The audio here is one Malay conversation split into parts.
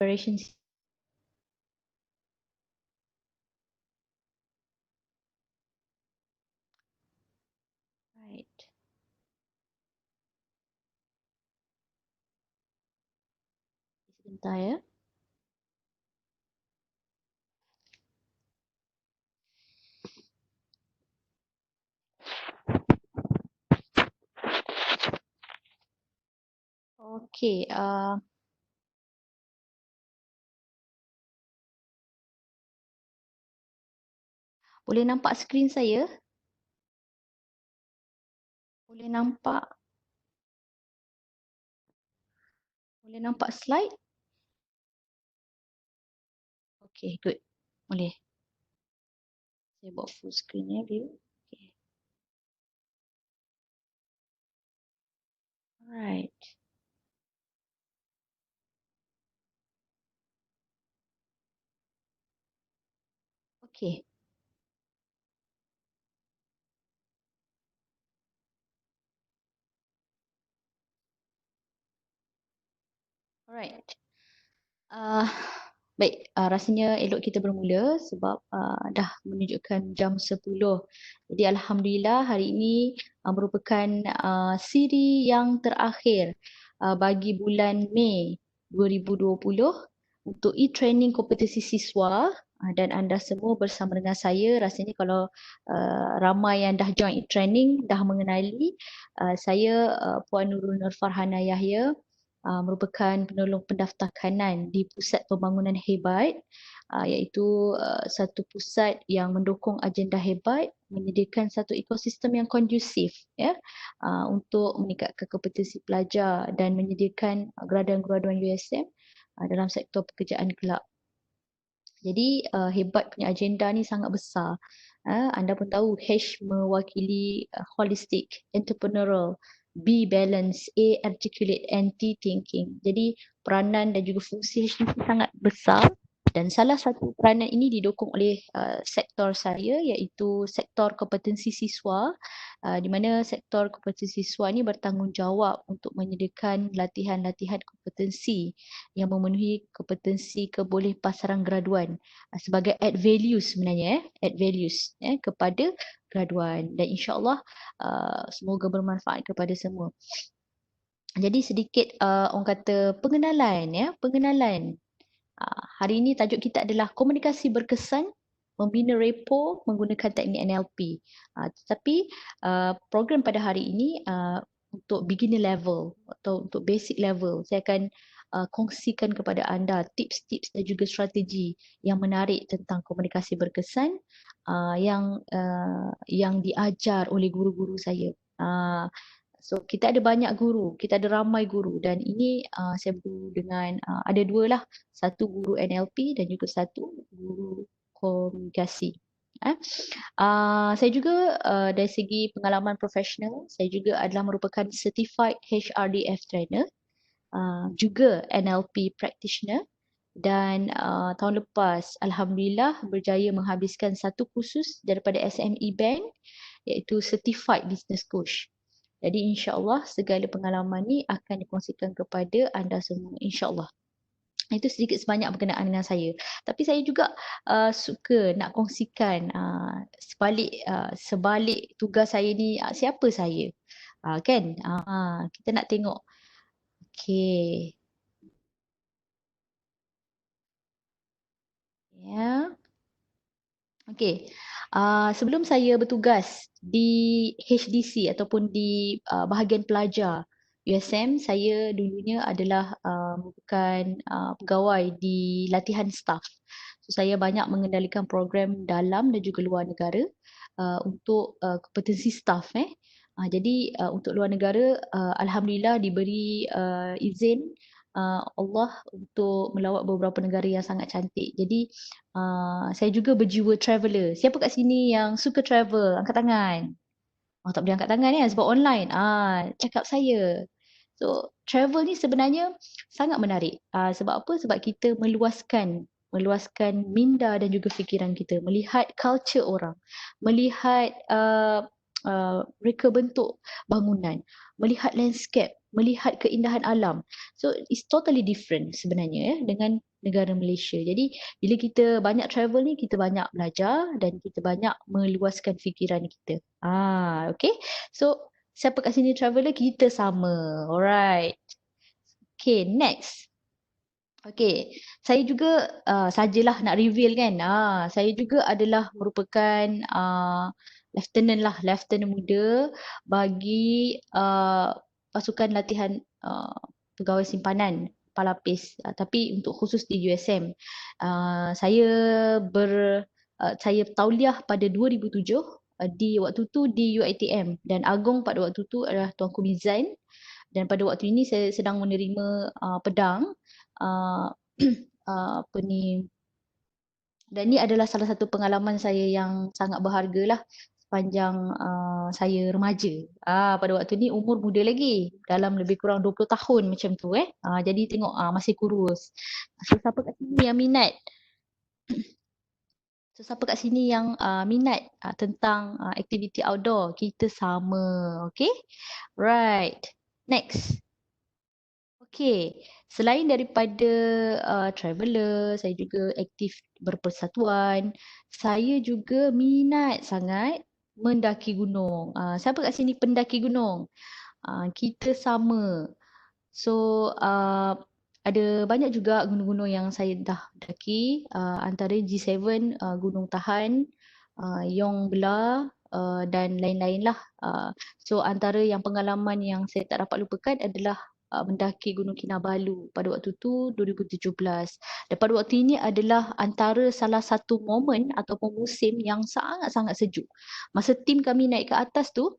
preparation. Right. Sebentar ya. Okey, boleh nampak skrin saya? Boleh nampak slide? Okey, good. Boleh. Saya buat full screen ya, view. Okay. Alright. Okay. Alright. Baik, rasanya elok kita bermula sebab dah menunjukkan jam 10. Jadi Alhamdulillah hari ini merupakan siri yang terakhir bagi bulan Mei 2020 untuk e-training kompetisi siswa, dan anda semua bersama dengan saya. Rasanya kalau ramai yang dah join e-training dah mengenali saya, Puan Nurul Nur Farhana Yahya, merupakan penolong pendaftar kanan di Pusat Pembangunan Hebat, iaitu satu pusat yang mendukung agenda hebat, menyediakan satu ekosistem yang kondusif ya, untuk meningkatkan kompetensi pelajar dan menyediakan graduan-graduan USM dalam sektor pekerjaan kelab. Jadi hebat punya agenda ni sangat besar. Anda pun tahu H mewakili holistic, entrepreneurial, B balance, A articulate, and T thinking. Jadi peranan dan juga fungsi H ni sangat besar, dan salah satu peranan ini didukung oleh sektor saya, iaitu sektor kompetensi siswa, di mana sektor kompetensi siswa ni bertanggungjawab untuk menyediakan latihan-latihan kompetensi yang memenuhi kompetensi kebolehpasaran graduan sebagai add values sebenarnya, add values kepada graduan, dan insya-Allah semoga bermanfaat kepada semua. Jadi sedikit orang kata pengenalan. Hari ini tajuk kita adalah komunikasi berkesan, membina repo menggunakan teknik NLP. Tetapi program pada hari ini untuk beginner level atau untuk basic level, saya akan kongsikan kepada anda tips-tips dan juga strategi yang menarik tentang komunikasi berkesan yang diajar oleh guru-guru saya. So kita ada banyak guru, kita ada ramai guru, dan ini saya berguru dengan ada dua lah, satu guru NLP dan juga satu guru komunikasi. Saya juga dari segi pengalaman profesional, saya juga adalah merupakan certified HRDF trainer, juga NLP practitioner, dan tahun lepas Alhamdulillah berjaya menghabiskan satu kursus daripada SME Bank, iaitu certified business coach. Jadi insya-Allah segala pengalaman ni akan dikongsikan kepada anda semua, insya-Allah. Itu sedikit sebanyak berkenaan dengan saya. Tapi saya juga suka nak kongsikan sebalik tugas saya ni, siapa saya. Kan? Kita nak tengok. Okey. Ya. Okey. Sebelum saya bertugas di HDC ataupun di bahagian pelajar USM, saya dulunya adalah merupakan pegawai di latihan staff. So, saya banyak mengendalikan program dalam dan juga luar negara untuk kompetensi staff. Jadi untuk luar negara, Alhamdulillah diberi izin Allah untuk melawat beberapa negara yang sangat cantik. Jadi saya juga berjiwa traveller. Siapa kat sini yang suka travel? Angkat tangan. Tak boleh angkat tangan ya sebab online. Cakap saya. So, travel ni sebenarnya sangat menarik. Sebab apa? Sebab kita meluaskan minda dan juga fikiran kita, melihat culture orang, melihat reka bentuk bangunan, melihat landscape, melihat keindahan alam. So it's totally different sebenarnya dengan negara Malaysia. Jadi bila kita banyak travel ni, kita banyak belajar dan kita banyak meluaskan fikiran kita. Okay. So siapa kat sini traveller, kita sama. Alright. Okay, next. Okay, saya juga sajalah nak reveal kan. Saya juga adalah merupakan lieutenant muda bagi pasukan latihan pegawai simpanan Palapis. Tapi untuk khusus di USM. Saya saya tauliah pada 2007 di waktu tu di UiTM, dan Agong pada waktu tu adalah Tuanku Mizan, dan pada waktu ini saya sedang menerima pedang uh, apa ni, dan ini adalah salah satu pengalaman saya yang sangat berharga lah sepanjang saya remaja. Pada waktu ni umur muda lagi, dalam lebih kurang 20 tahun macam tu jadi tengok masih kurus. So siapa kat sini yang minat? So siapa kat sini yang minat tentang aktiviti outdoor? Kita sama, okay? Right. Next. Okay, selain daripada traveller, saya juga aktif berpersatuan. Saya juga minat sangat mendaki gunung. Siapa kat sini pendaki gunung? Kita sama. So, ada banyak juga gunung-gunung yang saya dah daki. Antara G7, Gunung Tahan, Yong Belah, dan lain-lain lah. So, antara yang pengalaman yang saya tak dapat lupakan adalah mendaki Gunung Kinabalu pada waktu tu 2017. Dan pada waktu ini adalah antara salah satu momen ataupun musim yang sangat-sangat sejuk. Masa tim kami naik ke atas tu,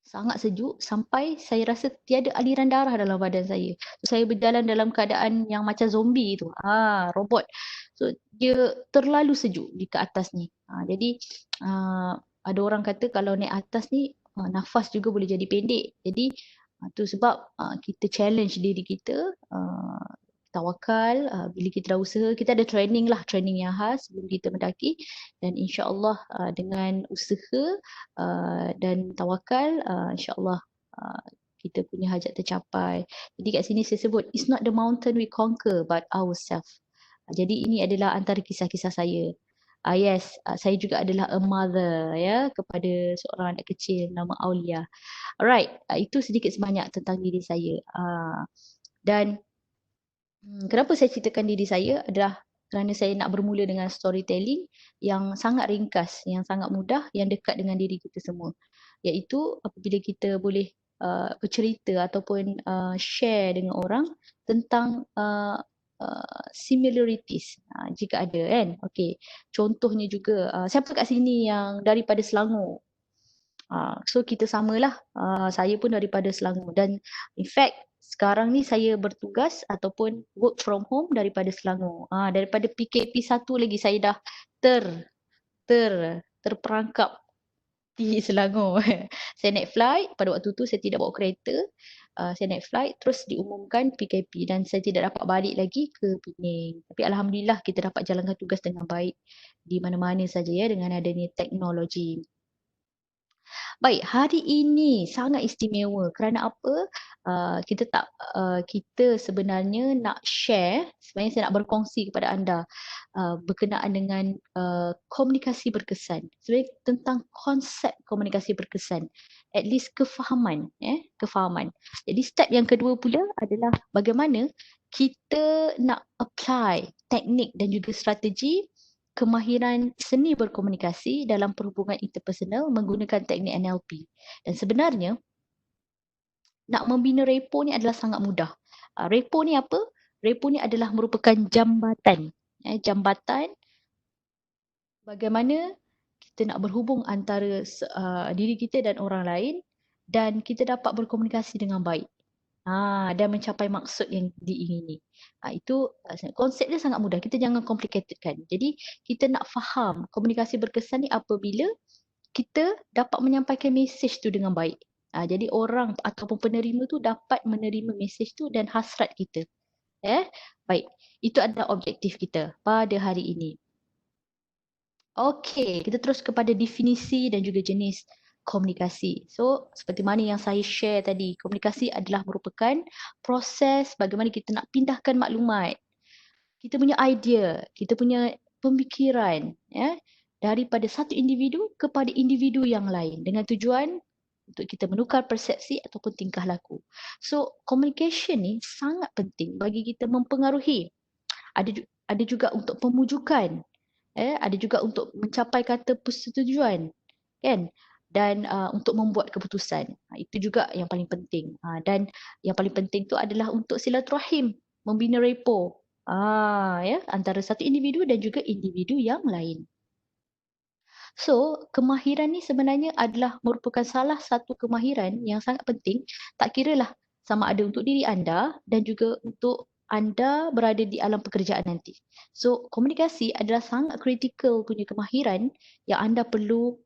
sangat sejuk sampai saya rasa tiada aliran darah dalam badan saya. So, saya berjalan dalam keadaan yang macam zombie tu. Robot. So dia terlalu sejuk di ke atas ni. Jadi ada orang kata kalau naik atas ni nafas juga boleh jadi pendek. Jadi tu sebab kita challenge diri kita, tawakal. Bila kita dah usaha, kita ada training yang khas sebelum kita mendaki, dan insya-Allah dengan usaha dan tawakal, insya-Allah kita punya hajat tercapai. Jadi kat sini saya sebut, it's not the mountain we conquer but ourselves. Jadi ini adalah antara kisah-kisah saya. Yes, saya juga adalah a mother ya kepada seorang anak kecil nama Aulia. Alright, itu sedikit sebanyak tentang diri saya. Dan kenapa saya ceritakan diri saya adalah kerana saya nak bermula dengan storytelling yang sangat ringkas, yang sangat mudah, yang dekat dengan diri kita semua. Iaitu apabila kita boleh bercerita ataupun share dengan orang tentang similarities jika ada kan. Okey, contohnya juga siapa kat sini yang daripada Selangor? So kita samalah. Saya pun daripada Selangor, dan in fact sekarang ni saya bertugas ataupun work from home daripada Selangor. Daripada PKP 1 lagi saya dah terperangkap di Selangor. Saya naik flight, pada waktu tu saya tidak bawa kereta. Saya naik flight, terus diumumkan PKP dan saya tidak dapat balik lagi ke Pening. Tapi alhamdulillah kita dapat jalankan tugas dengan baik di mana-mana saja ya, dengan adanya teknologi. Baik, hari ini sangat istimewa kerana apa? Kita sebenarnya nak share, sebenarnya saya nak berkongsi kepada anda berkenaan dengan komunikasi berkesan. Sebenarnya tentang konsep komunikasi berkesan. At least kefahaman. Kefahaman. Jadi step yang kedua pula adalah bagaimana kita nak apply teknik dan juga strategi kemahiran seni berkomunikasi dalam perhubungan interpersonal menggunakan teknik NLP. Dan sebenarnya, nak membina repo ni adalah sangat mudah. Repo ni apa? Repo ni adalah merupakan jambatan. Jambatan bagaimana kita nak berhubung antara diri kita dan orang lain, dan kita dapat berkomunikasi dengan baik. Dan mencapai maksud yang diingini. Itu konsep dia sangat mudah. Kita jangan complicated kan. Jadi kita nak faham komunikasi berkesan ni apabila kita dapat menyampaikan mesej tu dengan baik. Jadi orang ataupun penerima tu dapat menerima mesej tu dan hasrat kita. Baik. Itu adalah objektif kita pada hari ini. Okey, kita terus kepada definisi dan juga jenis komunikasi. So, seperti mana yang saya share tadi, komunikasi adalah merupakan proses bagaimana kita nak pindahkan maklumat kita punya idea, kita punya pemikiran, ya, daripada satu individu kepada individu yang lain dengan tujuan untuk kita menukar persepsi ataupun tingkah laku. So, communication ni sangat penting bagi kita mempengaruhi. Ada juga untuk pemujukan, ada juga untuk mencapai kata persetujuan, kan? Dan untuk membuat keputusan. Itu juga yang paling penting. Dan yang paling penting tu adalah untuk silaturahim, membina repo, ya, antara satu individu dan juga individu yang lain. So, kemahiran ni sebenarnya adalah merupakan salah satu kemahiran yang sangat penting, tak kiralah sama ada untuk diri anda dan juga untuk anda berada di alam pekerjaan nanti. So, komunikasi adalah sangat kritikal punya kemahiran yang anda perlu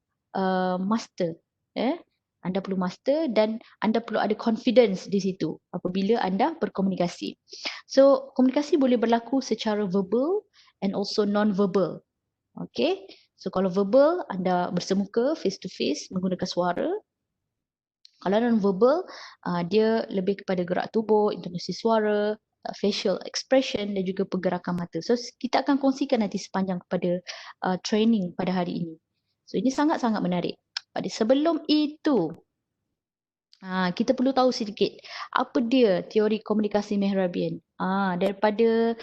master. Anda perlu master dan anda perlu ada confidence di situ apabila anda berkomunikasi. So, komunikasi boleh berlaku secara verbal and also non-verbal. Okay. So kalau verbal, anda bersemuka face to face menggunakan suara. Kalau non-verbal, dia lebih kepada gerak tubuh, intonasi suara, facial expression dan juga pergerakan mata. So kita akan kongsikan nanti sepanjang kepada training pada hari ini. So ini sangat-sangat menarik. Pada sebelum itu, kita perlu tahu sedikit apa dia teori komunikasi Mehrabian. Daripada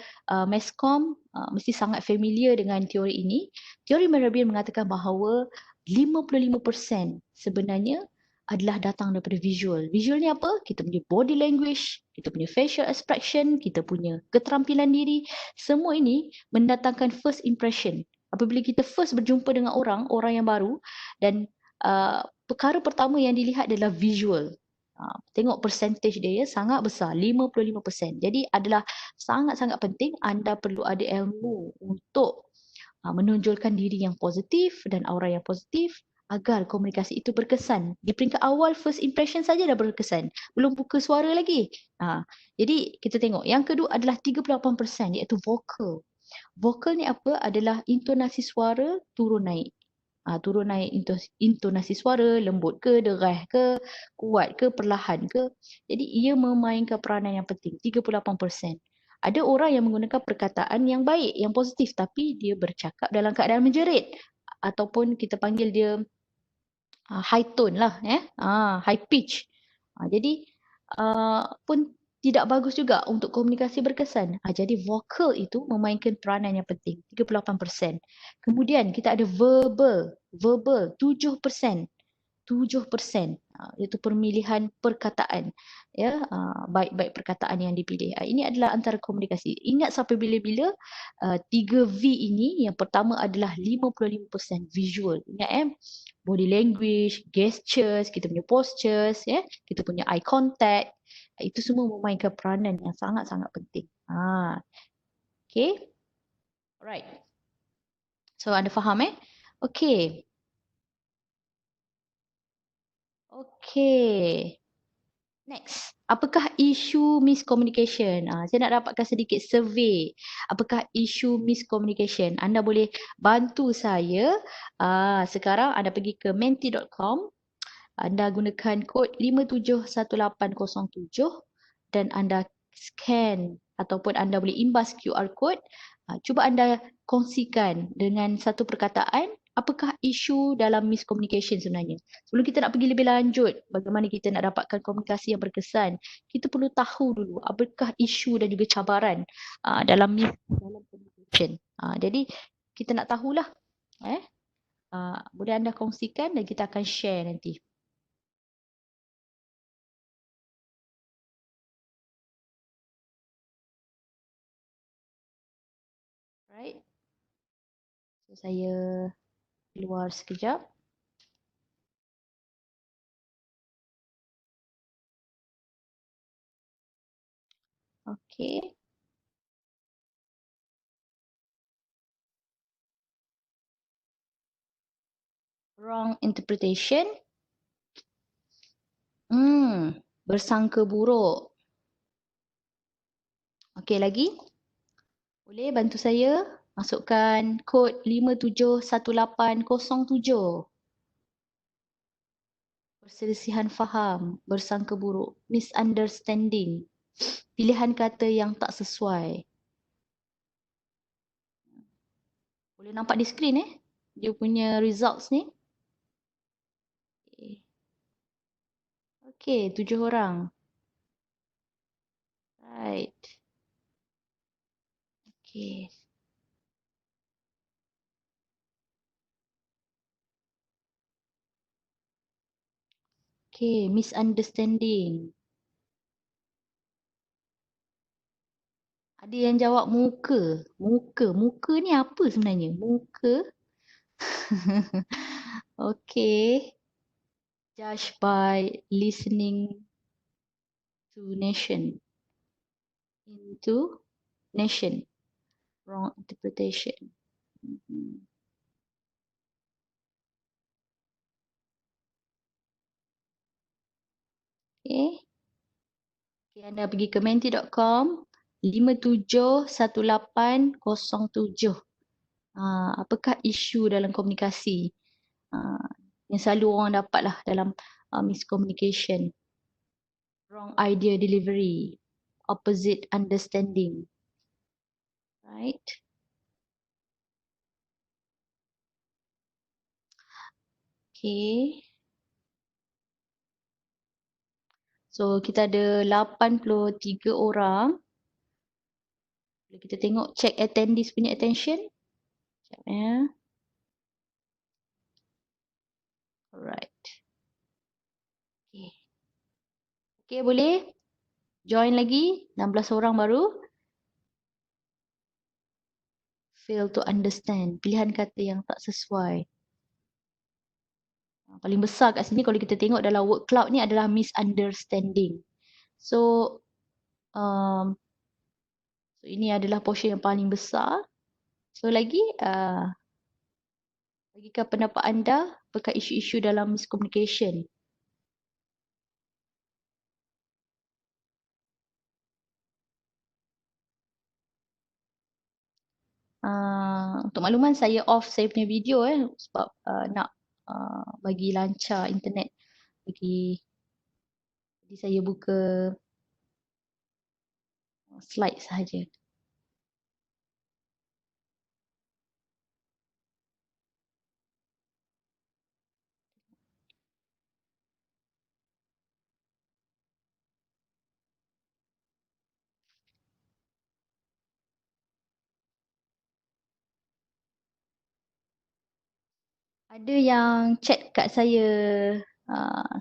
Meskom mesti sangat familiar dengan teori ini. Teori Mehrabian mengatakan bahawa 55% sebenarnya adalah datang daripada visual. Visual ni apa? Kita punya body language, kita punya facial expression, kita punya keterampilan diri. Semua ini mendatangkan first impression. Apabila kita first berjumpa dengan orang yang baru dan perkara pertama yang dilihat adalah visual. Tengok percentage dia ya, sangat besar, 55%. Jadi adalah sangat-sangat penting anda perlu ada ilmu untuk menonjolkan diri yang positif dan aura yang positif agar komunikasi itu berkesan. Di peringkat awal first impression saja dah berkesan. Belum buka suara lagi. Jadi kita tengok yang kedua adalah 38% iaitu vokal. Vokal ni apa? Adalah intonasi suara turun naik. Turun naik intonasi suara, lembut ke, derah ke, kuat ke, perlahan ke. Jadi ia memainkan peranan yang penting, 38%. Ada orang yang menggunakan perkataan yang baik, yang positif tapi dia bercakap dalam keadaan menjerit ataupun kita panggil dia high tone lah, high pitch. Jadi pun tidak bagus juga untuk komunikasi berkesan. Jadi vokal itu memainkan peranan yang penting, 38%. Kemudian kita ada verbal, 7%. 7%, iaitu pemilihan perkataan, ya, baik-baik perkataan yang dipilih. Ini adalah antara komunikasi. Ingat sampai bila-bila 3V ini, yang pertama adalah 55% visual. Ingat body language, gestures, kita punya postures, ya, kita punya eye contact, itu semua memainkan peranan yang sangat-sangat penting. Okay. Alright. So anda faham Okay. Okay. Next, apakah isu miscommunication? Saya nak dapatkan sedikit survey. Apakah isu miscommunication? Anda boleh bantu saya. Sekarang anda pergi ke menti.com. Anda gunakan kod 571807 dan anda scan ataupun anda boleh imbas QR code. Cuba anda kongsikan dengan satu perkataan apakah isu dalam miscommunication sebenarnya. Sebelum kita nak pergi lebih lanjut bagaimana kita nak dapatkan komunikasi yang berkesan, kita perlu tahu dulu apakah isu dan juga cabaran dalam communication. Jadi kita nak tahulah. Boleh anda kongsikan dan kita akan share nanti. Right. So, saya keluar sekejap. Okay. Wrong interpretation. Bersangka buruk. Okay, lagi. Boleh bantu saya masukkan kod 571807. Perselisihan faham, bersangka buruk, misunderstanding. Pilihan kata yang tak sesuai. Boleh nampak di skrin dia punya results ni. Okey, 7 orang. Right. Okey. Okey, misunderstanding. Ada yang jawab muka. Muka ni apa sebenarnya? Muka. Okey. Judge by listening to nation. Into nation. Wrong interpretation. Mhm. Okey. Okay, anda pergi ke menti.com 571807. Apakah isu dalam komunikasi yang selalu orang dapat lah dalam miscommunication? Wrong idea delivery, opposite understanding. Right? Okay. So kita ada 83 orang. Kita tengok check attendees punya attention. Sekejap ya. Alright. Okay. Okay, boleh join lagi 16 orang baru. Fail to understand. Pilihan kata yang tak sesuai. Paling besar kat sini kalau kita tengok dalam word cloud ni adalah misunderstanding. So, so ini adalah portion yang paling besar. So bagikan pendapat anda berkait isu-isu dalam miscommunication. Untuk makluman saya off saya punya video sebab nak bagi lancar internet. Jadi saya buka slide sahaja. Ada yang chat kat saya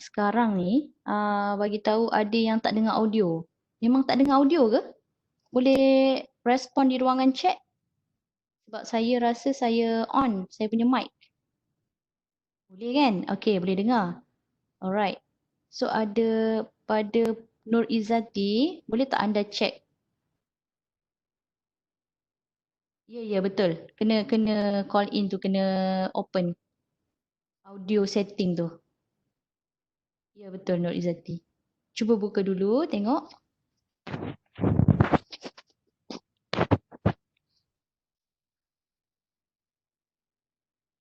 sekarang ni bagi tahu ada yang tak dengar audio. Memang tak dengar audio ke? Boleh respon di ruangan chat? Sebab saya rasa saya on, saya punya mic. Boleh kan? Okey, boleh dengar. Alright. So ada pada Nur Izzati, boleh tak anda check? Ya, betul. Kena call in tu, kena open audio setting tu. Ya, betul Nur Izzati. Cuba buka dulu, tengok.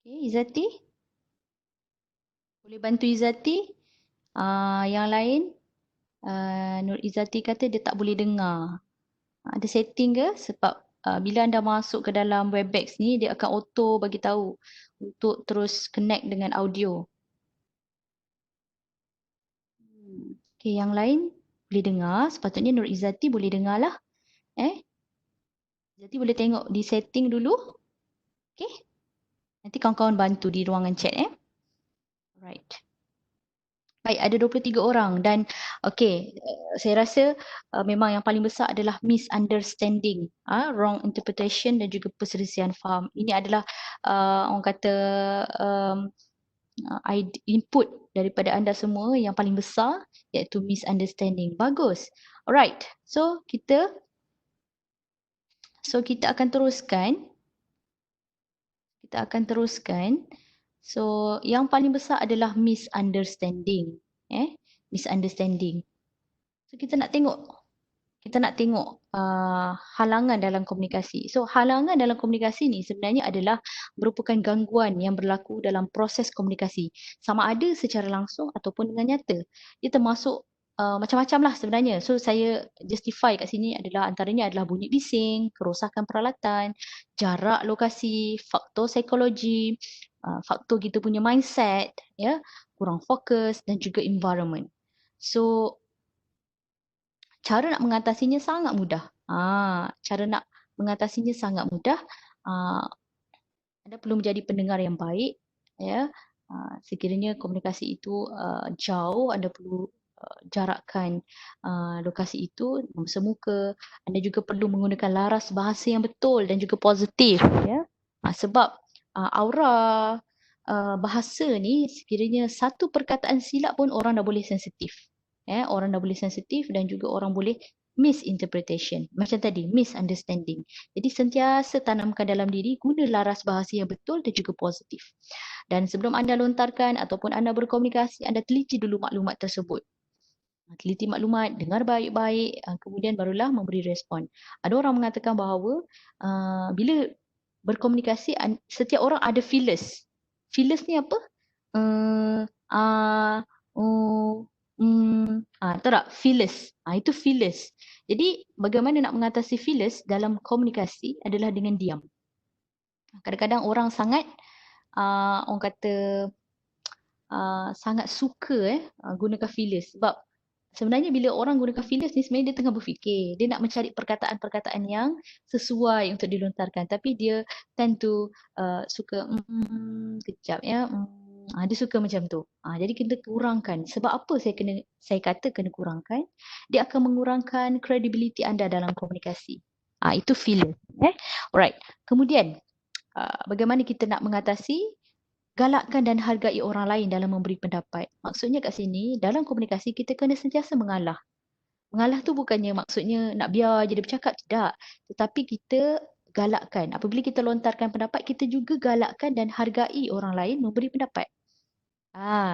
Okay, Izzati. Boleh bantu Izzati. Yang lain, Nur Izzati kata dia tak boleh dengar. Ada setting ke? Sebab bila anda masuk ke dalam Webex ni, dia akan auto bagi tahu untuk terus connect dengan audio. Okay, yang lain boleh dengar. Sepatutnya Nur Izzati boleh dengar lah. Izzati boleh tengok di setting dulu. Okay. Nanti kawan-kawan bantu di ruangan chat. Right. Baik, ada 23 orang dan okey, saya rasa memang yang paling besar adalah misunderstanding, wrong interpretation dan juga perselisihan faham. Ini adalah orang kata input daripada anda semua yang paling besar iaitu misunderstanding. Bagus. Alright. So kita akan teruskan. So, yang paling besar adalah misunderstanding. Misunderstanding. So, kita nak tengok halangan dalam komunikasi. So, halangan dalam komunikasi ni sebenarnya adalah merupakan gangguan yang berlaku dalam proses komunikasi. Sama ada secara langsung ataupun dengan nyata. Dia termasuk macam-macam lah sebenarnya. So saya justify kat sini adalah antaranya adalah bunyi bising, kerosakan peralatan, jarak lokasi, faktor psikologi, faktor kita punya mindset, ya, kurang fokus dan juga environment. So cara nak mengatasinya sangat mudah. Cara nak mengatasinya sangat mudah. Ah, Anda perlu menjadi pendengar yang baik, ya. Sekiranya komunikasi itu jauh, anda perlu jarakkan lokasi itu semuka. Anda juga perlu menggunakan laras bahasa yang betul dan juga positif, ya. Sebab aura bahasa ni sekiranya satu perkataan silap pun orang dah boleh sensitif. Orang dah boleh sensitif dan juga orang boleh misinterpretation. Macam tadi, misunderstanding. Jadi sentiasa tanamkan dalam diri, guna laras bahasa yang betul dan juga positif. Dan sebelum anda lontarkan ataupun anda berkomunikasi, anda teliti dulu maklumat tersebut. Teliti maklumat, dengar baik-baik, kemudian barulah memberi respon. Ada orang mengatakan bahawa bila berkomunikasi, setiap orang ada feelers. Feelers ni apa? Oh, tahu tak? Feelers. Itu feelers. Jadi bagaimana nak mengatasi feelers dalam komunikasi adalah dengan diam. Kadang-kadang orang sangat orang kata sangat suka gunakan feelers sebab sebenarnya bila orang gunakan feelers ni sebenarnya dia tengah berfikir. Dia nak mencari perkataan-perkataan yang sesuai untuk dilontarkan tapi dia tend to suka kejap ya. Dia suka macam tu. Jadi kena kurangkan. Sebab apa saya kata kena kurangkan? Dia akan mengurangkan credibility anda dalam komunikasi. Itu feelers. Alright. Kemudian bagaimana kita nak mengatasi? Galakkan dan hargai orang lain dalam memberi pendapat. Maksudnya kat sini, dalam komunikasi kita kena sentiasa mengalah. Mengalah tu bukannya maksudnya nak biar je dia bercakap, tidak. Tetapi kita galakkan. Apabila kita lontarkan pendapat, kita juga galakkan dan hargai orang lain memberi pendapat.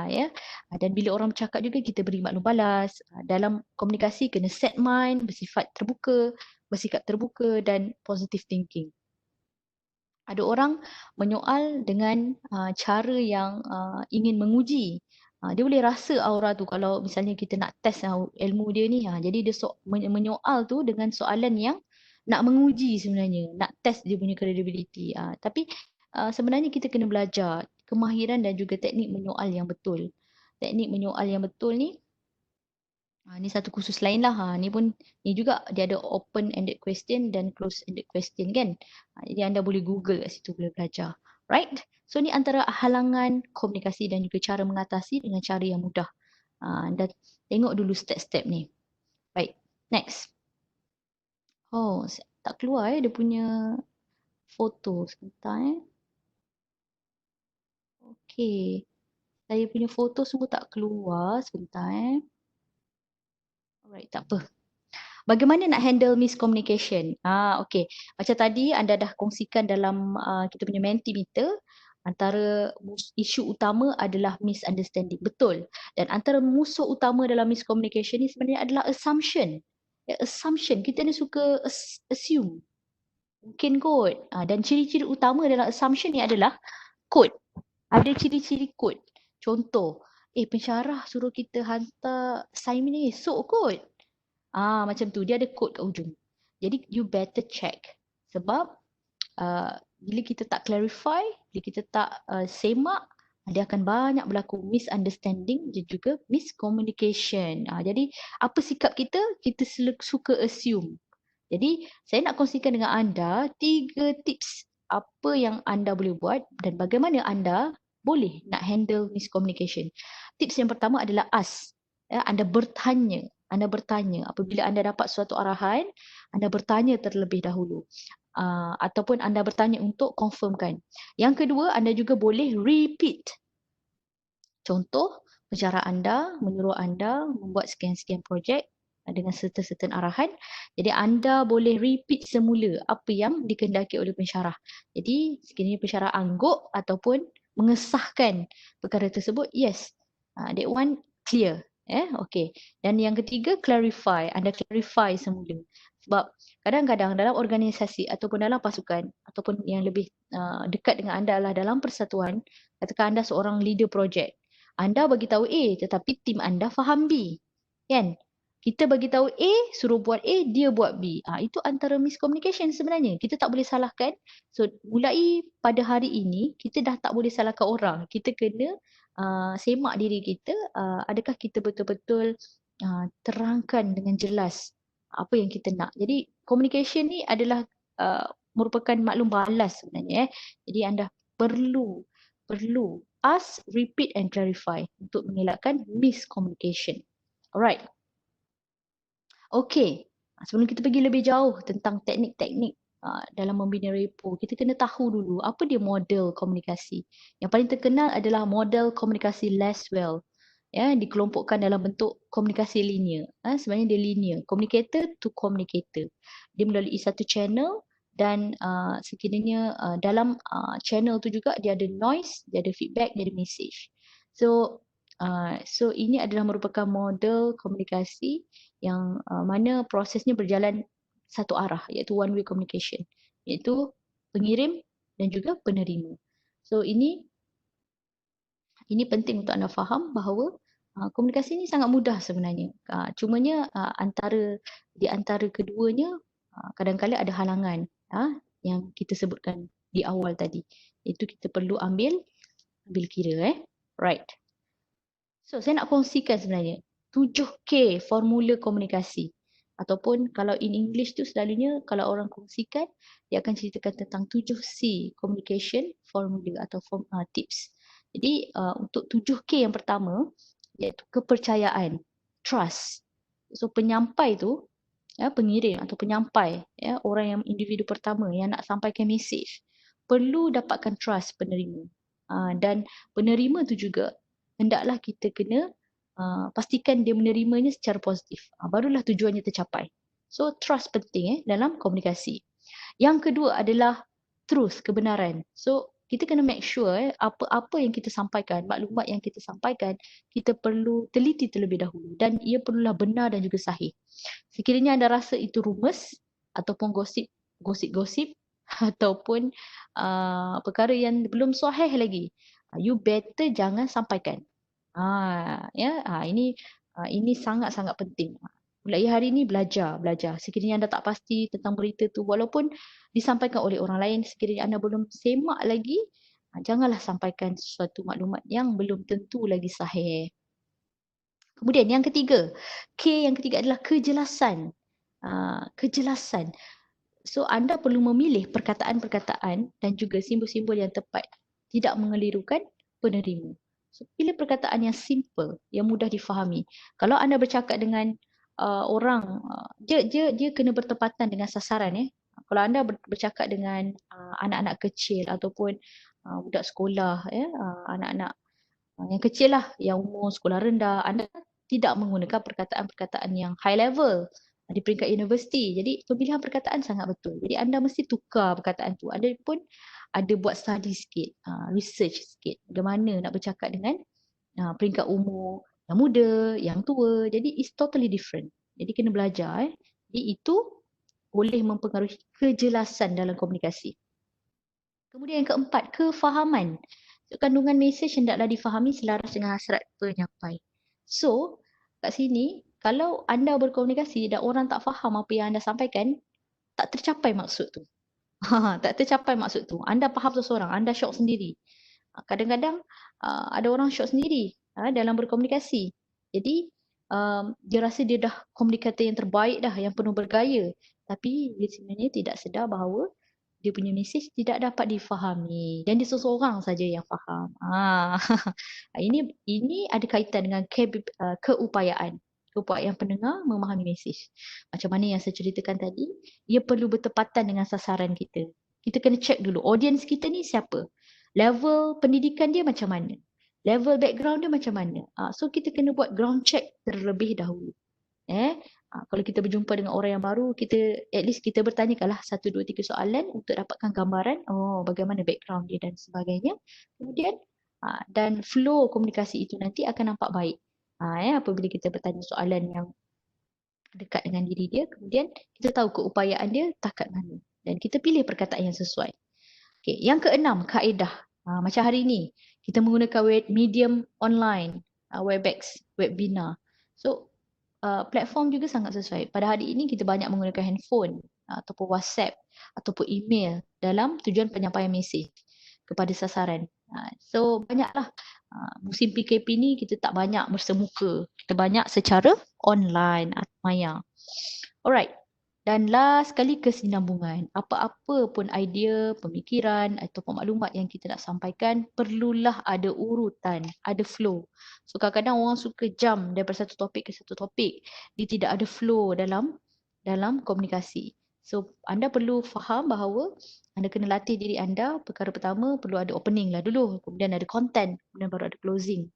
Ya. Dan bila orang bercakap juga, kita beri maklum balas. Dalam komunikasi, kena set mind, bersikap terbuka dan positive thinking. Ada orang menyoal dengan cara yang ingin menguji. Dia boleh rasa aura tu kalau misalnya kita nak test ilmu dia ni. Jadi dia menyoal tu dengan soalan yang nak menguji sebenarnya. Nak test dia punya credibility. Tapi sebenarnya kita kena belajar kemahiran dan juga teknik menyoal yang betul. Teknik menyoal yang betul ni, ni satu kursus lain lah. Ni pun, ni juga dia ada open-ended question dan close-ended question kan. Jadi anda boleh Google kat situ, boleh belajar. Right? So ni antara halangan komunikasi dan juga cara mengatasi dengan cara yang mudah. Anda tengok dulu step-step ni. Baik, next. Tak keluar dia punya foto sebentar Okay. Saya punya foto semua tak keluar sebentar Alright, tak apa. Bagaimana nak handle miscommunication? Okay. Macam tadi anda dah kongsikan dalam kita punya Mentimeter, antara isu utama adalah misunderstanding. Betul. Dan antara musuh utama dalam miscommunication ni sebenarnya adalah assumption. Assumption. Kita ni suka assume. Mungkin kot. Dan ciri-ciri utama dalam assumption ni adalah kod. Ada ciri-ciri kod. Contoh, pensyarah suruh kita hantar assignment ni esok kot. Macam tu, dia ada kod kat ujung. Jadi you better check. Sebab bila kita tak clarify, bila kita tak semak, dia akan banyak berlaku misunderstanding dan juga miscommunication. Jadi apa sikap kita? Kita suka assume. Jadi saya nak kongsikan dengan anda 3 tips apa yang anda boleh buat dan bagaimana anda boleh nak handle miscommunication. Tips yang pertama adalah ask. Anda bertanya. Apabila anda dapat suatu arahan, anda bertanya terlebih dahulu. Ataupun anda bertanya untuk confirmkan. Yang kedua, anda juga boleh repeat. Contoh, pensyarah anda menyuruh anda membuat sekian-sekian projek dengan certain arahan. Jadi anda boleh repeat semula apa yang dikehendaki oleh pensyarah. Jadi sekiranya pensyarah angguk ataupun mengesahkan perkara tersebut, yes, that one clear. Okay. Dan yang ketiga, clarify. Anda clarify semula. Sebab kadang-kadang dalam organisasi ataupun dalam pasukan ataupun yang lebih dekat dengan anda adalah dalam persatuan, katakan anda seorang leader projek. Anda bagi tahu A tetapi tim anda faham B. Kan? Kita bagi tahu A, suruh buat A, dia buat B. Itu antara miscommunication sebenarnya. Kita tak boleh salahkan. So, mulai pada hari ini, kita dah tak boleh salahkan orang. Kita kena semak diri kita. Adakah kita betul-betul terangkan dengan jelas apa yang kita nak. Jadi, communication ni adalah merupakan maklum balas sebenarnya. Jadi, anda perlu ask, repeat and clarify untuk mengelakkan miscommunication. Alright. Okay. Sebelum kita pergi lebih jauh tentang teknik-teknik dalam membina repo, kita kena tahu dulu apa dia model komunikasi. Yang paling terkenal adalah model komunikasi Laswell. Ya, dikelompokkan dalam bentuk komunikasi linear. Sebenarnya dia linear. Communicator to communicator. Dia melalui satu channel dan sekiranya dalam channel tu juga dia ada noise, dia ada feedback, dia ada message. So ini adalah merupakan model komunikasi yang mana prosesnya berjalan satu arah, iaitu one way communication, iaitu pengirim dan juga penerima. So ini penting untuk anda faham bahawa komunikasi ini sangat mudah sebenarnya. Cumanya di antara keduanya kadang-kadang ada halangan yang kita sebutkan di awal tadi. Itu kita perlu ambil kira. Right. So, saya nak kongsikan sebenarnya 7K formula komunikasi. Ataupun kalau in English tu selalunya kalau orang kongsikan, dia akan ceritakan tentang 7C communication formula atau tips. Jadi, untuk 7K yang pertama, iaitu kepercayaan, trust. So, penyampai tu, pengirim atau penyampai, orang yang individu pertama yang nak sampaikan message, perlu dapatkan trust penerima. Dan penerima tu juga hendaklah kita kena pastikan dia menerimanya secara positif. Barulah tujuannya tercapai. So, trust penting dalam komunikasi. Yang kedua adalah truth, kebenaran. So, kita kena make sure apa-apa yang kita sampaikan, maklumat yang kita sampaikan, kita perlu teliti terlebih dahulu dan ia perlulah benar dan juga sahih. Sekiranya anda rasa itu rumus ataupun gosip ataupun perkara yang belum sahih lagi, you better jangan sampaikan. Ini sangat-sangat penting. Mulai hari ini belajar. Sekiranya anda tak pasti tentang berita tu, walaupun disampaikan oleh orang lain, sekiranya anda belum semak lagi, janganlah sampaikan sesuatu maklumat yang belum tentu lagi sahih. Kemudian yang ketiga, K yang ketiga adalah kejelasan. Kejelasan. So, anda perlu memilih perkataan-perkataan dan juga simbol-simbol yang tepat. Tidak mengelirukan penerima. So, pilih perkataan yang simple, yang mudah difahami. Kalau anda bercakap dengan orang, dia kena bertepatan dengan sasaran. Kalau anda bercakap dengan anak-anak kecil ataupun budak sekolah, anak-anak yang kecil lah, yang umur sekolah rendah, anda tidak menggunakan perkataan-perkataan yang high level di peringkat universiti. Jadi pemilihan perkataan sangat betul. Jadi anda mesti tukar perkataan tu. Anda pun ada buat study sikit, research sikit. Bagaimana nak bercakap dengan peringkat umur yang muda, yang tua. Jadi it's totally different. Jadi kena belajar. Jadi itu boleh mempengaruhi kejelasan dalam komunikasi. Kemudian yang keempat, kefahaman. So, kandungan mesej hendaklah difahami selaras dengan hasrat penyampai. So, kat sini, kalau anda berkomunikasi dan orang tak faham apa yang anda sampaikan, tak tercapai maksud tu. Tak tercapai maksud tu. Anda faham seseorang, anda syok sendiri. Kadang-kadang ada orang syok sendiri dalam berkomunikasi. Jadi, dia rasa dia dah komunikator yang terbaik dah, yang penuh bergaya. Tapi dia sebenarnya tidak sedar bahawa dia punya mesej tidak dapat difahami dan dia seseorang saja yang faham. Ini ada kaitan dengan keupayaan pendengar memahami mesej. Macam mana yang saya ceritakan tadi, ia perlu bertepatan dengan sasaran kita. Kita kena check dulu, audience kita ni siapa? Level pendidikan dia macam mana? Level background dia macam mana? So kita kena buat ground check terlebih dahulu. Kalau kita berjumpa dengan orang yang baru, at least kita bertanyakanlah 1, 2, 3 soalan untuk dapatkan gambaran bagaimana background dia dan sebagainya. Kemudian dan flow komunikasi itu nanti akan nampak baik. Apabila kita bertanya soalan yang dekat dengan diri dia, kemudian kita tahu keupayaan dia takat mana dan kita pilih perkataan yang sesuai. Okay, yang keenam, kaedah. Macam hari ini kita menggunakan medium online, Webex, webinar. So platform juga sangat sesuai. Pada hari ini kita banyak menggunakan handphone ataupun WhatsApp ataupun email dalam tujuan penyampaian mesej kepada sasaran. So banyaklah musim PKP ni kita tak banyak bersemuka. Kita banyak secara online atau maya. Alright. Dan last sekali kesinambungan. Apa-apa pun idea, pemikiran ataupun maklumat yang kita nak sampaikan perlulah ada urutan, ada flow. So kadang-kadang orang suka jump daripada satu topik ke satu topik. Dia tidak ada flow dalam komunikasi. So anda perlu faham bahawa anda kena latih diri anda. Perkara pertama perlu ada opening lah dulu. Kemudian ada content. Kemudian baru ada closing.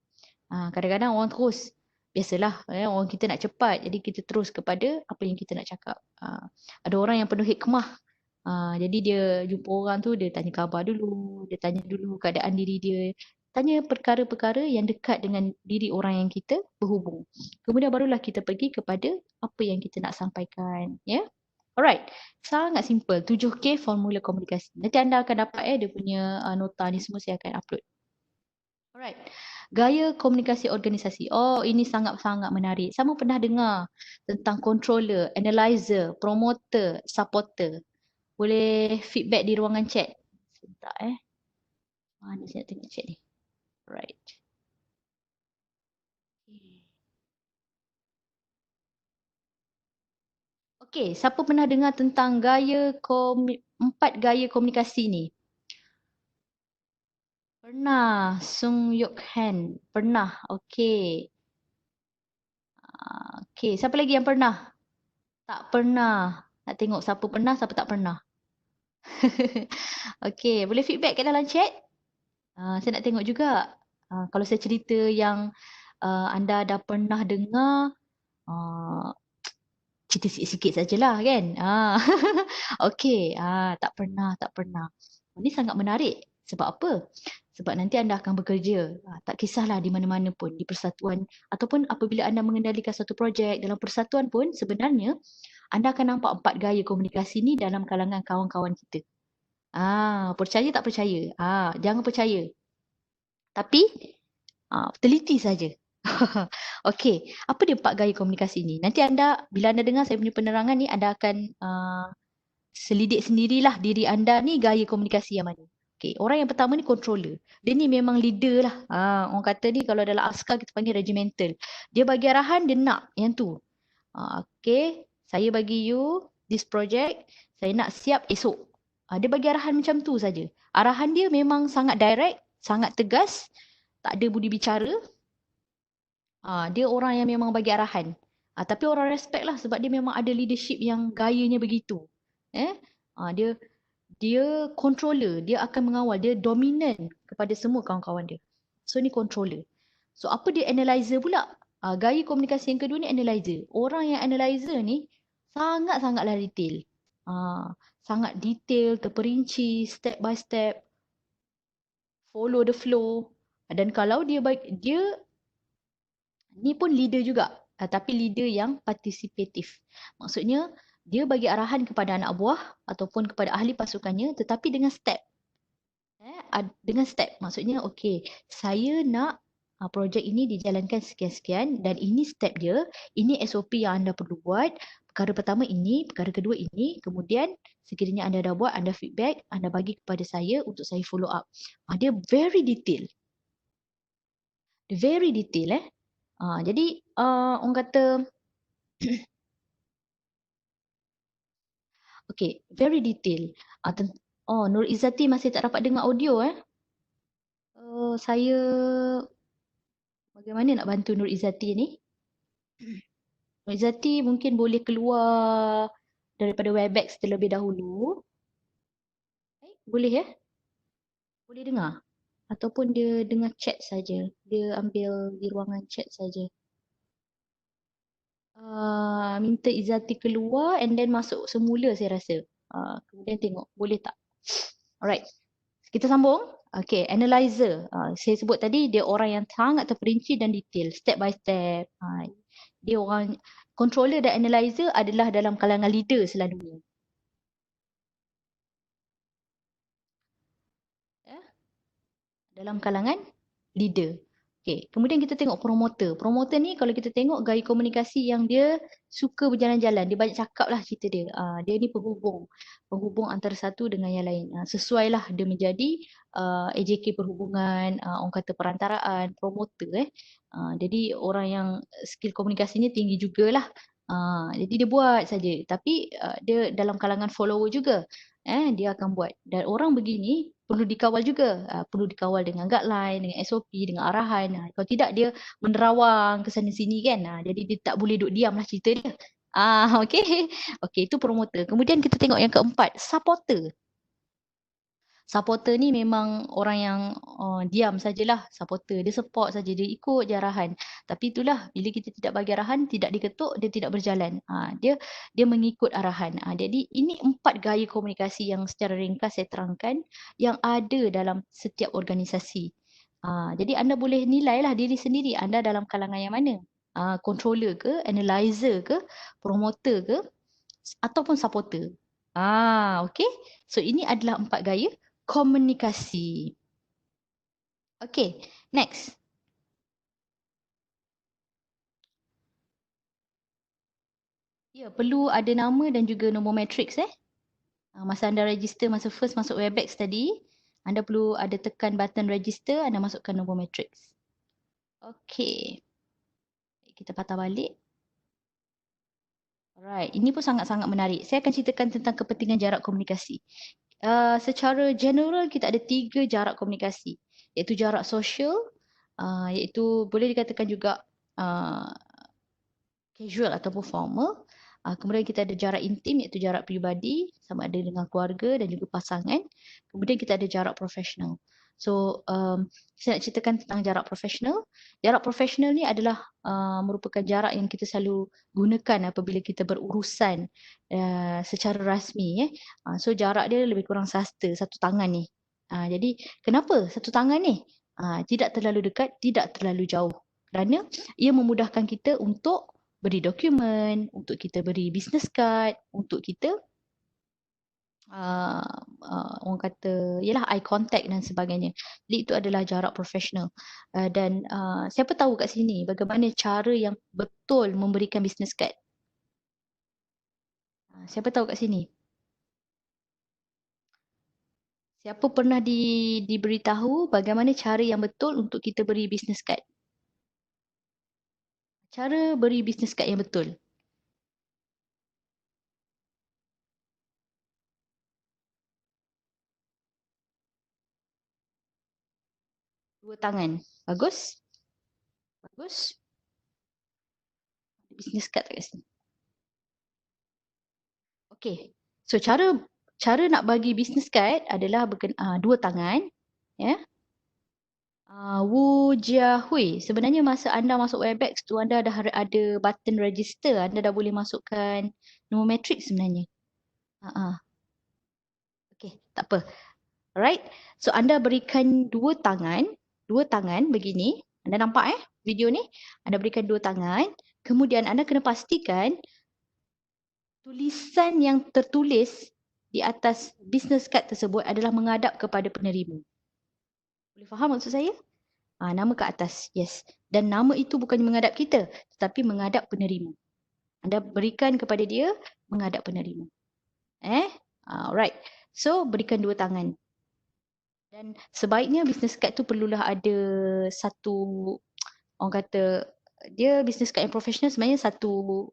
Kadang-kadang orang terus. Biasalah orang kita nak cepat. Jadi kita terus kepada apa yang kita nak cakap. Ada orang yang penuh hikmah. Jadi dia jumpa orang tu, dia tanya khabar dulu. Dia tanya dulu keadaan diri dia. Tanya perkara-perkara yang dekat dengan diri orang yang kita berhubung. Kemudian barulah kita pergi kepada apa yang kita nak sampaikan. Ya. Yeah? Alright. Sangat simple. 7K formula komunikasi. Nanti anda akan dapat dia punya nota ni semua saya akan upload. Alright. Gaya komunikasi organisasi. Oh, ini sangat-sangat menarik. Sama pernah dengar tentang controller, analyzer, promoter, supporter. Boleh feedback di ruangan chat. Sebentar Mana saya nak tengok chat ni. Alright. Okay, siapa pernah dengar tentang 4 gaya komunikasi ni? Pernah. Sung Yok Han. Pernah. Okay. Okay, siapa lagi yang pernah? Tak pernah. Nak tengok siapa pernah, siapa tak pernah. Okay, boleh feedback kat dalam chat? Saya nak tengok juga. Kalau saya cerita yang anda dah pernah dengar, cerita sikit-sikit sajalah kan. Okay, tak pernah, tak pernah. Ini sangat menarik. Sebab apa? Sebab nanti anda akan bekerja. Tak kisahlah di mana-mana pun, di persatuan. Ataupun apabila anda mengendalikan satu projek dalam persatuan pun, sebenarnya anda akan nampak 4 gaya komunikasi ni dalam kalangan kawan-kawan kita. Percaya tak percaya? Jangan percaya. Tapi, teliti saja. Okey, apa dia 4 gaya komunikasi ni? Nanti anda, bila anda dengar saya punya penerangan ni, anda akan selidik sendirilah diri anda ni gaya komunikasi yang mana. Okey, orang yang pertama ni controller. Dia ni memang leader lah. Orang kata ni kalau dalam askar kita panggil regimental. Dia bagi arahan, dia nak yang tu. Okey, saya bagi you this project, saya nak siap esok. Dia bagi arahan macam tu saja. Arahan dia memang sangat direct, sangat tegas, tak ada budi bicara. Dia orang yang memang bagi arahan. Tapi orang respect lah sebab dia memang ada leadership yang gayanya begitu. Dia controller, dia akan mengawal, dia dominant kepada semua kawan-kawan dia. So ni controller. So apa dia analyzer pula? Gaya komunikasi yang kedua ni analyzer. Orang yang analyzer ni sangat-sangatlah detail. Sangat detail, terperinci, step by step. Follow the flow. Dan kalau dia ni pun leader juga. Tapi leader yang partisipatif. Maksudnya, dia bagi arahan kepada anak buah ataupun kepada ahli pasukannya tetapi dengan step. Dengan step. Maksudnya, okey, saya nak projek ini dijalankan sekian-sekian dan ini step dia, ini SOP yang anda perlu buat. Perkara pertama ini, perkara kedua ini, kemudian sekiranya anda dah buat, anda feedback, anda bagi kepada saya untuk saya follow up. Dia very detail. Dia very detail jadi orang kata okay, very detail. Nur Izzati masih tak dapat dengar audio saya bagaimana nak bantu Nur Izzati ni? Nur Izzati mungkin boleh keluar daripada Webex terlebih dahulu. Boleh ya? Boleh dengar? Ataupun dia dengar chat saja. Dia ambil di ruangan chat saja. Minta Izzati keluar and then masuk semula saya rasa. Kemudian tengok boleh tak? Alright. Kita sambung. Okay, analyzer. Saya sebut tadi dia orang yang sangat terperinci dan detail, step by step. Dia orang controller dan analyzer adalah dalam kalangan leader selalunya. Dalam kalangan leader. Okay. Kemudian kita tengok promoter. Promoter ni kalau kita tengok gaya komunikasi yang dia suka berjalan-jalan. Dia banyak cakap lah cerita dia. Dia ni penghubung. Penghubung antara satu dengan yang lain. Sesuai lah dia menjadi AJK perhubungan, orang kata perantaraan, promoter. Jadi orang yang skill komunikasinya tinggi jugalah. Jadi dia buat saja. Tapi dia dalam kalangan follower juga. Dia akan buat. Dan orang begini perlu dikawal juga. Perlu dikawal dengan guideline, dengan SOP, dengan arahan. Kalau tidak dia menerawang ke sana sini kan. Jadi dia tak boleh duduk diam lah cerita dia. Okay. Okay, itu promoter. Kemudian kita tengok yang keempat, supporter. Supporter ni memang orang yang diam sajalah, supporter. Dia support saja, dia ikut je arahan. Tapi itulah, bila kita tidak bagi arahan, tidak diketuk, dia tidak berjalan. Dia mengikut arahan. Jadi ini 4 gaya komunikasi yang secara ringkas saya terangkan yang ada dalam setiap organisasi. Jadi anda boleh nilailah diri sendiri, anda dalam kalangan yang mana? Controller ke, analyzer ke, promoter ke, ataupun supporter. Okay. So ini adalah 4 gaya komunikasi. Okay, next. Ya, perlu ada nama dan juga nombor matrix Masa anda register, masa first masuk Webex tadi, anda perlu ada tekan button register, anda masukkan nombor matrix. Okay. Kita patah balik. Alright, ini pun sangat-sangat menarik. Saya akan ceritakan tentang kepentingan jarak komunikasi. Secara general, kita ada 3 jarak komunikasi. Iaitu jarak sosial, iaitu boleh dikatakan juga casual ataupun formal. Kemudian kita ada jarak intim iaitu jarak peribadi sama ada dengan keluarga dan juga pasangan. Kemudian kita ada jarak profesional. So, saya nak ceritakan tentang jarak profesional. Jarak profesional ni adalah merupakan jarak yang kita selalu gunakan apabila kita berurusan secara rasmi. So, jarak dia lebih kurang sasta, satu tangan ni. Jadi, kenapa satu tangan ni? Tidak terlalu dekat, tidak terlalu jauh. Kerana ia memudahkan kita untuk beri dokumen, untuk kita beri business card, untuk kita orang kata ialah eye contact dan sebagainya. Jadi itu adalah jarak profesional. Dan siapa tahu kat sini bagaimana cara yang betul memberikan business card? Siapa tahu kat sini? Siapa pernah diberitahu bagaimana cara yang betul untuk kita beri business card? Cara beri business card yang betul. Dua tangan. Bagus? Bagus? Business card tak kat sini? Okay. So cara nak bagi business card adalah dua tangan. Ya. Wu Jia Hui. Sebenarnya masa anda masuk Webex tu anda dah ada button register. Anda dah boleh masukkan nombor matrix sebenarnya. Okay, tak apa. Alright. So anda berikan dua tangan begini. Anda nampak video ni? Anda berikan dua tangan. Kemudian anda kena pastikan tulisan yang tertulis di atas business card tersebut adalah menghadap kepada penerima. Boleh faham maksud saya? Nama ke atas, yes. Dan nama itu bukan menghadap kita, tetapi menghadap penerima. Anda berikan kepada dia menghadap penerima. Alright. So, berikan dua tangan. Dan sebaiknya business card tu perlulah ada satu, orang kata, dia business card yang profesional sebenarnya satu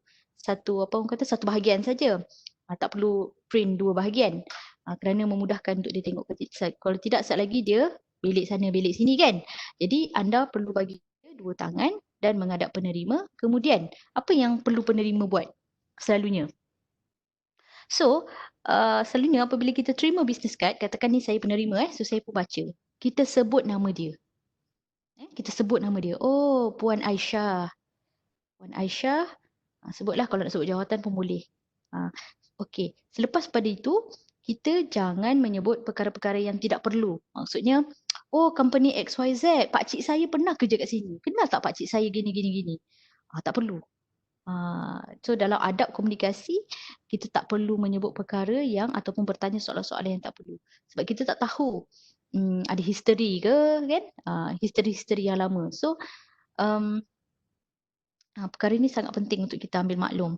bahagian saja. Tak perlu print dua bahagian. Kerana memudahkan untuk dia tengok. Kalau tidak, saat lagi dia belik sana, belik sini kan. Jadi anda perlu bagi dua tangan dan menghadap penerima. Kemudian, apa yang perlu penerima buat? Selalunya. So, selalunya apabila kita terima business card, katakan ni saya penerima, so saya pun baca. Kita sebut nama dia. Kita sebut nama dia. Oh, Puan Aisyah. Puan Aisyah. Sebutlah kalau nak sebut jawatan pun boleh. Okey. Selepas pada itu, kita jangan menyebut perkara-perkara yang tidak perlu. Maksudnya, oh company XYZ, pakcik saya pernah kerja kat sini. Kenal tak pakcik saya gini. Tak perlu. So dalam adab komunikasi, kita tak perlu menyebut perkara yang ataupun bertanya soalan-soalan yang tak perlu. Sebab kita tak tahu ada history ke kan, history yang lama. So perkara ini sangat penting untuk kita ambil maklum.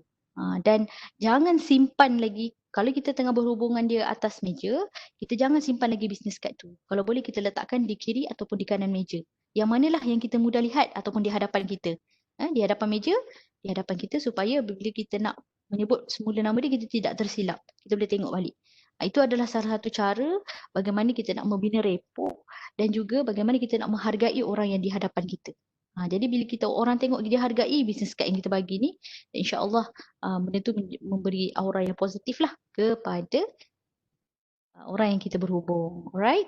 Dan jangan simpan lagi, kalau kita tengah berhubungan dia atas meja, kita jangan simpan lagi business card tu. Kalau boleh kita letakkan di kiri ataupun di kanan meja. Yang manalah yang kita mudah lihat ataupun di hadapan kita. Di hadapan meja, di hadapan kita, supaya bila kita nak menyebut semula nama dia, kita tidak tersilap. Kita boleh tengok balik. Itu adalah salah satu cara bagaimana kita nak membina repok dan juga bagaimana kita nak menghargai orang yang di hadapan kita. Jadi bila kita orang tengok dia hargai bisnes kad yang kita bagi ni, insya-Allah benda tu memberi aura yang positif lah kepada orang yang kita berhubung. Alright?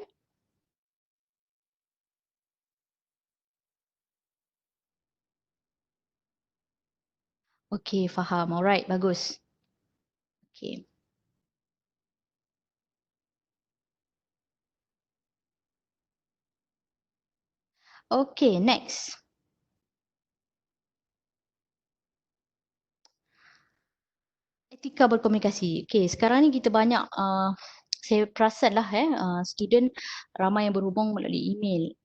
Okay, faham. Alright, bagus. Okay. Okay, next. Etika berkomunikasi. Okay, sekarang ni kita banyak, saya perasan lah student ramai yang berhubung melalui email.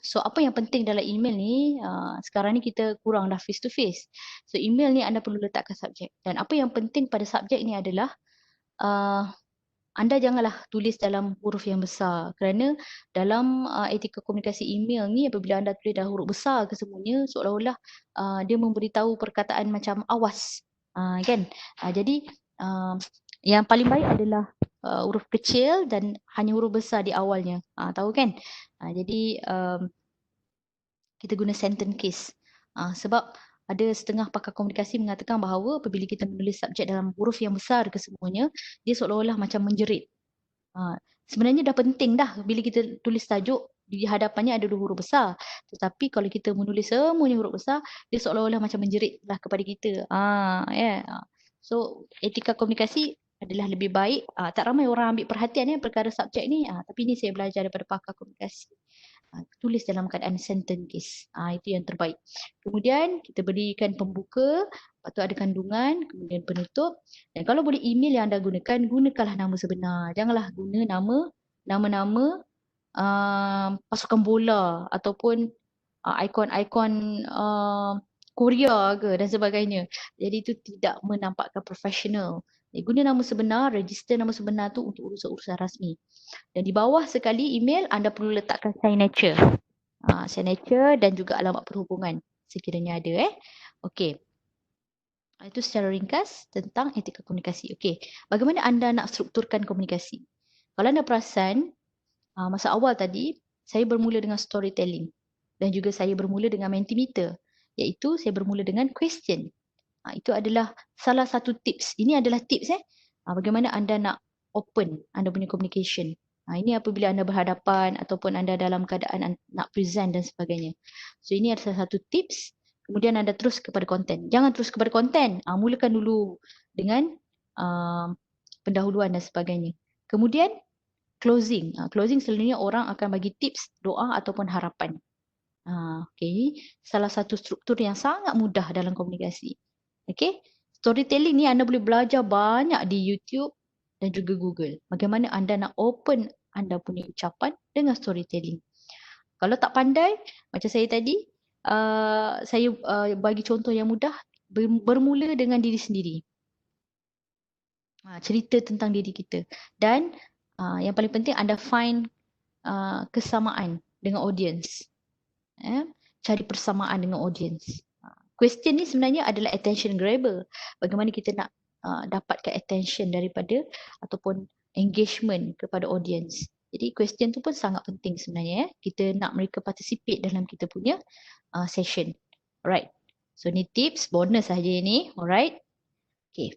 So apa yang penting dalam email ni, sekarang ni kita kurang dah face to face. So email ni anda perlu letakkan subjek. Dan apa yang penting pada subjek ni adalah, anda janganlah tulis dalam huruf yang besar, kerana dalam etika komunikasi email ni apabila anda tulis dalam huruf besar kesemuanya, seolah-olah dia memberitahu perkataan macam awas, kan. Jadi yang paling baik adalah huruf kecil dan hanya huruf besar di awalnya, tahu kan. Jadi kita guna sentence case, sebab ada setengah pakar komunikasi mengatakan bahawa apabila kita menulis subjek dalam huruf yang besar kesemuanya, dia seolah-olah macam menjerit. Sebenarnya dah penting dah bila kita tulis tajuk, di hadapannya ada dua huruf besar. Tetapi kalau kita menulis semuanya huruf besar, dia seolah-olah macam menjerit lah kepada kita. So etika komunikasi adalah lebih baik. Tak ramai orang ambil perhatian perkara subjek ni. Tapi ni saya belajar daripada pakar komunikasi. Tulis dalam keadaan sentence case. Itu yang terbaik. Kemudian kita berikan pembuka, lepas tu ada kandungan, kemudian penutup. Dan kalau boleh email yang anda gunakan, gunakanlah nama sebenar. Janganlah guna nama-nama pasukan bola ataupun ikon-ikon Korea ke dan sebagainya. Jadi itu tidak menampakkan profesional. Guna nama sebenar, register nama sebenar tu untuk urusan-urusan rasmi. Dan di bawah sekali email, anda perlu letakkan signature. Signature dan juga alamat perhubungan sekiranya ada. Okey. Itu secara ringkas tentang etika komunikasi. Okey. Bagaimana anda nak strukturkan komunikasi? Kalau anda perasan, masa awal tadi, saya bermula dengan storytelling. Dan juga saya bermula dengan Mentimeter. Iaitu saya bermula dengan question. Itu adalah salah satu tips. Ini adalah tips bagaimana anda nak open anda punya communication. Ini apabila anda berhadapan ataupun anda dalam keadaan nak present dan sebagainya. So ini adalah salah satu tips. Kemudian anda terus kepada konten. Jangan terus kepada konten. Mulakan dulu dengan pendahuluan dan sebagainya. Kemudian closing. Closing selalunya orang akan bagi tips, doa ataupun harapan. Okay. Salah satu struktur yang sangat mudah dalam komunikasi. Okay. Storytelling ni anda boleh belajar banyak di YouTube dan juga Google. Bagaimana anda nak open anda punya ucapan dengan storytelling. Kalau tak pandai, macam saya tadi, saya bagi contoh yang mudah, bermula dengan diri sendiri. Cerita tentang diri kita. Dan yang paling penting anda find kesamaan dengan audience. Cari persamaan dengan audience. Question ni sebenarnya adalah attention grabber. Bagaimana kita nak dapatkan attention daripada ataupun engagement kepada audience. Jadi question tu pun sangat penting sebenarnya. Kita nak mereka participate dalam kita punya session. Alright. So ni tips, bonus saja ini. Alright. Okay.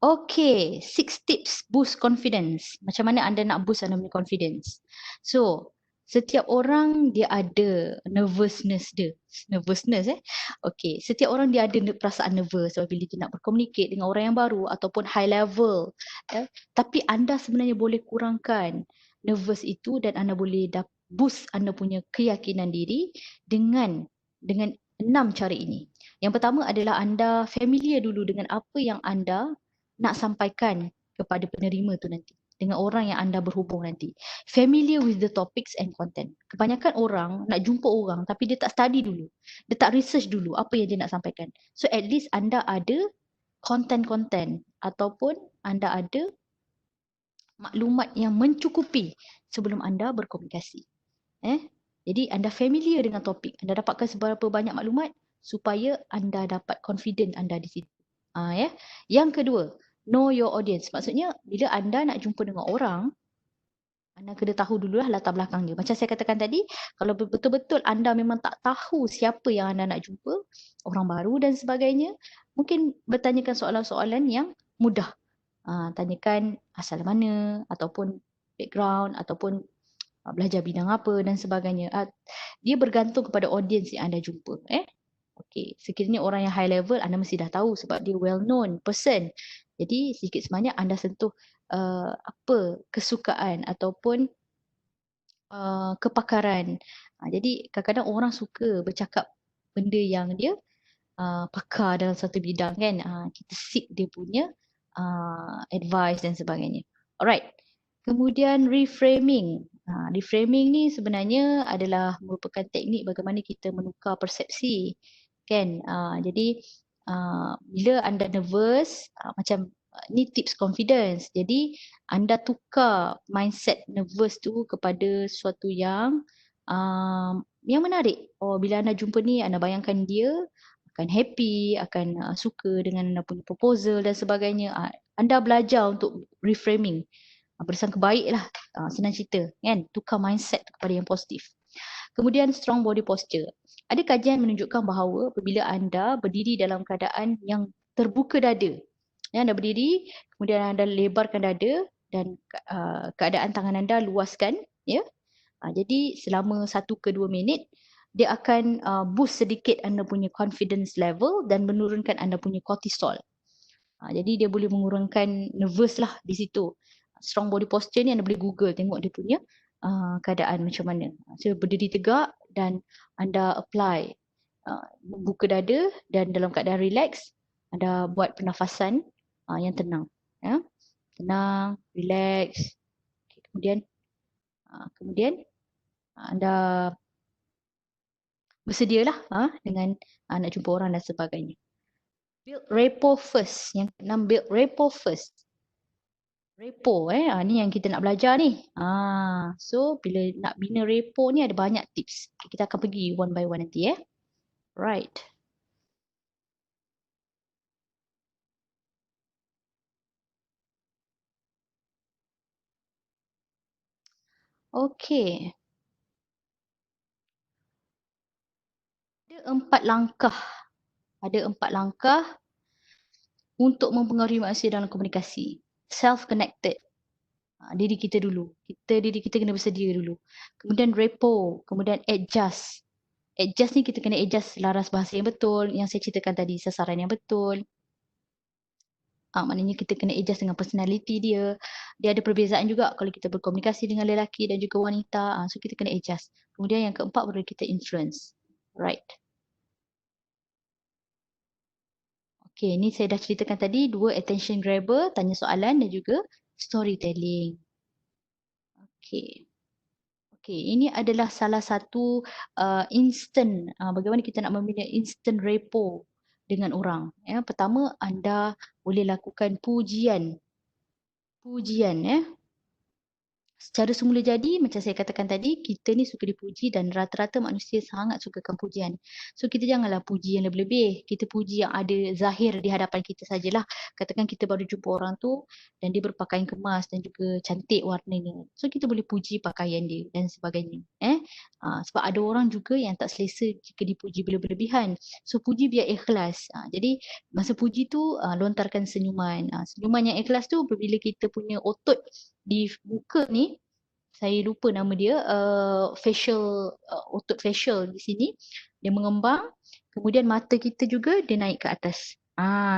Okay, 6 tips boost confidence. Macam mana anda nak boost anda punya confidence? So, setiap orang dia ada nervousness dia. Nervousness Okay, setiap orang dia ada perasaan nervous apabila dia nak berkomunikasi dengan orang yang baru ataupun high level. Tapi anda sebenarnya boleh kurangkan nervous itu dan anda boleh boost anda punya keyakinan diri dengan 6 cara ini. Yang pertama adalah anda familiar dulu dengan apa yang anda nak sampaikan kepada penerima tu nanti, dengan orang yang anda berhubung nanti. Familiar with the topics and content. Kebanyakan orang nak jumpa orang tapi dia tak study dulu. Dia tak research dulu apa yang dia nak sampaikan. So at least anda ada konten-konten ataupun anda ada maklumat yang mencukupi sebelum anda berkomunikasi. Jadi anda familiar dengan topik, anda dapatkan seberapa banyak maklumat supaya anda dapat confident anda di situ. Ya. Yang kedua, know your audience. Maksudnya bila anda nak jumpa dengan orang, anda kena tahu dululah latar belakang dia. Macam saya katakan tadi, kalau betul-betul anda memang tak tahu siapa yang anda nak jumpa, orang baru dan sebagainya, mungkin bertanyakan soalan-soalan yang mudah. Tanyakan asal mana ataupun background ataupun belajar bidang apa dan sebagainya. Dia bergantung kepada audience yang anda jumpa. Okey, sekiranya orang yang high level anda mesti dah tahu sebab dia well known person. Jadi sedikit sebanyak anda sentuh apa kesukaan ataupun kepakaran. Jadi kadang-kadang orang suka bercakap benda yang dia pakar dalam satu bidang kan. Kita seek dia punya advice dan sebagainya. Alright. Kemudian reframing. Reframing ni sebenarnya adalah merupakan teknik bagaimana kita menukar persepsi. Kan? Jadi bila anda nervous, macam ni tips confidence. Jadi anda tukar mindset nervous tu kepada sesuatu yang menarik. Bila anda jumpa ni, anda bayangkan dia akan happy, akan suka dengan anda punya proposal dan sebagainya. Anda belajar untuk reframing. Bersangka baik lah, senang cerita kan, tukar mindset kepada yang positif. Kemudian strong body posture. Ada kajian menunjukkan bahawa apabila anda berdiri dalam keadaan yang terbuka dada, anda berdiri, kemudian anda lebarkan dada dan keadaan tangan anda luaskan, ya. Jadi selama 1 ke 2 minit, dia akan boost sedikit anda punya confidence level dan menurunkan anda punya cortisol. Jadi dia boleh mengurangkan nervous lah di situ. Strong body posture ni anda boleh Google tengok dia punya keadaan macam mana. So berdiri tegak dan anda apply membuka dada dan dalam keadaan relax, anda buat pernafasan yang tenang. Ya. Tenang, relax. Okay, kemudian anda bersedialah dengan nak jumpa orang dan sebagainya. Build rapport first. Yang keenam, build rapport first. Rapport ni yang kita nak belajar ni. So bila nak bina rapport ni ada banyak tips. Kita akan pergi one by one nanti Right. Okay. Ada 4 langkah untuk mempengaruhi manusia dalam komunikasi. Self-connected. Diri kita dulu. Diri kita kena bersedia dulu. Kemudian rapport. Kemudian adjust. Adjust ni kita kena adjust laras bahasa yang betul. Yang saya ceritakan tadi, sasaran yang betul. Maknanya kita kena adjust dengan personality dia. Dia ada perbezaan juga kalau kita berkomunikasi dengan lelaki dan juga wanita. So kita kena adjust. Kemudian yang keempat baru kita influence. Right. Okay, ni saya dah ceritakan tadi 2 attention grabber, tanya soalan dan juga storytelling. Okay. Okay, ini adalah salah satu instant, bagaimana kita nak membina instant rapport dengan orang. Pertama, anda boleh lakukan pujian. Secara semula jadi, macam saya katakan tadi, kita ni suka dipuji dan rata-rata manusia sangat sukakan pujian. So kita janganlah puji yang lebih-lebih. Kita puji yang ada zahir di hadapan kita sajalah. Katakan kita baru jumpa orang tu dan dia berpakaian kemas dan juga cantik warnanya. So kita boleh puji pakaian dia dan sebagainya. Sebab ada orang juga yang tak selesa jika dipuji berlebihan. So puji biar ikhlas. Jadi masa puji tu lontarkan senyuman. Senyuman yang ikhlas tu bila kita punya otot di muka ni, saya lupa nama dia, otot facial di sini, dia mengembang, kemudian mata kita juga dia naik ke atas.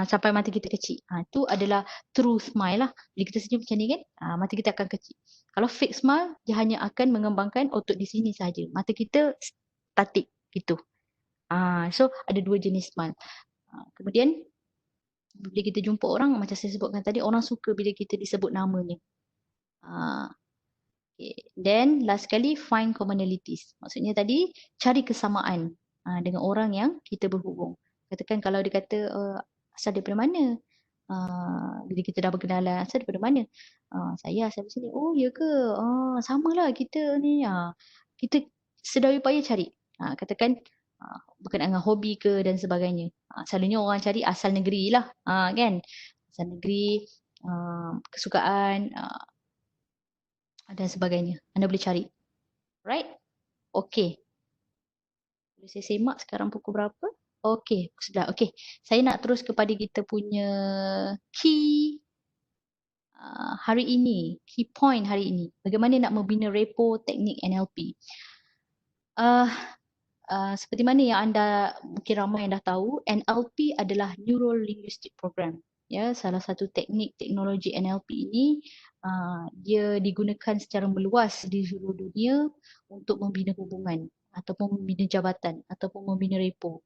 Sampai mata kita kecil. Itu adalah true smile lah. Bila kita senyum macam ni kan, mata kita akan kecil. Kalau fake smile, dia hanya akan mengembangkan otot di sini saja. Mata kita statik gitu. So ada dua jenis smile. Kemudian bila kita jumpa orang, macam saya sebutkan tadi, orang suka bila kita disebut namanya. Okay. Then last sekali, find commonalities. Maksudnya tadi cari kesamaan dengan orang yang kita berhubung. Katakan kalau dia kata asal daripada mana? Bila kita dah berkenalan, asal daripada mana? Saya asal dari sini. Oh ya ke? Samalah kita ni. Kita sedaya upaya cari. Katakan berkenaan dengan hobi ke dan sebagainya. Selalunya orang cari asal negeri lah. Kan? Asal negeri, kesukaan, dan sebagainya. Anda boleh cari. Right? Okay. Boleh saya semak sekarang pukul berapa? Okay, pukul 11. Okay. Saya nak terus kepada kita punya key hari ini. Key point hari ini. Bagaimana nak membina repo teknik NLP. Seperti mana yang anda mungkin ramai yang dah tahu, NLP adalah Neuro Linguistic Program. Ya, salah satu teknik teknologi NLP ini dia digunakan secara meluas di seluruh dunia untuk membina hubungan ataupun membina jabatan ataupun membina repo.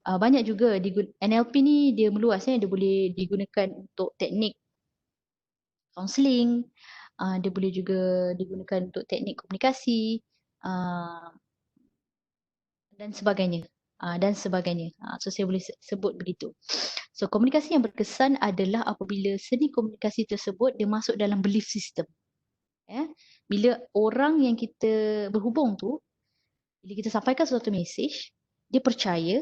Banyak juga NLP ni dia meluas, dia boleh digunakan untuk teknik counselling, dia boleh juga digunakan untuk teknik komunikasi, dan sebagainya. So saya boleh sebut begitu. So komunikasi yang berkesan adalah apabila seni komunikasi tersebut dia masuk dalam belief system. Bila orang yang kita berhubung tu, bila kita sampaikan suatu mesej, dia percaya,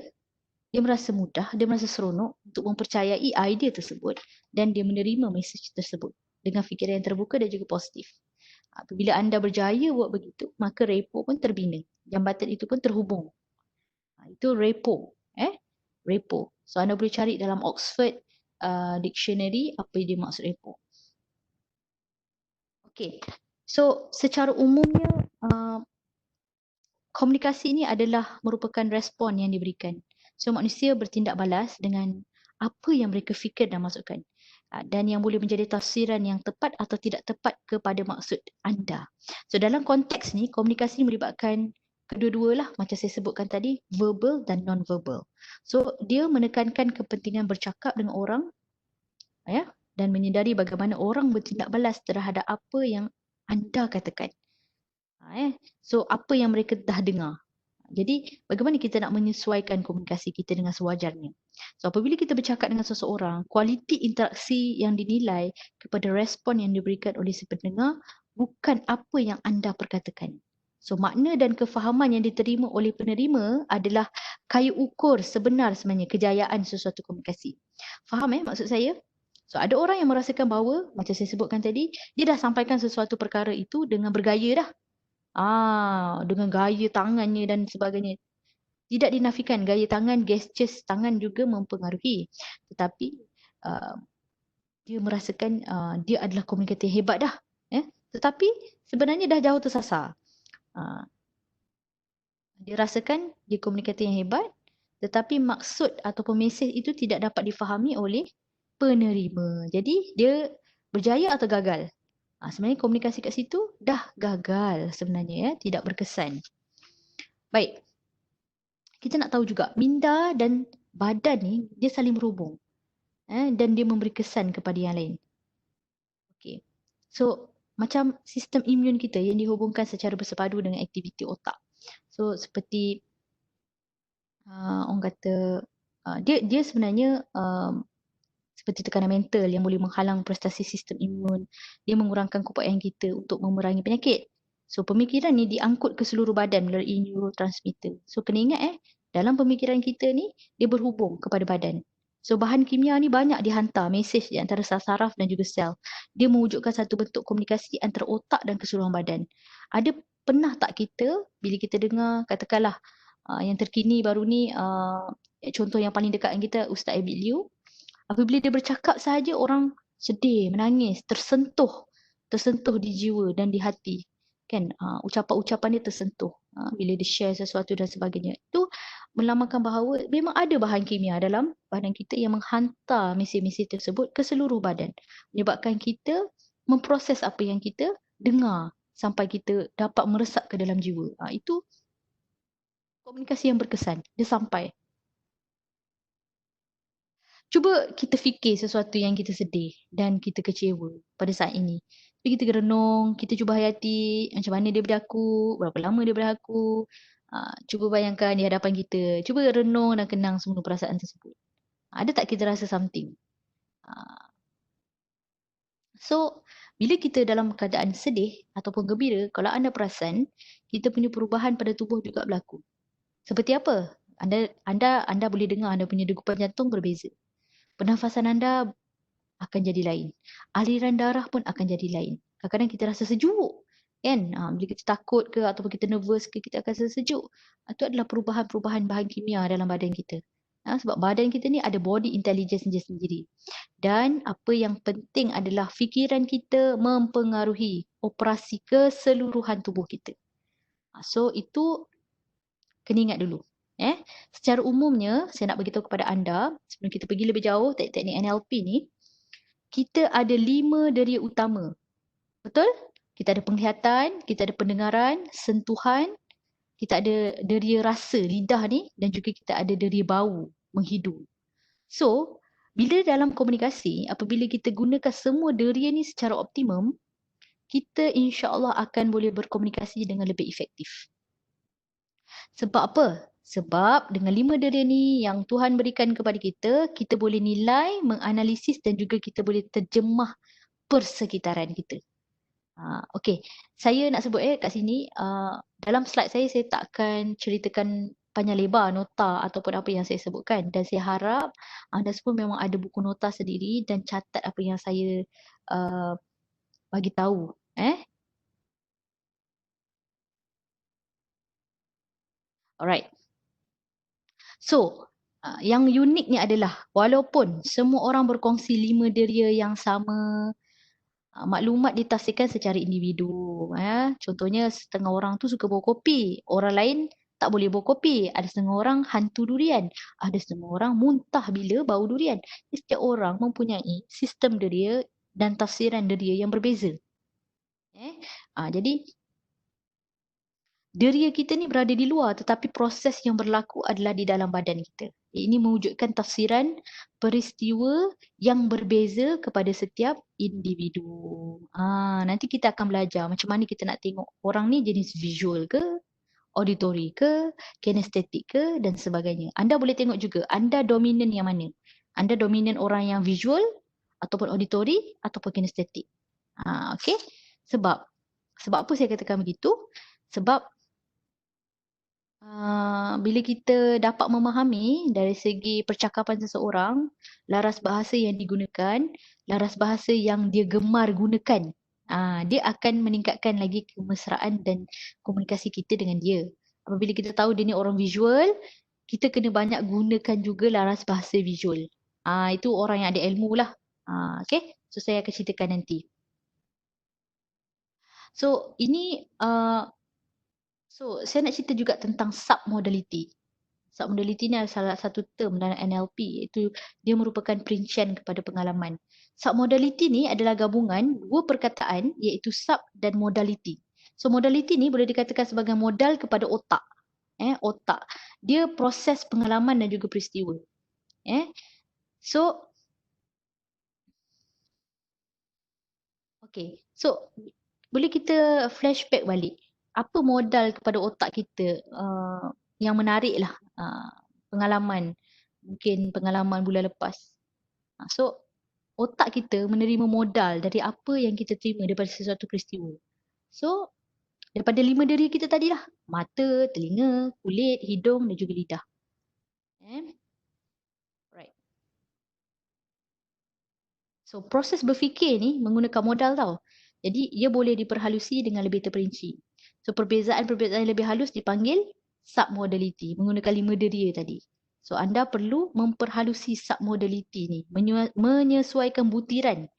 dia merasa mudah, dia merasa seronok untuk mempercayai idea tersebut dan dia menerima mesej tersebut dengan fikiran yang terbuka dan juga positif. Apabila anda berjaya buat begitu, maka repo pun terbina. Jambatan itu pun terhubung. Itu repo. Repo. So anda boleh cari dalam Oxford Dictionary apa dia maksud repo. Okay. So secara umumnya komunikasi ini adalah merupakan respon yang diberikan. So manusia bertindak balas dengan apa yang mereka fikir dan masukkan. Dan yang boleh menjadi tafsiran yang tepat atau tidak tepat kepada maksud anda. So dalam konteks ni, komunikasi melibatkan kedua-dua lah macam saya sebutkan tadi, verbal dan non-verbal. So dia menekankan kepentingan bercakap dengan orang dan menyedari bagaimana orang bertindak balas terhadap apa yang anda katakan. So apa yang mereka dah dengar. Jadi bagaimana kita nak menyesuaikan komunikasi kita dengan sewajarnya. So apabila kita bercakap dengan seseorang, kualiti interaksi yang dinilai kepada respon yang diberikan oleh si pendengar bukan apa yang anda perkatakan. So makna dan kefahaman yang diterima oleh penerima adalah kayu ukur sebenar sebenarnya kejayaan sesuatu komunikasi. Faham maksud saya? So ada orang yang merasakan bahawa macam saya sebutkan tadi, dia dah sampaikan sesuatu perkara itu dengan bergaya dah. Dengan gaya tangannya dan sebagainya. Tidak dinafikan gaya tangan, gestures tangan juga mempengaruhi. Tetapi dia merasakan dia adalah komunikator hebat dah. Tetapi sebenarnya dah jauh tersasar. Dia rasakan dia komunikator yang hebat, tetapi maksud ataupun mesej itu tidak dapat difahami oleh penerima. Jadi dia berjaya atau gagal? Sebenarnya komunikasi kat situ dah gagal sebenarnya, tidak berkesan. Baik. Kita nak tahu juga minda dan badan ni dia saling berhubung. Dan dia memberi kesan kepada yang lain. Okay. So macam sistem imun kita yang dihubungkan secara bersepadu dengan aktiviti otak. So seperti orang kata dia sebenarnya seperti tekanan mental yang boleh menghalang prestasi sistem imun. Dia mengurangkan keupayaan kita untuk memerangi penyakit. So pemikiran ni diangkut ke seluruh badan melalui neurotransmitter. So kena ingat dalam pemikiran kita ni dia berhubung kepada badan. So bahan kimia ni banyak dihantar mesej di antara saraf dan juga sel. Dia mewujudkan satu bentuk komunikasi antara otak dan keseluruhan badan. Ada pernah tak kita bila kita dengar katakanlah yang terkini baru ni contoh yang paling dekat dengan kita Ustaz Abid Liu. Apabila dia bercakap sahaja orang sedih, menangis, tersentuh di jiwa dan di hati. Kan ucapan-ucapan dia tersentuh bila dia share sesuatu dan sebagainya. Itu melambangkan bahawa memang ada bahan kimia dalam badan kita yang menghantar mesej-mesej tersebut ke seluruh badan. Menyebabkan kita memproses apa yang kita dengar sampai kita dapat meresap ke dalam jiwa. Itu Komunikasi yang berkesan. Dia sampai. Cuba kita fikir sesuatu yang kita sedih dan kita kecewa pada saat ini. Jadi kita renung, kita cuba hayati macam mana dia berlaku, berapa lama dia berlaku. Cuba bayangkan di hadapan kita. Cuba renung dan kenang semua perasaan tersebut. Ada tak kita rasa something? Ah, So, bila kita dalam keadaan sedih ataupun gembira, kalau anda perasan, kita punya perubahan pada tubuh juga berlaku. Seperti apa? Anda boleh dengar anda punya degupan jantung berbeza. Pernafasan anda akan jadi lain. Aliran darah pun akan jadi lain. Kadang-kadang kita rasa sejuk. Kan? Bila kita takut ke ataupun kita nervous ke, kita akan rasa sejuk. Itu adalah perubahan-perubahan bahan kimia dalam badan kita. Sebab badan kita ni ada body intelligence dia sendiri. Dan apa yang penting adalah fikiran kita mempengaruhi operasi keseluruhan tubuh kita. So itu kena ingat dulu. Secara umumnya, saya nak beritahu kepada anda, sebelum kita pergi lebih jauh, teknik NLP ni, kita ada 5 deria utama. Betul? Kita ada penglihatan, kita ada pendengaran, sentuhan, kita ada deria rasa, lidah ni, dan juga kita ada deria bau, menghidu. So, bila dalam komunikasi, apabila kita gunakan semua deria ni secara optimum, kita insya-Allah akan boleh berkomunikasi dengan lebih efektif. Sebab apa? Sebab dengan 5 deria ni yang Tuhan berikan kepada kita, kita boleh nilai, menganalisis dan juga kita boleh terjemah persekitaran kita. Okey, saya nak sebut kat sini, dalam slide saya takkan ceritakan panjang lebar nota ataupun apa yang saya sebutkan, dan saya harap anda semua memang ada buku nota sendiri dan catat apa yang saya uh, bagi tahu. Alright. So, yang uniknya adalah walaupun semua orang berkongsi 5 deria yang sama, maklumat ditafsirkan secara individu. Contohnya setengah orang tu suka bawa kopi, orang lain tak boleh bawa kopi. Ada setengah orang hantu durian, ada setengah orang muntah bila bau durian. Setiap orang mempunyai sistem deria dan tafsiran deria yang berbeza. Jadi deria kita ni berada di luar tetapi proses yang berlaku adalah di dalam badan kita. Ini mewujudkan tafsiran peristiwa yang berbeza kepada setiap individu. Nanti kita akan belajar macam mana kita nak tengok orang ni jenis visual ke, auditory ke, kinestetik ke dan sebagainya. Anda boleh tengok juga anda dominan yang mana. Anda dominan orang yang visual ataupun auditory ataupun kinestetik. Okay? Sebab apa saya katakan begitu? Sebab bila kita dapat memahami dari segi percakapan seseorang, laras bahasa yang digunakan, laras bahasa yang dia gemar gunakan, dia akan meningkatkan lagi kemesraan dan komunikasi kita dengan dia. Apabila kita tahu dia ni orang visual, kita kena banyak gunakan juga laras bahasa visual. Itu orang yang ada ilmu lah. Okay? So, saya akan ceritakan nanti. So, ini saya nak cerita juga tentang submodality. Submodality ni adalah salah satu term dalam NLP, iaitu dia merupakan perincian kepada pengalaman. Submodality ni adalah gabungan dua perkataan iaitu sub dan modality. So modality ni boleh dikatakan sebagai modal kepada otak. Otak. Dia proses pengalaman dan juga peristiwa. So okay. So boleh kita flashback balik. Apa modal kepada otak kita yang menarik lah pengalaman. Mungkin pengalaman bulan lepas. So otak kita menerima modal dari apa yang kita terima daripada sesuatu peristiwa. So daripada 5 diri kita tadi lah. Mata, telinga, kulit, hidung dan juga lidah. Right. So proses berfikir ni menggunakan modal tau. Jadi ia boleh diperhalusi dengan lebih terperinci. So perbezaan-perbezaan yang lebih halus dipanggil submodality menggunakan 5 deria tadi. So anda perlu memperhalusi submodality ni, menyesuaikan butiran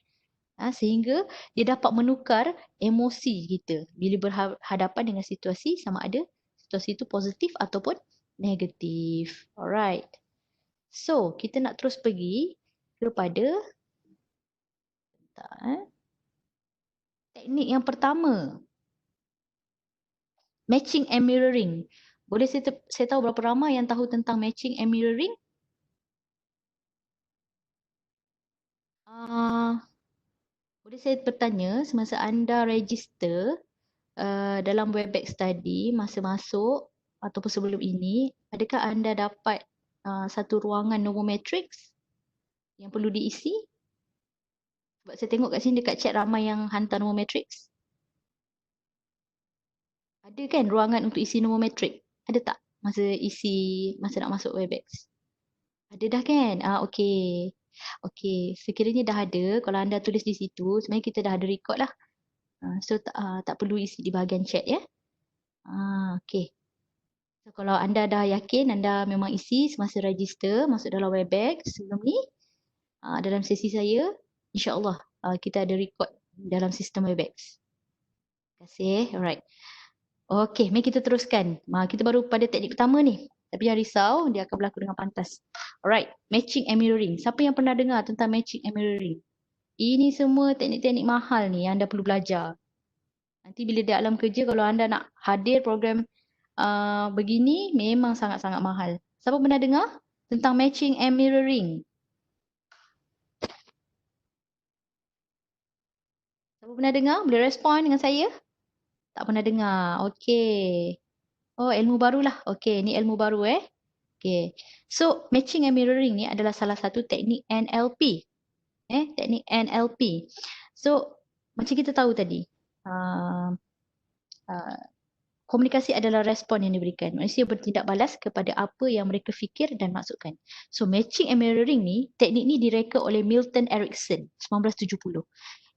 sehingga dia dapat menukar emosi kita bila berhadapan dengan situasi, sama ada situasi itu positif ataupun negatif. Alright. So kita nak terus pergi kepada teknik yang pertama, matching and mirroring. Boleh saya tahu berapa ramai yang tahu tentang matching and mirroring? Ah, boleh saya bertanya, semasa anda register dalam Webex tadi, masa masuk ataupun sebelum ini, adakah anda dapat satu ruangan Nomometrics yang perlu diisi? Sebab saya tengok kat sini dekat chat ramai yang hantar Nomometrics. Ada kan ruangan untuk isi Nomometrics? Ada tak masa nak masuk Webex? Ada dah kan? Okey. Okey, sekiranya dah ada, kalau anda tulis di situ, sebenarnya kita dah ada record lah. So tak perlu isi di bahagian chat ya. Okey. So, kalau anda dah yakin, anda memang isi semasa register, masuk dalam Webex sebelum ni, dalam sesi saya, insya-Allah kita ada record dalam sistem Webex. Terima kasih. Alright. Okey, mari kita teruskan. Kita baru pada teknik pertama ni. Tapi jangan risau, dia akan berlaku dengan pantas. Alright, matching and mirroring. Siapa yang pernah dengar tentang matching and mirroring? Ini semua teknik-teknik mahal ni yang anda perlu belajar. Nanti bila di alam kerja, kalau anda nak hadir program begini, memang sangat-sangat mahal. Siapa pernah dengar tentang matching and mirroring? Siapa pernah dengar? Boleh respon dengan saya? Tak pernah dengar. Okey. Oh, ilmu barulah. Okey, ni ilmu baru Okey. So, matching and mirroring ni adalah salah satu teknik NLP. Teknik NLP. So, macam kita tahu tadi, uh, uh, komunikasi adalah respon yang diberikan. Manusia bertindak balas kepada apa yang mereka fikir dan maksudkan. So, matching and mirroring ni, teknik ni direka oleh Milton Erickson, 1970.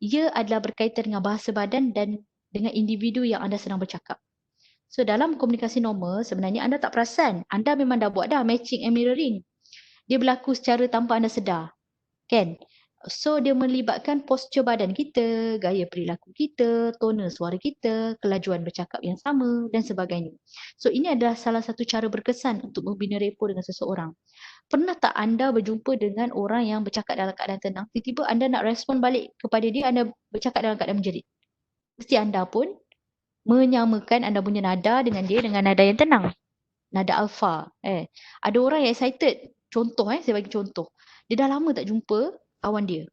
Ia adalah berkaitan dengan bahasa badan dan dengan individu yang anda sedang bercakap. So, dalam komunikasi normal, sebenarnya anda tak perasan. Anda memang dah buat dah matching and mirroring. Dia berlaku secara tanpa anda sedar. Kan? So, dia melibatkan postur badan kita, gaya perilaku kita, tone suara kita, kelajuan bercakap yang sama dan sebagainya. So, ini adalah salah satu cara berkesan untuk membina repo dengan seseorang. Pernah tak anda berjumpa dengan orang yang bercakap dalam keadaan tenang, tiba-tiba anda nak respon balik kepada dia, anda bercakap dalam keadaan menjerit. Mesti anda pun menyamakan anda punya nada dengan dia dengan nada yang tenang. Nada alfa. Ada orang yang excited. Contoh saya bagi contoh. Dia dah lama tak jumpa kawan dia.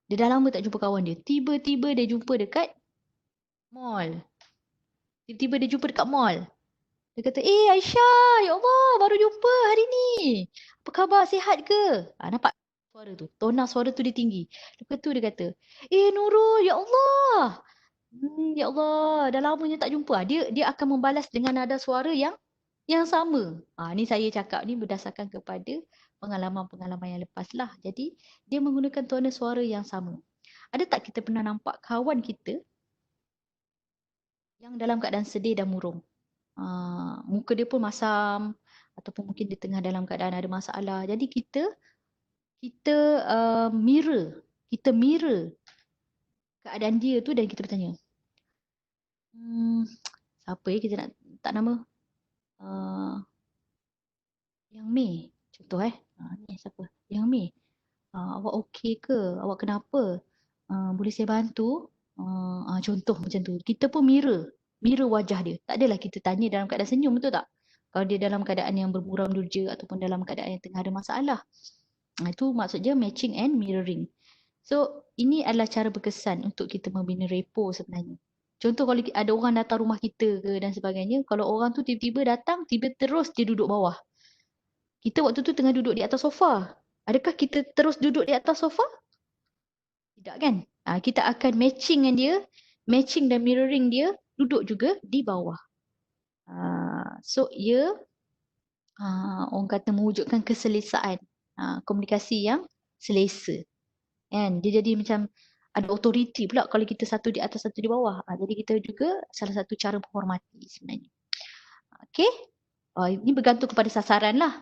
Dia dah lama tak jumpa kawan dia. Tiba-tiba dia jumpa dekat mall. Tiba-tiba dia jumpa dekat mall. Dia kata, Aisyah, ya Allah, baru jumpa hari ni. Apa khabar, sihat ke? Nampak suara tu. Tona suara tu dia tinggi. Lepas tu dia kata, Nurul, ya Allah. Ya Allah, dah lamanya tak jumpa. Dia akan membalas dengan nada suara yang sama. Ni saya cakap ni berdasarkan kepada pengalaman-pengalaman yang lepas lah. Jadi, dia menggunakan tona suara yang sama. Ada tak kita pernah nampak kawan kita yang dalam keadaan sedih dan murung? Muka dia pun masam ataupun mungkin dia tengah dalam keadaan ada masalah. Jadi kita mirror keadaan dia tu dan kita bertanya, siapa kita nak tak nama? Yang Mei. Contoh ni siapa? Yang Mei. Awak okey ke? Awak kenapa? Boleh saya bantu? Contoh macam tu. Kita pun mirror wajah dia. Tak adalah kita tanya dalam keadaan senyum, betul tak? Kalau dia dalam keadaan yang bermuram durja ataupun dalam keadaan yang tengah ada masalah. Itu maksudnya matching and mirroring. So, ini adalah cara berkesan untuk kita membina repo sebenarnya. Contoh kalau ada orang datang rumah kita ke dan sebagainya, kalau orang tu tiba-tiba datang, terus dia duduk bawah. Kita waktu tu tengah duduk di atas sofa. Adakah kita terus duduk di atas sofa? Tidak kan? Kita akan matching dengan dia, matching dan mirroring dia, duduk juga di bawah. So, ia orang kata mewujudkan keselesaan, komunikasi yang selesa. Kan? Dia jadi macam ada authority pula kalau kita satu di atas, satu di bawah. Jadi kita juga salah satu cara menghormati sebenarnya. Okay? Ini bergantung kepada sasaran lah.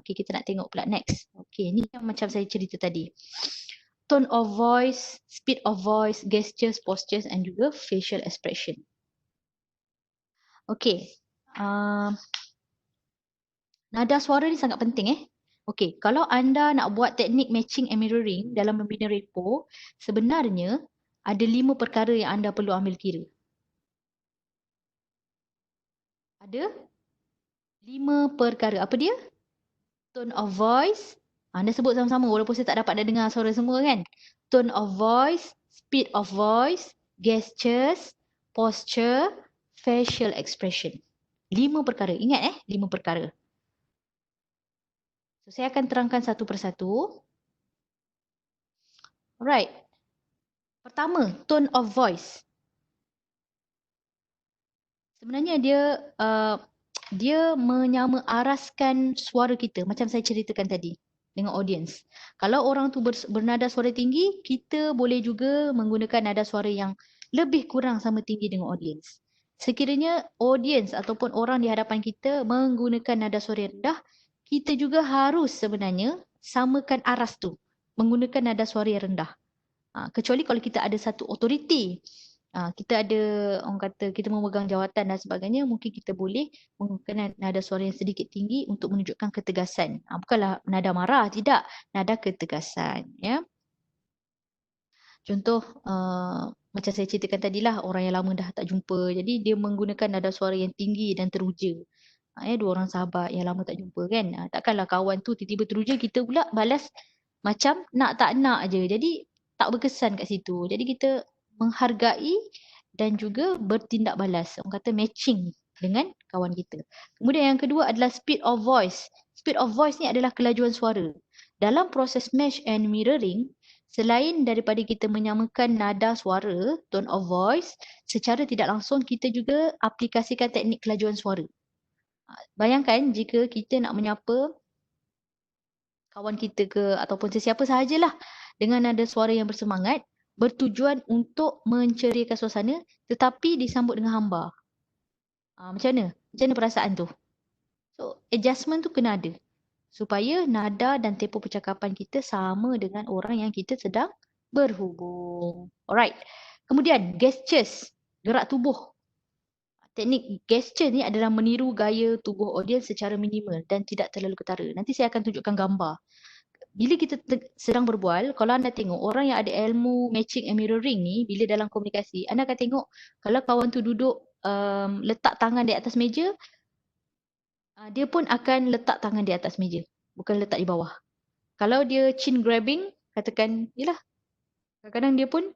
Okay, kita nak tengok pula next. Okay, ni yang macam saya cerita tadi. Tone of voice, speed of voice, gestures, postures and juga facial expression. Okay. Nada suara ni sangat penting Okay, kalau anda nak buat teknik matching and mirroring dalam membina repo, sebenarnya ada 5 perkara yang anda perlu ambil kira. Ada 5 perkara. Apa dia? Tone of voice. Anda sebut sama-sama walaupun saya tak dapat nak dengar suara semua kan. Tone of voice, speed of voice, gestures, posture, facial expression. 5 perkara. Ingat 5 perkara. So, saya akan terangkan satu persatu. Alright. Pertama, tone of voice. Sebenarnya dia menyama araskan suara kita macam saya ceritakan tadi dengan audience. Kalau orang tu bernada suara tinggi, kita boleh juga menggunakan nada suara yang lebih kurang sama tinggi dengan audience. Sekiranya audience ataupun orang di hadapan kita menggunakan nada suara yang rendah, kita juga harus sebenarnya samakan aras tu menggunakan nada suara yang rendah. Kecuali kalau kita ada satu authority, kita ada, orang kata kita memegang jawatan dan sebagainya, mungkin kita boleh menggunakan nada suara yang sedikit tinggi untuk menunjukkan ketegasan. Bukanlah nada marah, tidak, nada ketegasan. Ya. Contoh, macam saya ceritakan tadilah, orang yang lama dah tak jumpa, jadi dia menggunakan nada suara yang tinggi dan teruja. Dua orang sahabat yang lama tak jumpa kan. Takkanlah kawan tu tiba-tiba teruja, kita pula balas macam nak tak nak je. Jadi tak berkesan kat situ. Jadi kita menghargai dan juga bertindak balas. Orang kata matching dengan kawan kita. Kemudian yang kedua adalah speed of voice. Speed of voice ni adalah kelajuan suara. Dalam proses match and mirroring, selain daripada kita menyamakan nada suara, tone of voice, secara tidak langsung kita juga aplikasikan teknik kelajuan suara. Bayangkan jika kita nak menyapa kawan kita ke ataupun sesiapa sahajalah dengan nada suara yang bersemangat, bertujuan untuk menceriakan suasana tetapi disambut dengan hamba. Macam mana? Macam mana perasaan tu? So, adjustment tu kena ada supaya nada dan tempo percakapan kita sama dengan orang yang kita sedang berhubung. Alright. Kemudian, gestures, gerak tubuh. Teknik gesture ni adalah meniru gaya tubuh audiens secara minimal dan tidak terlalu ketara. Nanti saya akan tunjukkan gambar. Bila kita sedang berbual, kalau anda tengok orang yang ada ilmu matching and mirroring ni, bila dalam komunikasi, anda akan tengok kalau kawan tu duduk letak tangan di atas meja, dia pun akan letak tangan di atas meja, bukan letak di bawah. Kalau dia chin grabbing, katakan, yelah, kadang-kadang dia pun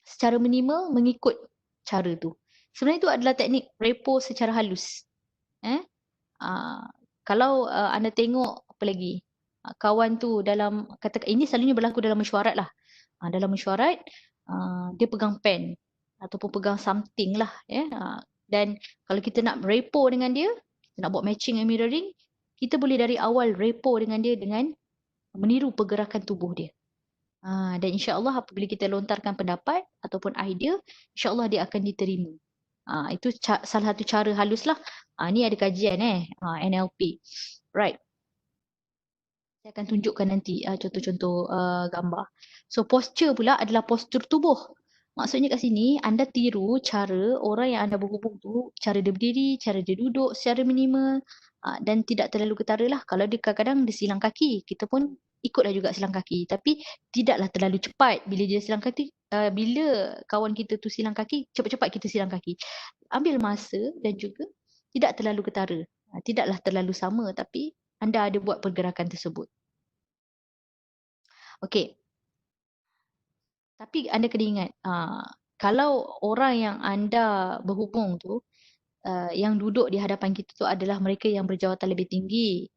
secara minimal mengikut cara tu. Sebenarnya itu adalah teknik repo secara halus. Kalau anda tengok apa lagi, kawan tu dalam, katakan ini selalunya berlaku dalam mesyuarat lah. Dalam mesyuarat, dia pegang pen ataupun pegang something lah. Dan kalau kita nak repo dengan dia, kita nak buat matching and mirroring, kita boleh dari awal repo dengan dia dengan meniru pergerakan tubuh dia. Dan insya-Allah apabila kita lontarkan pendapat ataupun idea, insya-Allah dia akan diterima. Itu salah satu cara halus lah. Ni ada kajian NLP. Right. Saya akan tunjukkan nanti contoh-contoh gambar. So posture pula adalah postur tubuh. Maksudnya kat sini anda tiru cara orang yang anda berhubung tu, cara dia berdiri, cara dia duduk secara minimal dan tidak terlalu ketara lah. Kalau dia kadang-kadang dia silang kaki, kita pun ikutlah juga silang kaki. Tapi tidaklah terlalu cepat bila dia silang kaki. Bila kawan kita tu silang kaki, cepat-cepat kita silang kaki. Ambil masa dan juga tidak terlalu ketara. Tidaklah terlalu sama tapi anda ada buat pergerakan tersebut. Okey. Tapi anda kena ingat, kalau orang yang anda berhubung tu, yang duduk di hadapan kita tu adalah mereka yang berjawatan lebih tinggi,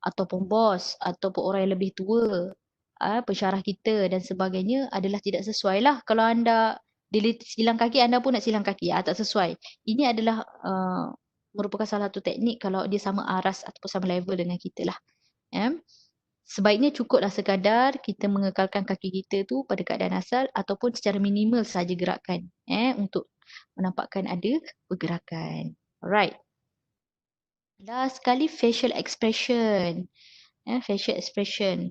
ataupun bos, ataupun orang yang lebih tua, pensyarah kita dan sebagainya adalah tidak sesuai lah. Kalau anda dia silang kaki, anda pun nak silang kaki, tak sesuai. Ini adalah merupakan salah satu teknik kalau dia sama aras ataupun sama level dengan kita lah. Sebaiknya cukuplah sekadar kita mengekalkan kaki kita tu pada keadaan asal ataupun secara minimal saja gerakan untuk menampakkan ada pergerakan. Alright. Last sekali facial expression. Facial expression.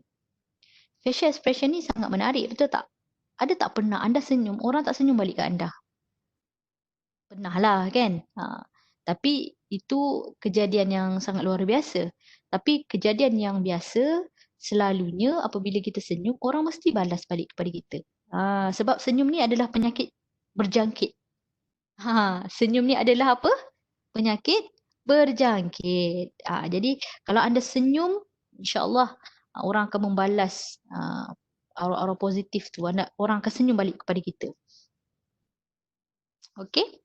Facial expression ni sangat menarik, betul tak? Ada tak pernah anda senyum, orang tak senyum balik ke anda? Pernah lah kan? Tapi itu kejadian yang sangat luar biasa. Tapi kejadian yang biasa selalunya apabila kita senyum, orang mesti balas balik kepada kita. Sebab senyum ni adalah penyakit berjangkit. Senyum ni adalah apa? penyakit berjangkit. Jadi kalau anda senyum, insya-Allah orang akan membalas aura-aura positif tu. Orang akan senyum balik kepada kita. Okey?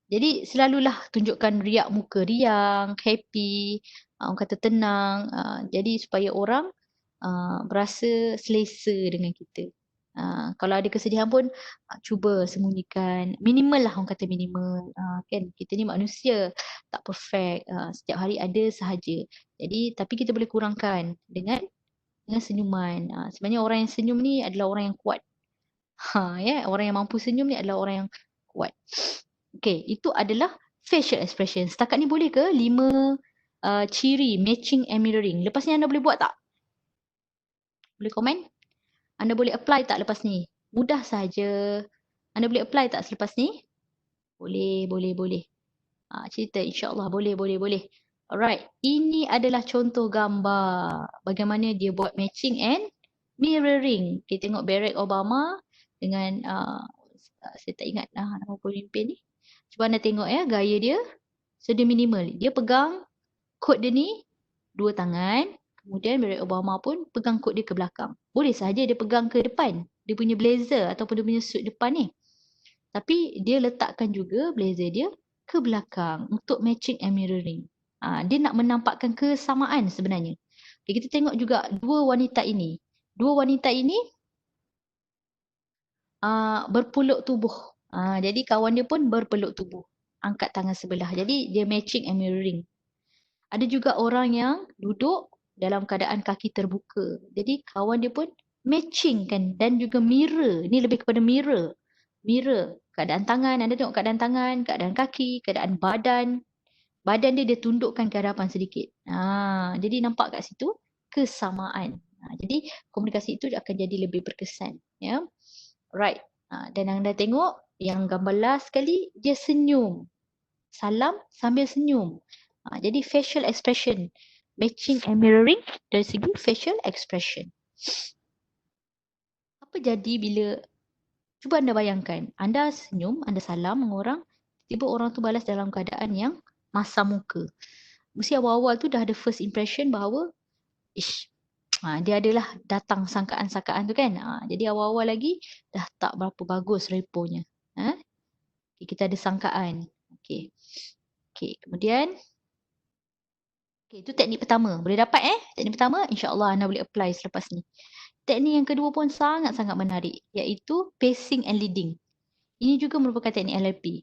Jadi selalulah tunjukkan riak muka riang, happy, orang kata tenang. Jadi supaya orang berasa selesa dengan kita. Kalau ada kesedihan pun cuba sembunyikan. Minimal lah, orang kata minimal. Kan kita ni manusia, tak perfect. Setiap hari ada sahaja. Jadi tapi kita boleh kurangkan dengan senyuman. Sebenarnya orang yang senyum ni adalah orang yang kuat. Orang yang mampu senyum ni adalah orang yang kuat. Okay, itu adalah facial expression. Setakat ni boleh ke 5 ciri matching and mirroring? Lepas ni anda boleh buat tak? Boleh komen? Anda boleh apply tak lepas ni? Mudah saja. Anda boleh apply tak selepas ni? Boleh, boleh, boleh. Cerita insya-Allah boleh. Alright, ini adalah contoh gambar bagaimana dia buat matching and mirroring. Kita tengok Barack Obama dengan saya tak ingat nama pemimpin ni. Cuba anda tengok gaya dia. So dia minimal. Dia pegang kod dia ni dua tangan. Kemudian Barack Obama pun pegang kod dia ke belakang. Boleh sahaja dia pegang ke depan. Dia punya blazer ataupun dia punya suit depan ni. Tapi dia letakkan juga blazer dia ke belakang untuk matching and mirroring. Dia nak menampakkan kesamaan sebenarnya. Okay, kita tengok juga dua wanita ini. Dua wanita ini berpeluk tubuh. Jadi kawan dia pun berpeluk tubuh. Angkat tangan sebelah. Jadi dia matching and mirroring. Ada juga orang yang duduk dalam keadaan kaki terbuka. Jadi kawan dia pun matching kan dan juga mirror. Ni lebih kepada mirror. Mirror. Keadaan tangan, anda tengok keadaan tangan, keadaan kaki, keadaan badan. Badan dia tundukkan ke hadapan sedikit. Jadi nampak kat situ kesamaan. Jadi komunikasi itu akan jadi lebih berkesan. Ya. Right. Dan anda tengok yang gambar last sekali, dia senyum. Salam sambil senyum. Jadi facial expression. Matching and mirroring dari segi facial expression. Apa jadi bila, cuba anda bayangkan, anda senyum, anda salam dengan orang, tiba orang tu balas dalam keadaan yang masam muka. Mesti awal-awal tu dah ada first impression bahawa, dia adalah datang sangkaan-sangkaan tu kan. Jadi awal-awal lagi dah tak berapa bagus reponya. Okay, kita ada sangkaan. Okay, kemudian itu teknik pertama. Boleh dapat teknik pertama, insya-Allah anda boleh apply selepas ni. Teknik yang kedua pun sangat-sangat menarik, iaitu pacing and leading. Ini juga merupakan teknik NLP.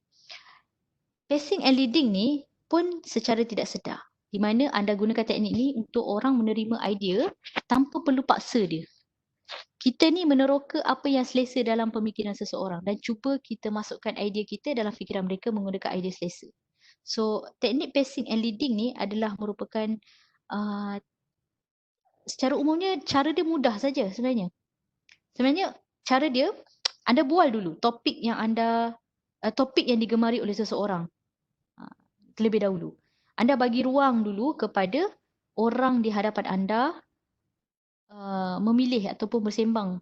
Pacing and leading ni pun secara tidak sedar, di mana anda gunakan teknik ni untuk orang menerima idea tanpa perlu paksa dia. Kita ni meneroka apa yang selesa dalam pemikiran seseorang dan cuba kita masukkan idea kita dalam fikiran mereka menggunakan idea selesa. So, teknik pacing and leading ni adalah merupakan secara umumnya cara dia mudah saja sebenarnya. Sebenarnya cara dia, anda bual dulu topik yang digemari oleh seseorang terlebih dahulu. Anda bagi ruang dulu kepada orang di hadapan anda memilih ataupun bersembang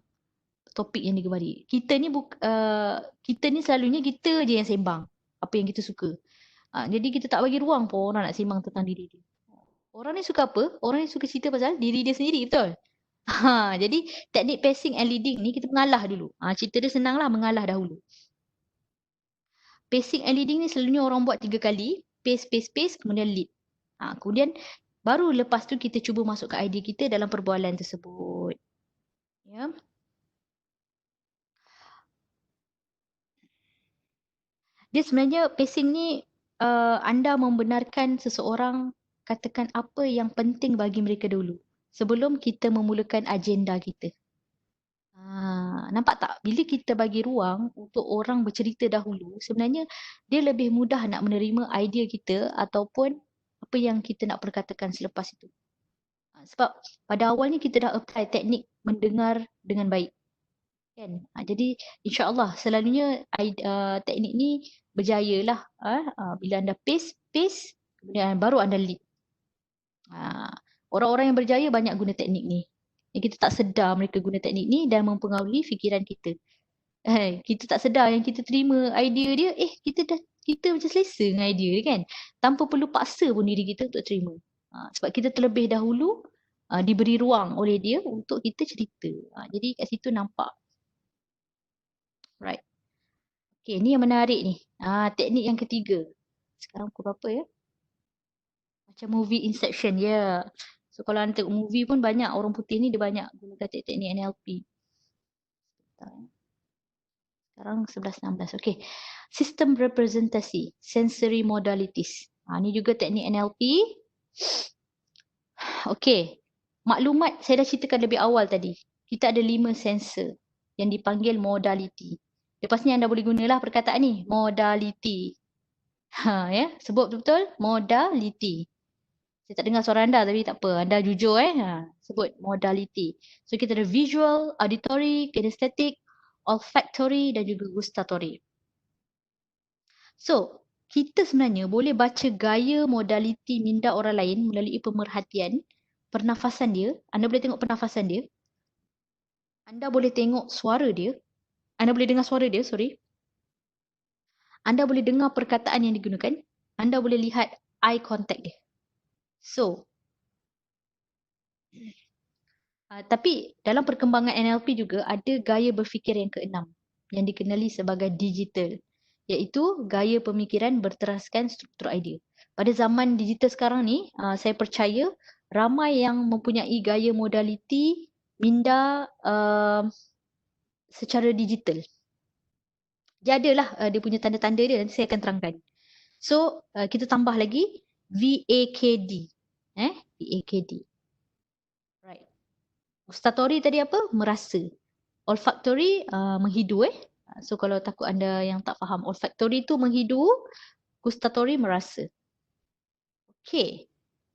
topik yang digemari. Kita ni selalunya kita je yang sembang apa yang kita suka. Jadi kita tak bagi ruang pun orang nak sembang tentang diri dia. Orang ni suka apa? Orang ni suka cerita pasal diri dia sendiri, betul? Jadi teknik pacing and leading ni kita mengalah dulu. Cerita dia senang lah, mengalah dahulu. Pacing and leading ni selalunya orang buat 3 kali. Pace, kemudian lead. Kemudian baru lepas tu kita cuba masukkan idea kita dalam perbualan tersebut. Ya. Dia sebenarnya pacing ni anda membenarkan seseorang katakan apa yang penting bagi mereka dulu sebelum kita memulakan agenda kita. Nampak tak? Bila kita bagi ruang untuk orang bercerita dahulu, sebenarnya dia lebih mudah nak menerima idea kita ataupun apa yang kita nak perkatakan selepas itu. Sebab pada awalnya kita dah apply teknik mendengar dengan baik. Kan? Jadi insya-Allah selalunya teknik ni berjaya lah. Bila anda pace, kemudian baru anda lead. Orang-orang yang berjaya banyak guna teknik ni. Yang kita tak sedar mereka guna teknik ni dan mempengaruhi fikiran kita. Kita tak sedar yang kita terima idea dia, kita macam selesa dengan idea dia kan. Tanpa perlu paksa pun diri kita untuk terima. Sebab kita terlebih dahulu diberi ruang oleh dia untuk kita cerita. Jadi kat situ nampak. Right. Okay, ni yang menarik ni. Teknik yang ketiga. Sekarang pukul berapa ya? Macam movie Inception, ya. Yeah. So kalau anda tengok movie pun banyak orang putih ni dia banyak gunakan teknik NLP. Sekarang 11:16. Okey. Sistem representasi, sensory modalities. Ni juga teknik NLP. Okey. Maklumat saya dah ceritakan lebih awal tadi. Kita ada 5 sensor yang dipanggil modality. Lepas ni anda boleh gunalah perkataan ni, modality. Ya, sebut betul-betul modality. Saya tak dengar suara anda tapi tak apa. Anda jujur sebut modality. So kita ada visual, auditory, kinesthetic, olfactory dan juga gustatory. So, kita sebenarnya boleh baca gaya modality minda orang lain melalui pemerhatian, pernafasan dia. Anda boleh tengok pernafasan dia. Anda boleh tengok suara dia. Anda boleh dengar suara dia, sorry. Anda boleh dengar perkataan yang digunakan. Anda boleh lihat eye contact dia. So, tapi dalam perkembangan NLP juga ada gaya berfikir yang keenam yang dikenali sebagai digital, iaitu gaya pemikiran berteraskan struktur idea. Pada zaman digital sekarang ni, saya percaya ramai yang mempunyai gaya modality minda secara digital. Dia adalah dia punya tanda-tanda dia, nanti saya akan terangkan. So, kita tambah lagi VAKD. VAKD. Right. Gustatory tadi apa? Merasa. Olfactory menghidu. So kalau takut anda yang tak faham, olfactory tu menghidu, gustatory merasa. Okay.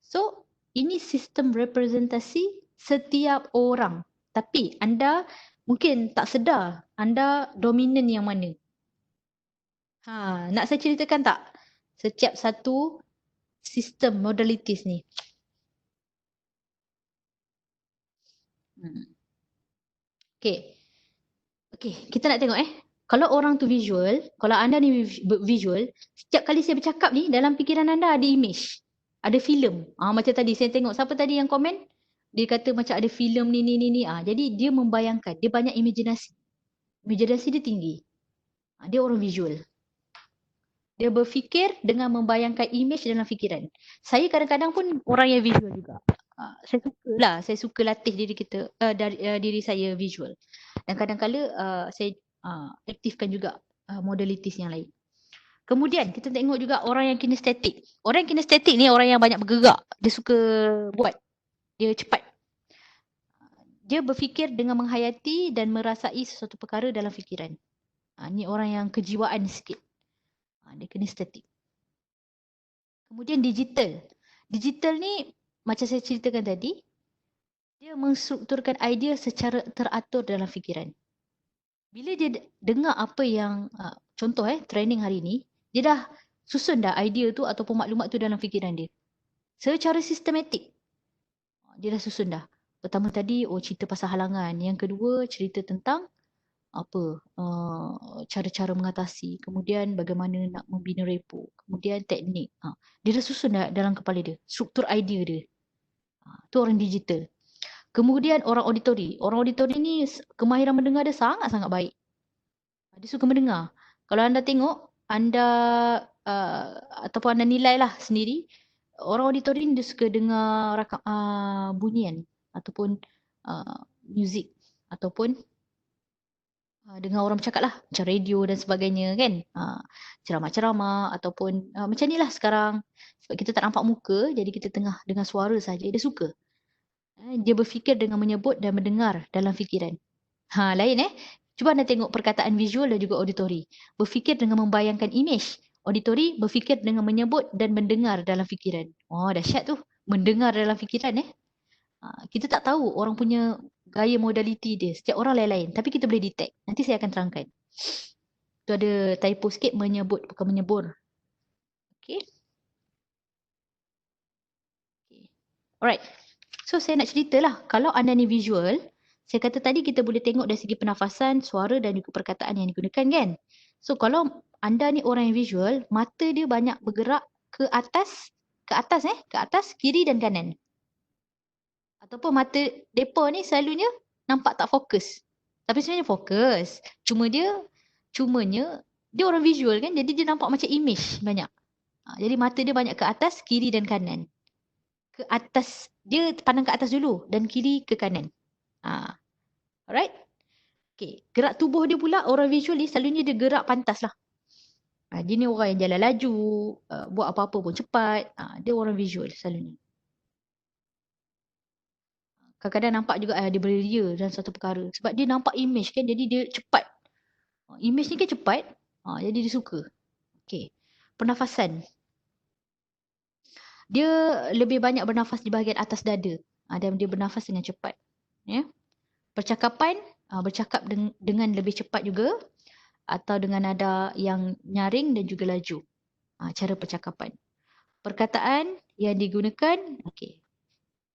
So ini sistem representasi setiap orang. Tapi anda mungkin tak sedar anda dominan yang mana. Nak saya ceritakan tak? Setiap satu sistem modalities ni. Okay. Okay, kita nak tengok Kalau orang tu visual, kalau anda ni visual, setiap kali saya bercakap ni, dalam fikiran anda ada image. Ada filem. Macam tadi saya tengok, siapa tadi yang komen? Dia kata macam ada filem ni. Jadi dia membayangkan, dia banyak imajinasi. Imajinasi dia tinggi. Dia orang visual. Dia berfikir dengan membayangkan image dalam fikiran. Saya kadang-kadang pun orang yang visual juga. Saya suka latih diri saya visual. Dan kadang-kala saya aktifkan juga modalities yang lain. Kemudian kita tengok juga orang yang kinestetik. Orang yang kinestetik ni orang yang banyak bergerak. Dia suka buat. Dia cepat. Dia berfikir dengan menghayati dan merasai sesuatu perkara dalam fikiran. Ni orang yang kejiwaan sikit. Dia kinestetik. Kemudian digital. Digital ni macam saya ceritakan tadi, dia menstrukturkan idea secara teratur dalam fikiran. Bila dia dengar apa yang, contoh training hari ni, dia dah susun dah idea tu ataupun maklumat tu dalam fikiran dia. Secara sistematik. Dia dah susun dah. Pertama tadi, cerita pasal halangan. Yang kedua, cerita tentang cara-cara mengatasi. Kemudian bagaimana nak membina repo. Kemudian teknik. Dia dah susun dah dalam kepala dia. Struktur idea dia. Tu orang digital. Kemudian orang auditori. Orang auditori ni kemahiran mendengar dia sangat-sangat baik. Dia suka mendengar. Kalau anda tengok, anda ataupun anda nilai lah sendiri, orang auditori ni dia suka dengar bunyian ataupun muzik ataupun dengar orang bercakap lah. Macam radio dan sebagainya kan. Ceramah-ceramah ataupun macam ni lah sekarang. Sebab kita tak nampak muka, jadi kita tengah dengar suara saja. Dia suka. Dia berfikir dengan menyebut dan mendengar dalam fikiran. Lain Cuba anda tengok perkataan visual dan juga auditori. Berfikir dengan membayangkan image. Auditori berfikir dengan menyebut dan mendengar dalam fikiran. Dahsyat tu. Mendengar dalam fikiran kita tak tahu orang punya gaya modality dia. Setiap orang lain-lain. Tapi kita boleh detect. Nanti saya akan terangkan. Tu ada typo sikit, menyebut bukan menyebur. Okay. Alright. So saya nak ceritalah. Kalau anda ni visual, saya kata tadi kita boleh tengok dari segi pernafasan, suara dan juga perkataan yang digunakan kan. So kalau anda ni orang yang visual, mata dia banyak bergerak ke atas, ke atas, kiri dan kanan. Ataupun mata depa ni selalunya nampak tak fokus. Tapi sebenarnya fokus. Cumanya dia orang visual kan, jadi dia nampak macam image banyak. Jadi mata dia banyak ke atas, kiri dan kanan. Ke atas, dia pandang ke atas dulu dan kiri ke kanan. Alright? Okay. Gerak tubuh dia pula, orang visual ni selalunya dia gerak pantas lah. Dia ni orang yang jalan laju, buat apa-apa pun cepat. Dia orang visual selalunya. Kadang-kadang nampak juga dia beria dalam satu perkara. Sebab dia nampak image kan, jadi dia cepat. Image ni kan cepat, jadi dia suka. Okay. Pernafasan. Dia lebih banyak bernafas di bahagian atas dada. Dan dia bernafas dengan cepat. Ya. Percakapan, bercakap dengan lebih cepat juga. Atau dengan nada yang nyaring dan juga laju. Cara percakapan. Perkataan yang digunakan, okay.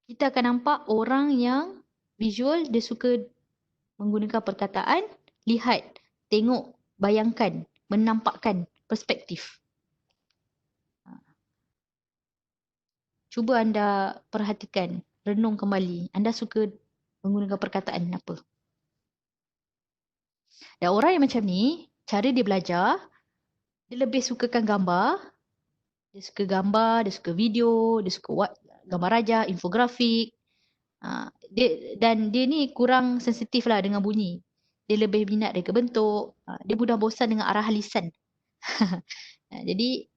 Kita akan nampak orang yang visual, dia suka menggunakan perkataan, lihat, tengok, bayangkan, menampakkan perspektif. Cuba anda perhatikan, renung kembali. Anda suka menggunakan perkataan apa? Dan orang yang macam ni, cara dia belajar, dia lebih sukakan gambar. Dia suka gambar, dia suka video, dia suka gambar rajah, infografik. Dan dia ni kurang sensitif lah dengan bunyi. Dia lebih minat reka bentuk. Dia mudah bosan dengan arahan lisan. Jadi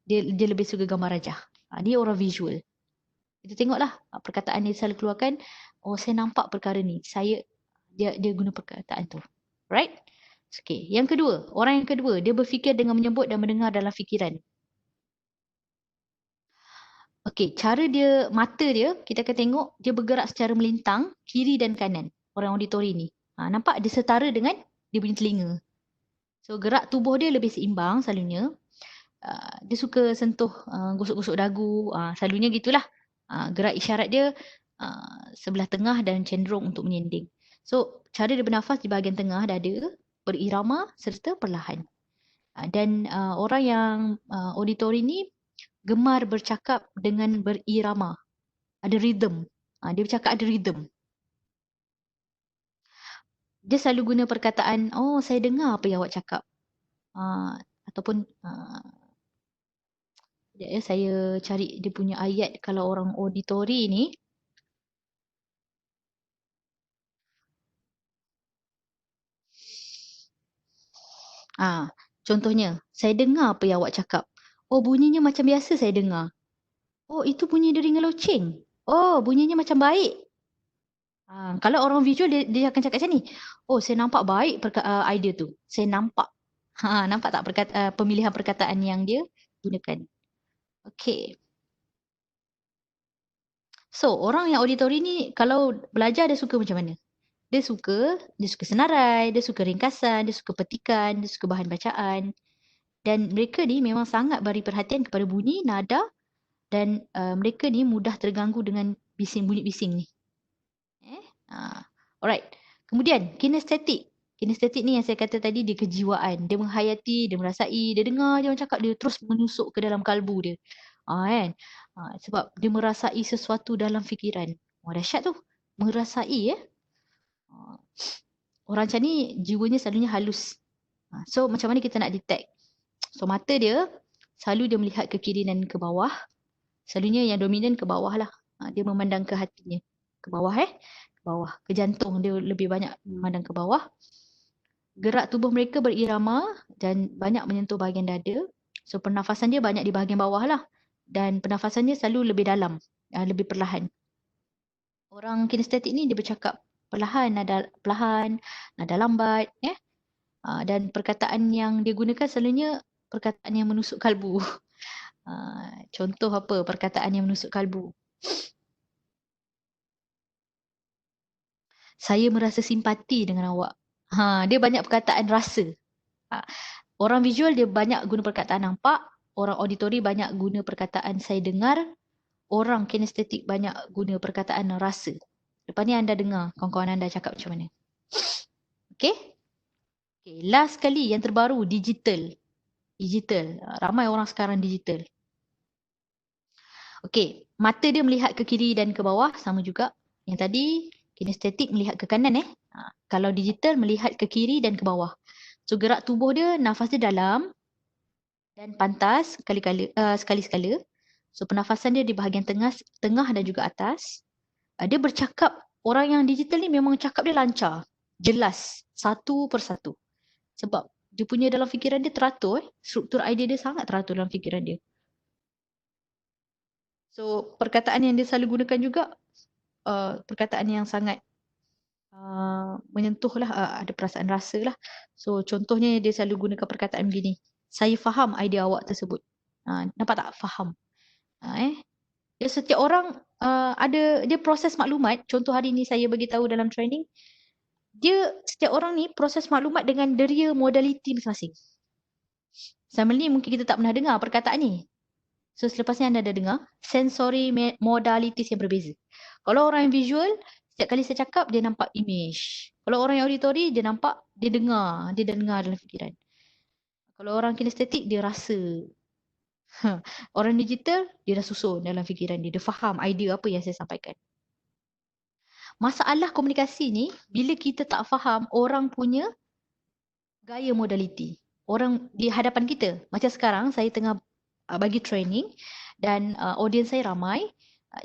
dia lebih suka gambar rajah. Dia orang visual. Kita tengoklah perkataan dia selalu keluarkan. Oh, saya nampak perkara ni. Dia guna perkataan tu. Right? Okay. Yang kedua, orang yang kedua, dia berfikir dengan menyebut dan mendengar dalam fikiran. Okey, cara dia, mata dia, kita akan tengok dia bergerak secara melintang, kiri dan kanan. Orang auditori ni. Nampak dia setara dengan dia punya telinga. So, gerak tubuh dia lebih seimbang selalunya. Dia suka sentuh, gosok-gosok dagu. Selalunya gitulah. Gerak isyarat dia sebelah tengah dan cenderung untuk menyinding. So, cara dia bernafas di bahagian tengah dada, berirama serta perlahan. Dan orang yang auditori ni gemar bercakap dengan berirama. Ada rhythm. Dia bercakap ada rhythm. Dia selalu guna perkataan, oh saya dengar apa yang awak cakap. Ataupun, saya cari dia punya ayat kalau orang auditori ni. Contohnya, saya dengar apa yang awak cakap. Oh, bunyinya macam biasa saya dengar. Oh, itu bunyi deringan loceng. Oh, bunyinya macam baik. Kalau orang visual, dia akan cakap macam ni. Oh, saya nampak baik idea tu. Saya nampak. Nampak tak pemilihan perkataan yang dia gunakan. Okay. So, orang yang auditori ni, kalau belajar dia suka macam mana? Dia suka senarai, dia suka ringkasan, dia suka petikan, dia suka bahan bacaan. Dan mereka ni memang sangat beri perhatian kepada bunyi, nada dan mereka ni mudah terganggu dengan bunyi bising ni. Alright. Kemudian, kinestetik. Kinestetik ni yang saya kata tadi, dia kejiwaan. Dia menghayati, dia merasai, dia dengar dia orang cakap, dia terus menusuk ke dalam kalbu dia. Kan? Sebab dia merasai sesuatu dalam fikiran. Dahsyat tu. Merasai orang macam ni, jiwanya selalunya halus. So, macam mana kita nak detect? So, mata dia, selalu dia melihat ke kiri dan ke bawah. Selalunya yang dominan ke bawah lah. Dia memandang ke hatinya. Ke bawah Ke bawah. Ke jantung dia lebih banyak memandang ke bawah. Gerak tubuh mereka berirama dan banyak menyentuh bahagian dada. So pernafasan dia banyak di bahagian bawah lah. Dan pernafasan dia selalu lebih dalam. Lebih perlahan. Orang kinestetik ni dia bercakap perlahan, nada lambat. Dan perkataan yang dia gunakan selalunya perkataan yang menusuk kalbu. Contoh apa perkataan yang menusuk kalbu? Saya merasa simpati dengan awak. Dia banyak perkataan rasa. Orang visual dia banyak guna perkataan nampak. Orang auditori banyak guna perkataan saya dengar. Orang kinestetik banyak guna perkataan rasa. Lepas ni anda dengar kawan-kawan anda cakap macam mana. Okay? Okay, last kali yang terbaru digital. Digital. Ramai orang sekarang digital. Okey, mata dia melihat ke kiri dan ke bawah sama juga. Yang tadi kinestetik melihat ke kanan Kalau digital melihat ke kiri dan ke bawah. So gerak tubuh dia, nafas dia dalam dan pantas sekali-sekala. So pernafasan dia di bahagian tengah dan juga atas. Dia bercakap, orang yang digital ni memang cakap dia lancar, jelas, satu persatu. Sebab dia punya dalam fikiran dia teratur, struktur idea dia sangat teratur dalam fikiran dia. So perkataan yang dia selalu gunakan juga perkataan yang sangat menyentuh lah, ada perasaan rasa lah. So contohnya dia selalu gunakan perkataan begini, saya faham idea awak tersebut. Nampak tak? Faham. Dia setiap orang ada dia proses maklumat. Contoh hari ni saya bagi tahu dalam training, dia setiap orang ni proses maklumat dengan deria modaliti masing-masing. Sama ni mungkin kita tak pernah dengar perkataan ni. So selepas ni anda dah dengar sensory modalities yang berbeza. Kalau orang yang visual, setiap kali saya cakap dia nampak image. Kalau orang yang auditory, dia nampak, dia dengar dalam fikiran. Kalau orang kinestetik, dia rasa. Orang digital, dia dah susun dalam fikiran dia. Dia faham idea apa yang saya sampaikan. Masalah komunikasi ni, bila kita tak faham orang punya gaya modaliti. Orang di hadapan kita. Macam sekarang, saya tengah bagi training dan audiens saya ramai.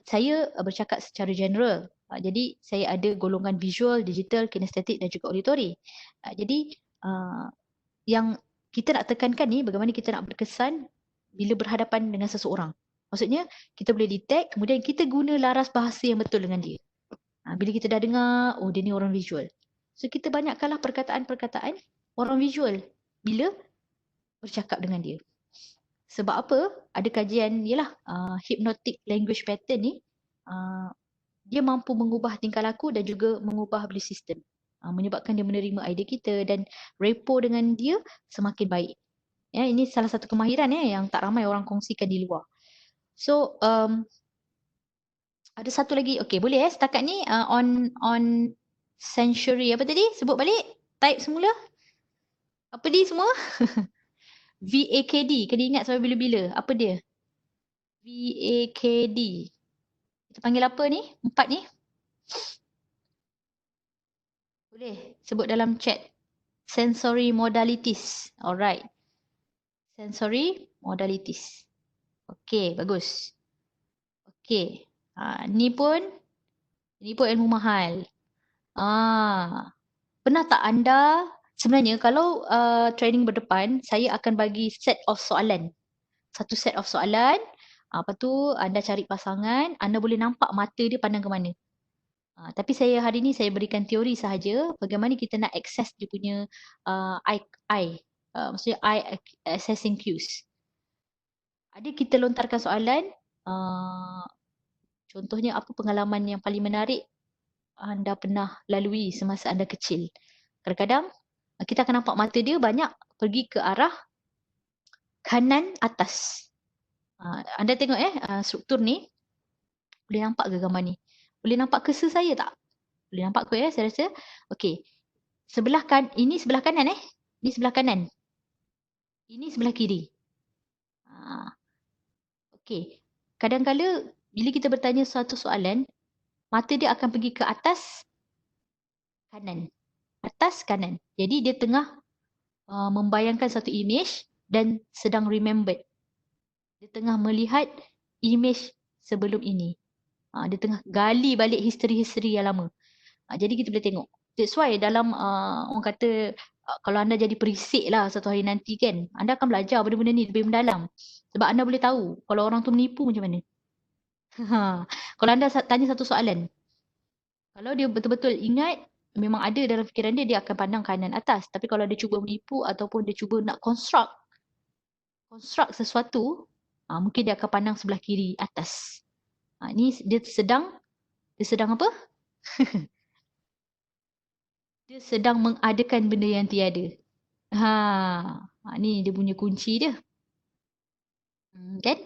Saya bercakap secara general. Jadi, saya ada golongan visual, digital, kinestetik dan juga auditory. Jadi, yang kita nak tekankan ni, bagaimana kita nak berkesan bila berhadapan dengan seseorang. Maksudnya, kita boleh detect, kemudian kita guna laras bahasa yang betul dengan dia. Bila kita dah dengar, oh dia ni orang visual. So kita banyakkanlah perkataan-perkataan orang visual bila bercakap dengan dia. Sebab apa? Ada kajian, yalah, hypnotic language pattern ni, dia mampu mengubah tingkah laku dan juga mengubah belief system. Menyebabkan dia menerima idea kita dan rapport dengan dia semakin baik. Ya, ini salah satu kemahiran yang tak ramai orang kongsikan di luar. So, ada satu lagi. Okey, boleh setakat ni on sensory apa tadi? Sebut balik. Type semula. Apa dia semua? VAKD. Kena ingat sampai bila-bila. Apa dia? VAKD. Kita panggil apa ni? 4 ni. Boleh sebut dalam chat. Sensory modalities. Alright. Sensory modalities. Okey, bagus. Okey. Ni pun ilmu mahal. Pernah tak anda, sebenarnya kalau training berdepan, saya akan bagi set of soalan. Satu set of soalan, lepas tu anda cari pasangan, anda boleh nampak mata dia pandang ke mana. Tapi saya hari ni saya berikan teori sahaja, bagaimana kita nak access dia punya maksudnya eye assessing cues. Ada kita lontarkan soalan, contohnya apa pengalaman yang paling menarik anda pernah lalui semasa anda kecil. Kadang-kadang kita akan nampak mata dia banyak pergi ke arah kanan atas. Anda tengok struktur ni. Boleh nampak ke gambar ni? Boleh nampak cursor saya tak? Boleh nampak ke saya rasa? Okey. Ini sebelah kanan Ini sebelah kanan. Ini sebelah kiri. Okey. Kadang-kala bila kita bertanya suatu soalan, mata dia akan pergi ke atas kanan. Atas kanan. Jadi dia tengah membayangkan satu image dan sedang remembered. Dia tengah melihat image sebelum ini. Dia tengah gali balik history-history yang lama. Jadi kita boleh tengok. That's why dalam orang kata kalau anda jadi perisik lah satu hari nanti kan, anda akan belajar benda-benda ni lebih mendalam. Sebab anda boleh tahu kalau orang tu menipu macam mana. Kalau anda tanya satu soalan, kalau dia betul-betul ingat, memang ada dalam fikiran dia, dia akan pandang kanan atas. Tapi kalau dia cuba menipu ataupun dia cuba nak construct sesuatu, mungkin dia akan pandang sebelah kiri atas. Ni dia sedang apa? Dia sedang mengadakan benda yang tiada. Ni dia punya kunci dia. Kan?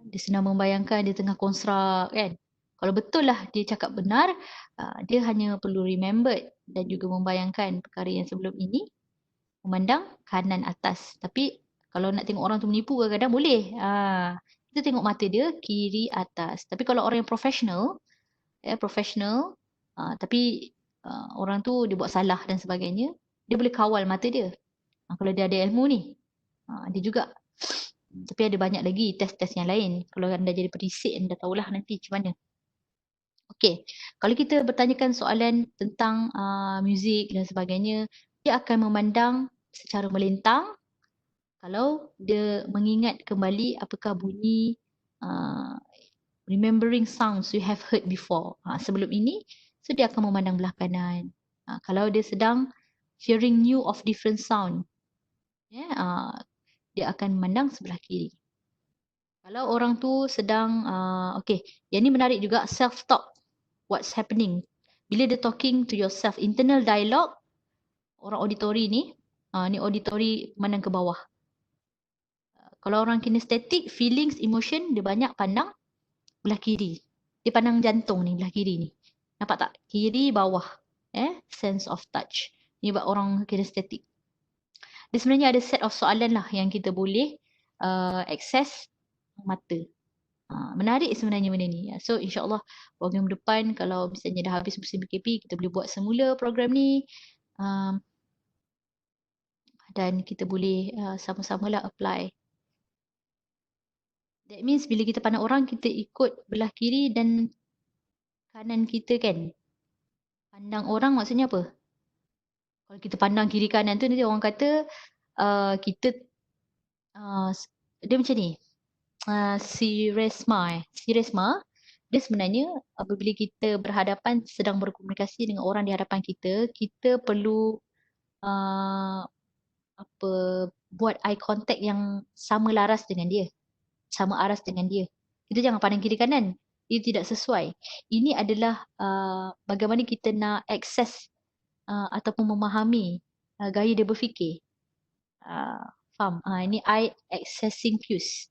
Dia sedang membayangkan dia tengah construct kan. Kalau betul lah dia cakap benar, dia hanya perlu remember dan juga membayangkan perkara yang sebelum ini, memandang kanan atas. Tapi kalau nak tengok orang tu menipu kadang-kadang boleh. Kita tengok mata dia kiri atas. Tapi kalau orang yang professional, tapi orang tu dia buat salah dan sebagainya, dia boleh kawal mata dia. Kalau dia ada ilmu ni, dia juga. Tapi ada banyak lagi test-test yang lain. Kalau anda jadi perisik, anda tahulah nanti macam mana. Okey, kalau kita bertanyakan soalan tentang muzik dan sebagainya, dia akan memandang secara melintang kalau dia mengingat kembali apakah bunyi uh, remembering sounds you have heard before. Sebelum ini, so dia akan memandang belah kanan. Kalau dia sedang hearing new of different sound, dia akan memandang sebelah kiri. Kalau orang tu sedang, okay, yang ni menarik juga, self-talk. What's happening? Bila dia talking to yourself, internal dialogue, orang auditori ni auditori memandang ke bawah. Kalau orang kinesthetic, feelings, emotion, dia banyak pandang belah kiri. Dia pandang jantung ni, belah kiri ni. Nampak tak? Kiri, bawah. Sense of touch. Ni buat orang kinesthetic. Dia sebenarnya ada set of soalan lah yang kita boleh access mata. Menarik sebenarnya benda ni. So insyaAllah program depan kalau misalnya dah habis musim PKP, kita boleh buat semula program ni. Dan kita boleh sama-samalah apply. That means bila kita pandang orang, kita ikut belah kiri dan kanan kita kan. Pandang orang maksudnya apa? Kalau kita pandang kiri kanan tu nanti orang kata kita dia macam ni. Siresma dia sebenarnya apabila kita berhadapan sedang berkomunikasi dengan orang di hadapan kita, kita perlu buat eye contact yang sama laras dengan dia. Sama aras dengan dia. Kita jangan pandang kiri kanan. Ia tidak sesuai. Ini adalah bagaimana kita nak akses ataupun memahami gaya dia berfikir. Faham? Ini eye accessing cues.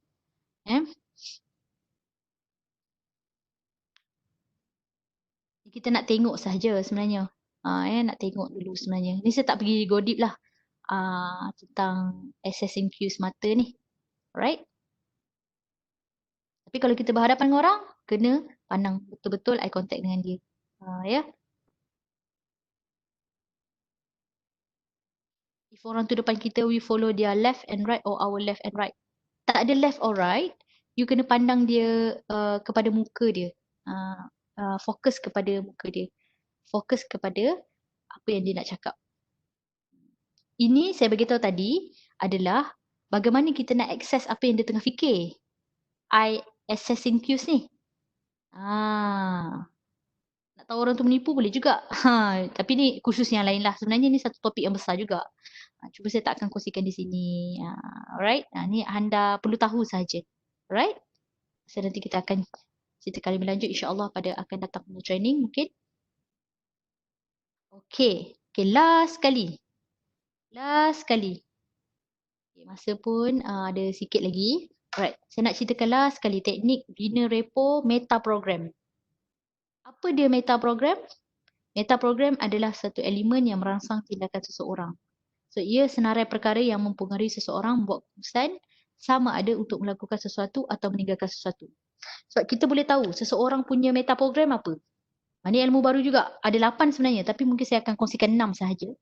Kita nak tengok sahaja sebenarnya. Nak tengok dulu sebenarnya. Ni saya tak pergi go deep lah tentang accessing cues mata ni. Alright? Tapi kalau kita berhadapan dengan orang, kena pandang betul-betul eye contact dengan dia. Ya. If orang tu depan kita, we follow their left and right or our left and right. Tak ada left or right, you kena pandang dia kepada muka dia. Fokus kepada muka dia. Fokus kepada apa yang dia nak cakap. Ini saya beritahu tadi adalah bagaimana kita nak access apa yang dia tengah fikir. Eye accessing cues ni. Nak tahu orang tu menipu boleh juga. Tapi ni khusus yang lain lah. Sebenarnya ni satu topik yang besar juga. Cuba saya tak akan kongsikan di sini. Alright. Ni anda perlu tahu sahaja. Alright. So nanti kita akan ceritakan lebih lanjut insyaAllah pada akan datang punya training mungkin. Okay. Okay, last kali. Last kali. Okay, masa pun ada sikit lagi. Alright. Saya nak ceritakan last kali teknik Bina Repo Meta Program. Apa dia meta program? Meta program adalah satu elemen yang merangsang tindakan seseorang. So, ia senarai perkara yang mempengaruhi seseorang membuat keputusan sama ada untuk melakukan sesuatu atau meninggalkan sesuatu. Sebab kita boleh tahu seseorang punya meta program apa. Ini ilmu baru juga. Ada 8 sebenarnya tapi mungkin saya akan kongsikan 6 sahaja.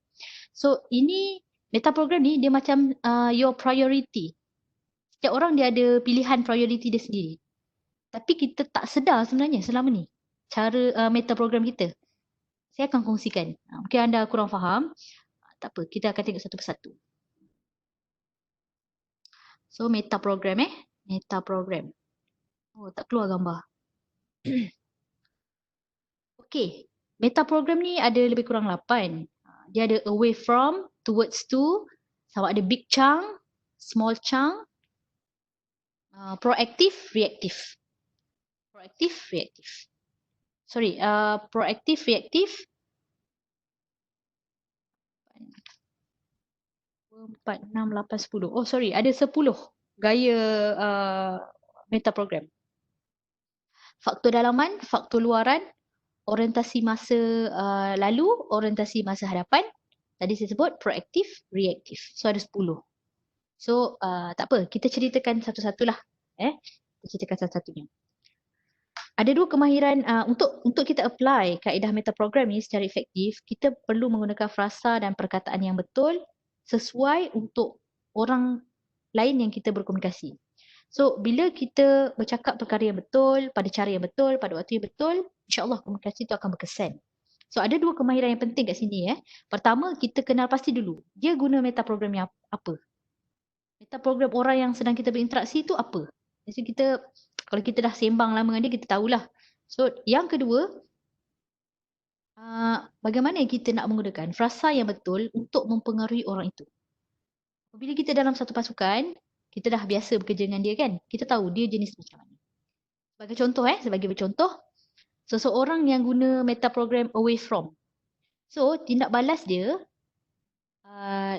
So, ini meta program ni dia macam your priority. Setiap orang dia ada pilihan priority dia sendiri. Tapi kita tak sedar sebenarnya selama ni cara meta program kita. Saya akan kongsikan. Mungkin anda kurang faham. Tak apa, kita akan tengok satu persatu. So, meta program Meta program. Oh, tak keluar gambar. Okey. Meta program ni ada lebih kurang 8. Dia ada away from, towards to, sama ada big chunk, small chunk, proactive, reactive. Proactive, reactive. Sorry, proactive, reactive. 4, 6, 8, 10. Oh sorry, ada 10 gaya meta program. Faktor dalaman, faktor luaran, orientasi masa lalu, orientasi masa hadapan. Tadi saya sebut proaktif, reaktif. So ada 10. So tak apa, kita ceritakan satu-satulah. Kita ceritakan satu-satunya. Ada dua kemahiran untuk kita apply kaedah metaprogram ni secara efektif, kita perlu menggunakan frasa dan perkataan yang betul sesuai untuk orang lain yang kita berkomunikasi. So, bila kita bercakap perkara yang betul, pada cara yang betul, pada waktu yang betul, insya-Allah komunikasi itu akan berkesan. So, ada dua kemahiran yang penting kat sini. Pertama, kita kenal pasti dulu, dia guna metaprogram yang apa. Metaprogram orang yang sedang kita berinteraksi itu apa. Jadi kita, kalau kita dah sembang lama dengan dia, kita tahulah. So, yang kedua, bagaimana kita nak menggunakan frasa yang betul untuk mempengaruhi orang itu. Bila kita dalam satu pasukan, kita dah biasa bekerja dengan dia kan. Kita tahu dia jenis macam mana. Sebagai contoh, seseorang yang guna metaprogram away from. So, tindak balas dia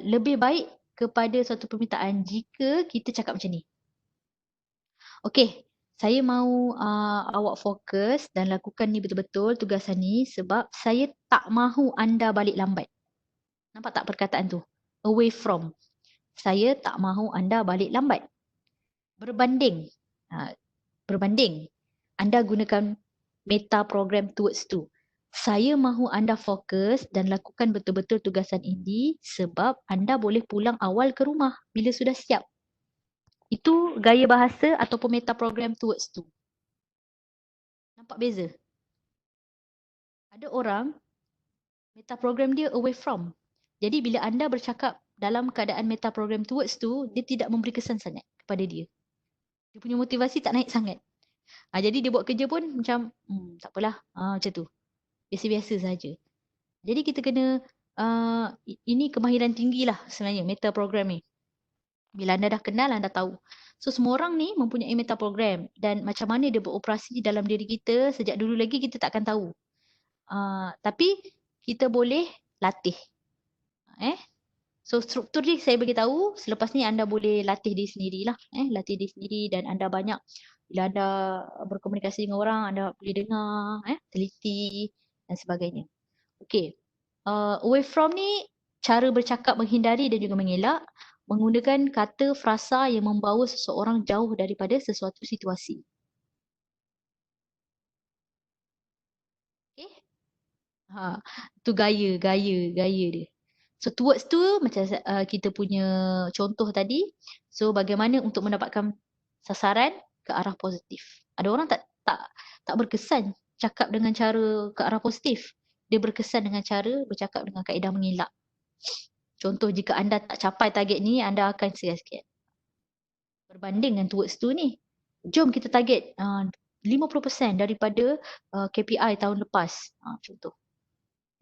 lebih baik kepada suatu permintaan jika kita cakap macam ni. Okey, saya mahu awak fokus dan lakukan ni betul-betul tugasan ni sebab saya tak mahu anda balik lambat. Nampak tak perkataan tu? Away from. Saya tak mahu anda balik lambat. Berbanding. Berbanding. Anda gunakan meta program towards to. Saya mahu anda fokus dan lakukan betul-betul tugasan ini sebab anda boleh pulang awal ke rumah bila sudah siap. Itu gaya bahasa ataupun meta program towards to. Nampak beza? Ada orang meta program dia away from. Jadi bila anda bercakap dalam keadaan meta program towards to, dia tidak memberi kesan sangat kepada dia. Dia punya motivasi tak naik sangat. Jadi dia buat kerja pun macam tak apalah, macam tu. Biasa-biasa saja. Jadi kita kena ini kemahiran tinggi lah sebenarnya meta program ni. Bila anda dah kenal, anda tahu. So semua orang ni mempunyai meta program dan macam mana dia beroperasi dalam diri kita sejak dulu lagi kita tak akan tahu. Tapi kita boleh latih. So struktur ni saya bagi tahu, selepas ni anda boleh latih diri sendirilah. Latih diri sendiri dan anda banyak bila anda berkomunikasi dengan orang, anda boleh dengar, teliti dan sebagainya. Okey. Away from ni cara bercakap menghindari dan juga mengelak menggunakan kata frasa yang membawa seseorang jauh daripada sesuatu situasi. Okey. Itu gaya dia. So towards tu macam kita punya contoh tadi. So bagaimana untuk mendapatkan sasaran ke arah positif. Ada orang tak berkesan cakap dengan cara ke arah positif. Dia berkesan dengan cara bercakap dengan kaedah mengelak. Contoh jika anda tak capai target ni, anda akan sikit-sikit. Berbanding dengan towards tu ni. Jom kita target 50% daripada KPI tahun lepas. Contoh.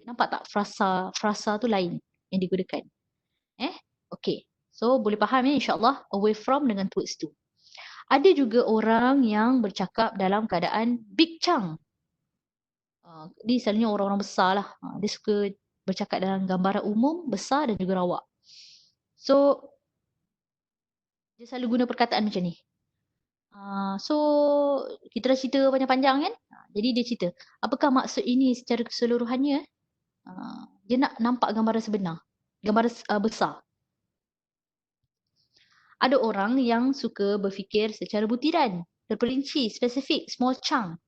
Nampak tak frasa tu lain yang digunakan. Okay. So boleh faham insyaAllah away from dengan towards to. Ada juga orang yang bercakap dalam keadaan big chunk. Ni selalunya orang-orang besar lah. Dia suka bercakap dalam gambaran umum, besar dan juga rawak. So dia selalu guna perkataan macam ni. So kita dah cerita panjang-panjang kan. Jadi dia cerita, apakah maksud ini secara keseluruhannya? Dia nak nampak gambaran sebenar. Gambaran besar. Ada orang yang suka berfikir secara butiran, terperinci, spesifik, small chunk.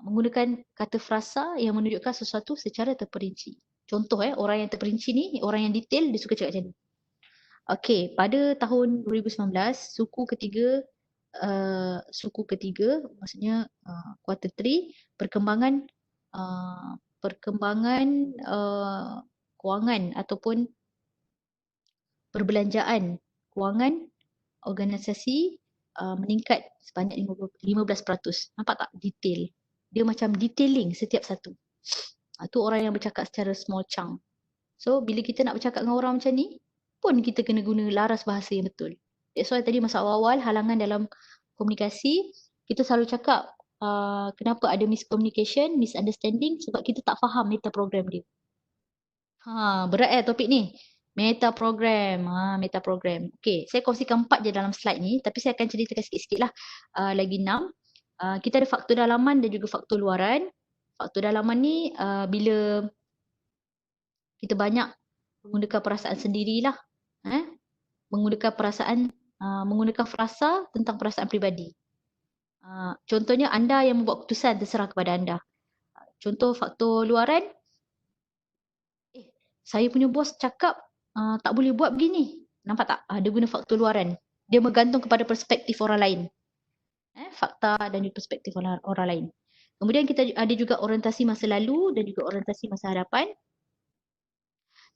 Menggunakan kata frasa yang menunjukkan sesuatu secara terperinci. Contoh orang yang terperinci ni, orang yang detail, dia suka cakap macam ni. Okey, pada tahun 2019, suku ketiga, maksudnya quarter 3, perkembangan kewangan ataupun perbelanjaan kewangan organisasi meningkat sebanyak 15%. Nampak tak detail? Dia macam detailing setiap satu. Itu orang yang bercakap secara small chunk. So bila kita nak bercakap dengan orang macam ni, pun kita kena guna laras bahasa yang betul. That's why tadi masa awal-awal halangan dalam komunikasi, kita selalu cakap kenapa ada miscommunication, misunderstanding sebab kita tak faham meta program dia. Berat topik ni. Meta program. Meta program. Okey, saya kongsikan 4 je dalam slide ni, tapi saya akan ceritakan sikit-sikit lah. Lagi 6. Kita ada faktor dalaman dan juga faktor luaran. Faktor dalaman ni bila kita banyak menggunakan perasaan sendirilah. Menggunakan perasaan, menggunakan frasa tentang perasaan pribadi. Contohnya anda yang membuat keputusan terserah kepada anda. Contoh faktor luaran, saya punya bos cakap tak boleh buat begini. Nampak tak? Dia guna faktor luaran. Dia bergantung kepada perspektif orang lain. Fakta dan juga perspektif orang lain. Kemudian kita ada juga orientasi masa lalu dan juga orientasi masa hadapan.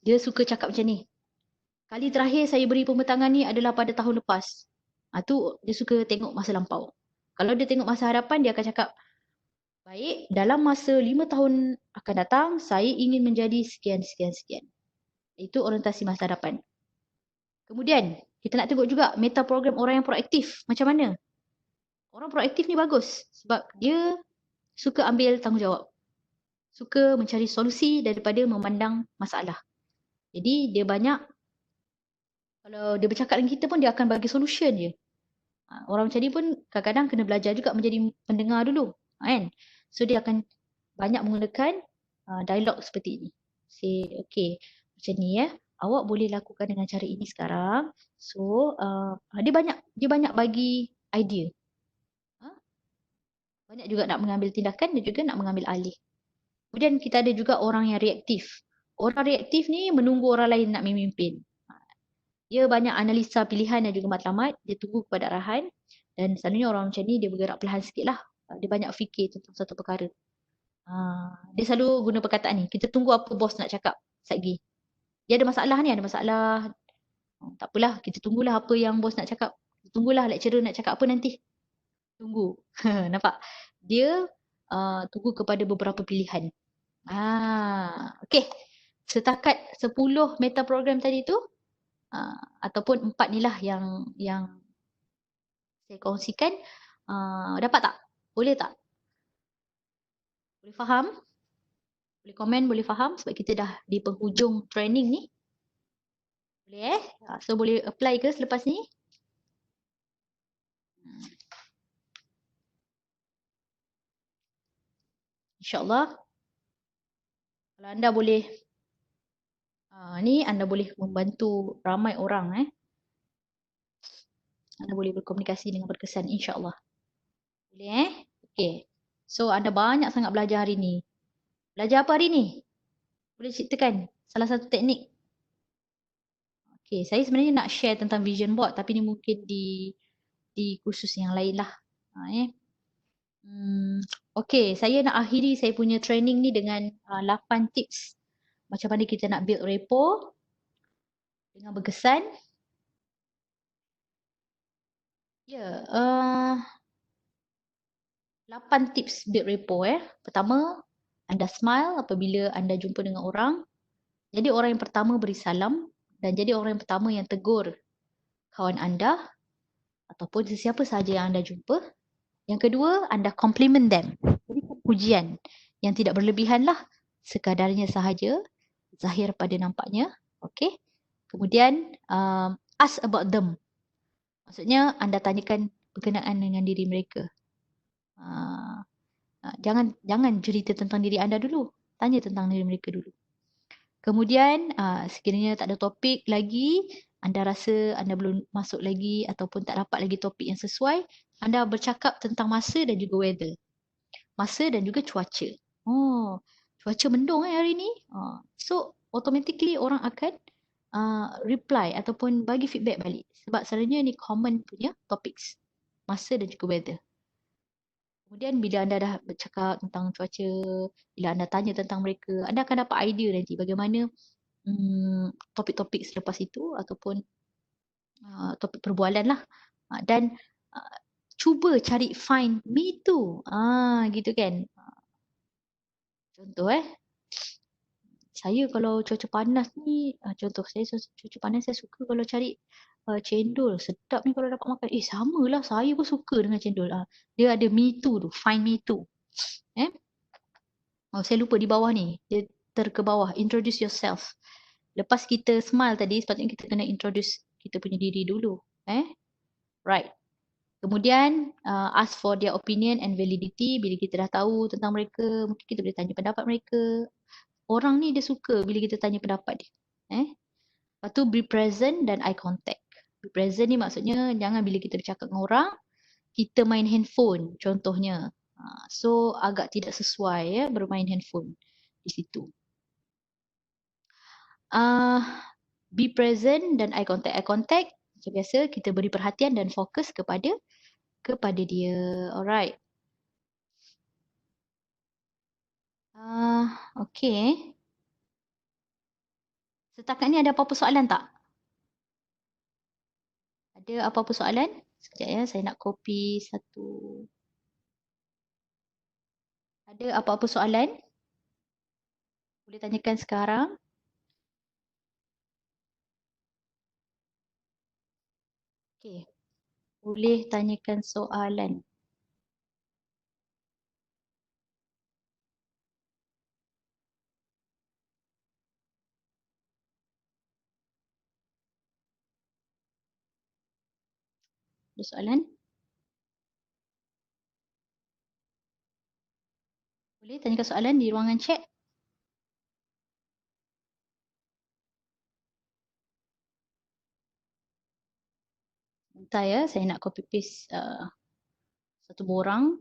Dia suka cakap macam ni. Kali terakhir saya beri pembentangan ni adalah pada tahun lepas. Tu dia suka tengok masa lampau. Kalau dia tengok masa hadapan, dia akan cakap, baik, dalam masa 5 tahun akan datang, saya ingin menjadi sekian, sekian, sekian. Itu orientasi masa hadapan. Kemudian, kita nak tengok juga meta program orang yang proaktif. Macam mana? Orang proaktif ni bagus sebab dia suka ambil tanggungjawab. Suka mencari solusi daripada memandang masalah. Jadi, dia banyak, kalau dia bercakap dengan kita pun, dia akan bagi solution je. Orang macam ni pun kadang-kadang kena belajar juga menjadi pendengar dulu. Kan? So, dia akan banyak menggunakan dialog seperti ini. Say, okay, macam ni ya. Awak boleh lakukan dengan cara ini sekarang. So, dia banyak bagi idea. Banyak juga nak mengambil tindakan dan juga nak mengambil alih. Kemudian kita ada juga orang yang reaktif. Orang reaktif ni menunggu orang lain nak memimpin. Dia banyak analisa pilihan dan juga matlamat. Dia tunggu kepada arahan. Dan selalunya orang macam ni dia bergerak perlahan sikit lah. Dia banyak fikir tentang satu perkara. Dia selalu guna perkataan ni. Kita tunggu apa bos nak cakap sekejap lagi. Dia ada masalah ni, ada masalah. Tak apalah, kita tunggulah apa yang bos nak cakap. Tunggulah lecturer nak cakap apa nanti. Tunggu. Nampak? Dia tunggu kepada beberapa pilihan. Okay. Setakat 10 meta program tadi tu, ataupun 4 ni lah yang saya kongsikan. Dapat tak? Boleh tak? Boleh faham? Boleh komen, boleh faham sebab kita dah di penghujung training ni. Boleh So boleh apply ke selepas ni? InsyaAllah. Kalau anda boleh, ni anda boleh membantu ramai orang. Anda boleh berkomunikasi dengan berkesan insyaAllah. Boleh Okay. So anda banyak sangat belajar hari ni. Belajar apa hari ni? Boleh ceritakan salah satu teknik. Okay, saya sebenarnya nak share tentang vision board tapi ni mungkin di kursus yang lain lah. Okay, saya nak akhiri saya punya training ni dengan 8 tips macam mana kita nak build rapport dengan berkesan. 8 tips build rapport. Pertama, anda smile apabila anda jumpa dengan orang. Jadi orang yang pertama beri salam dan jadi orang yang pertama yang tegur kawan anda ataupun sesiapa sahaja yang anda jumpa. Yang kedua, anda compliment them. Jadi pujian yang tidak berlebihan lah. Sekadarnya sahaja, zahir pada nampaknya. Okay. Kemudian, ask about them. Maksudnya, anda tanyakan berkenaan dengan diri mereka. Jangan cerita tentang diri anda dulu. Tanya tentang diri mereka dulu. Kemudian, sekiranya tak ada topik lagi, anda rasa anda belum masuk lagi ataupun tak dapat lagi topik yang sesuai, anda bercakap tentang masa dan juga weather. Masa dan juga cuaca. Cuaca mendung hari ni. So, automatically orang akan reply ataupun bagi feedback balik. Sebab selalunya ni common punya topics. Masa dan juga weather. Kemudian bila anda dah bercakap tentang cuaca, bila anda tanya tentang mereka, anda akan dapat idea nanti bagaimana topik-topik selepas itu ataupun topik perbualan lah. Dan cuba cari find me too. Gitu kan. Contoh saya kalau cuaca panas ni, contoh saya cuaca panas saya suka kalau cari cendol. Sedap ni kalau dapat makan. Samalah saya pun suka dengan cendol. Dia ada me too tu, find me too. Saya lupa di bawah ni. Dia ke bawah, introduce yourself. Lepas kita smile tadi, sepatutnya kita kena introduce kita punya diri dulu. Right. Kemudian ask for their opinion and validity. Bila kita dah tahu tentang mereka, mungkin kita boleh tanya pendapat mereka. Orang ni dia suka bila kita tanya pendapat dia. Lepas tu be present dan eye contact. Be present ni maksudnya jangan bila kita bercakap dengan orang, kita main handphone contohnya. So agak tidak sesuai ya bermain handphone di situ. Be present dan eye contact. Eye contact macam biasa kita beri perhatian dan fokus kepada dia. Alright. Okay. Setakat ni ada apa-apa soalan tak? Ada apa-apa soalan? Sekejap ya, saya nak copy satu. Ada apa-apa soalan? Boleh tanyakan sekarang. Okay. Boleh tanyakan soalan. Ada soalan? Boleh tanyakan soalan di ruangan chat. Bentar ya, saya nak copy paste satu borang.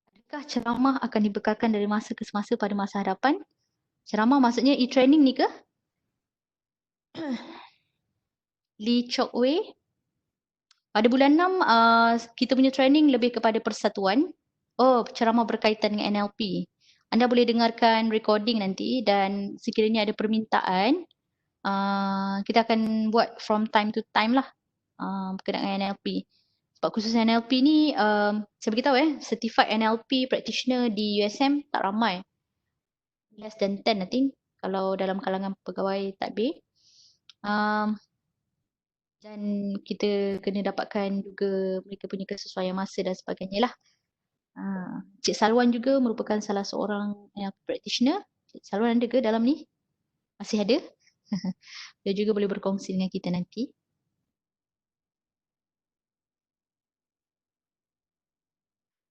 Adakah ceramah akan dibekalkan dari masa ke semasa pada masa hadapan? Ceramah maksudnya e-training ni ke? Lee Chok Wei. Pada bulan 6, kita punya training lebih kepada persatuan. Oh, ceramah berkaitan dengan NLP. Anda boleh dengarkan recording nanti dan sekiranya ada permintaan, kita akan buat from time to time lah berkenaan dengan NLP. Sebab khusus NLP ni, saya beritahu certified NLP practitioner di USM tak ramai. Less than 10 I think kalau dalam kalangan pegawai tadbir. Dan kita kena dapatkan juga mereka punya kesesuaian masa dan sebagainya lah. Cik Salwan juga merupakan salah seorang practitioner. Cik Salwan ada ke dalam ni? Masih ada? Dia juga boleh berkongsi dengan kita nanti.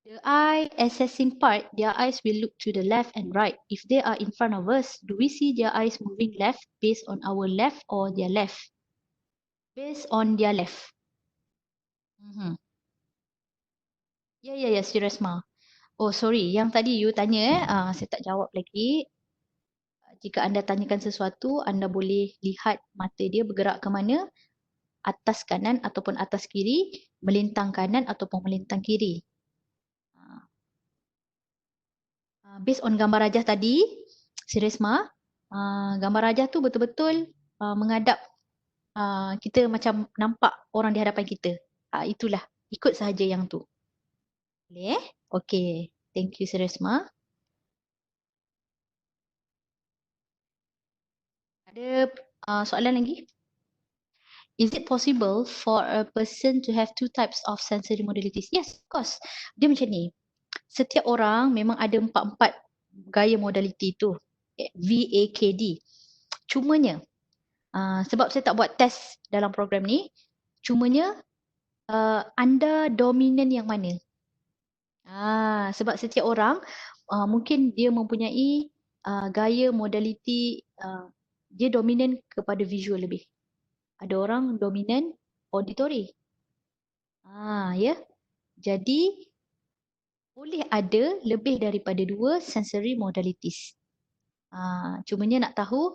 The eye assessing part, their eyes will look to the left and right. If they are in front of us, do we see their eyes moving left based on our left or their left? Based on their left. Ya, Sri Resma. Oh, sorry. Yang tadi you tanya saya tak jawab lagi. Jika anda tanyakan sesuatu, anda boleh lihat mata dia bergerak ke mana, atas kanan ataupun atas kiri, melintang kanan ataupun melintang kiri. Based on gambar rajah tadi, Sri Resma, gambar rajah tu betul-betul menghadap kita macam nampak orang di hadapan kita. Itulah, ikut sahaja yang tu. Boleh Okay. Thank you Sri Resma. Ada soalan lagi? Is it possible for a person to have two types of sensory modalities? Yes, of course. Dia macam ni. Setiap orang memang ada 4 gaya modality tu. VAKD. Cumanya, sebab saya tak buat test dalam program ni, cumanya anda dominan yang mana? Sebab setiap orang mungkin dia mempunyai gaya modality, dia dominan kepada visual lebih. Ada orang dominan auditory. Ya. Jadi boleh ada lebih daripada 2 sensory modalities. Cumanya nak tahu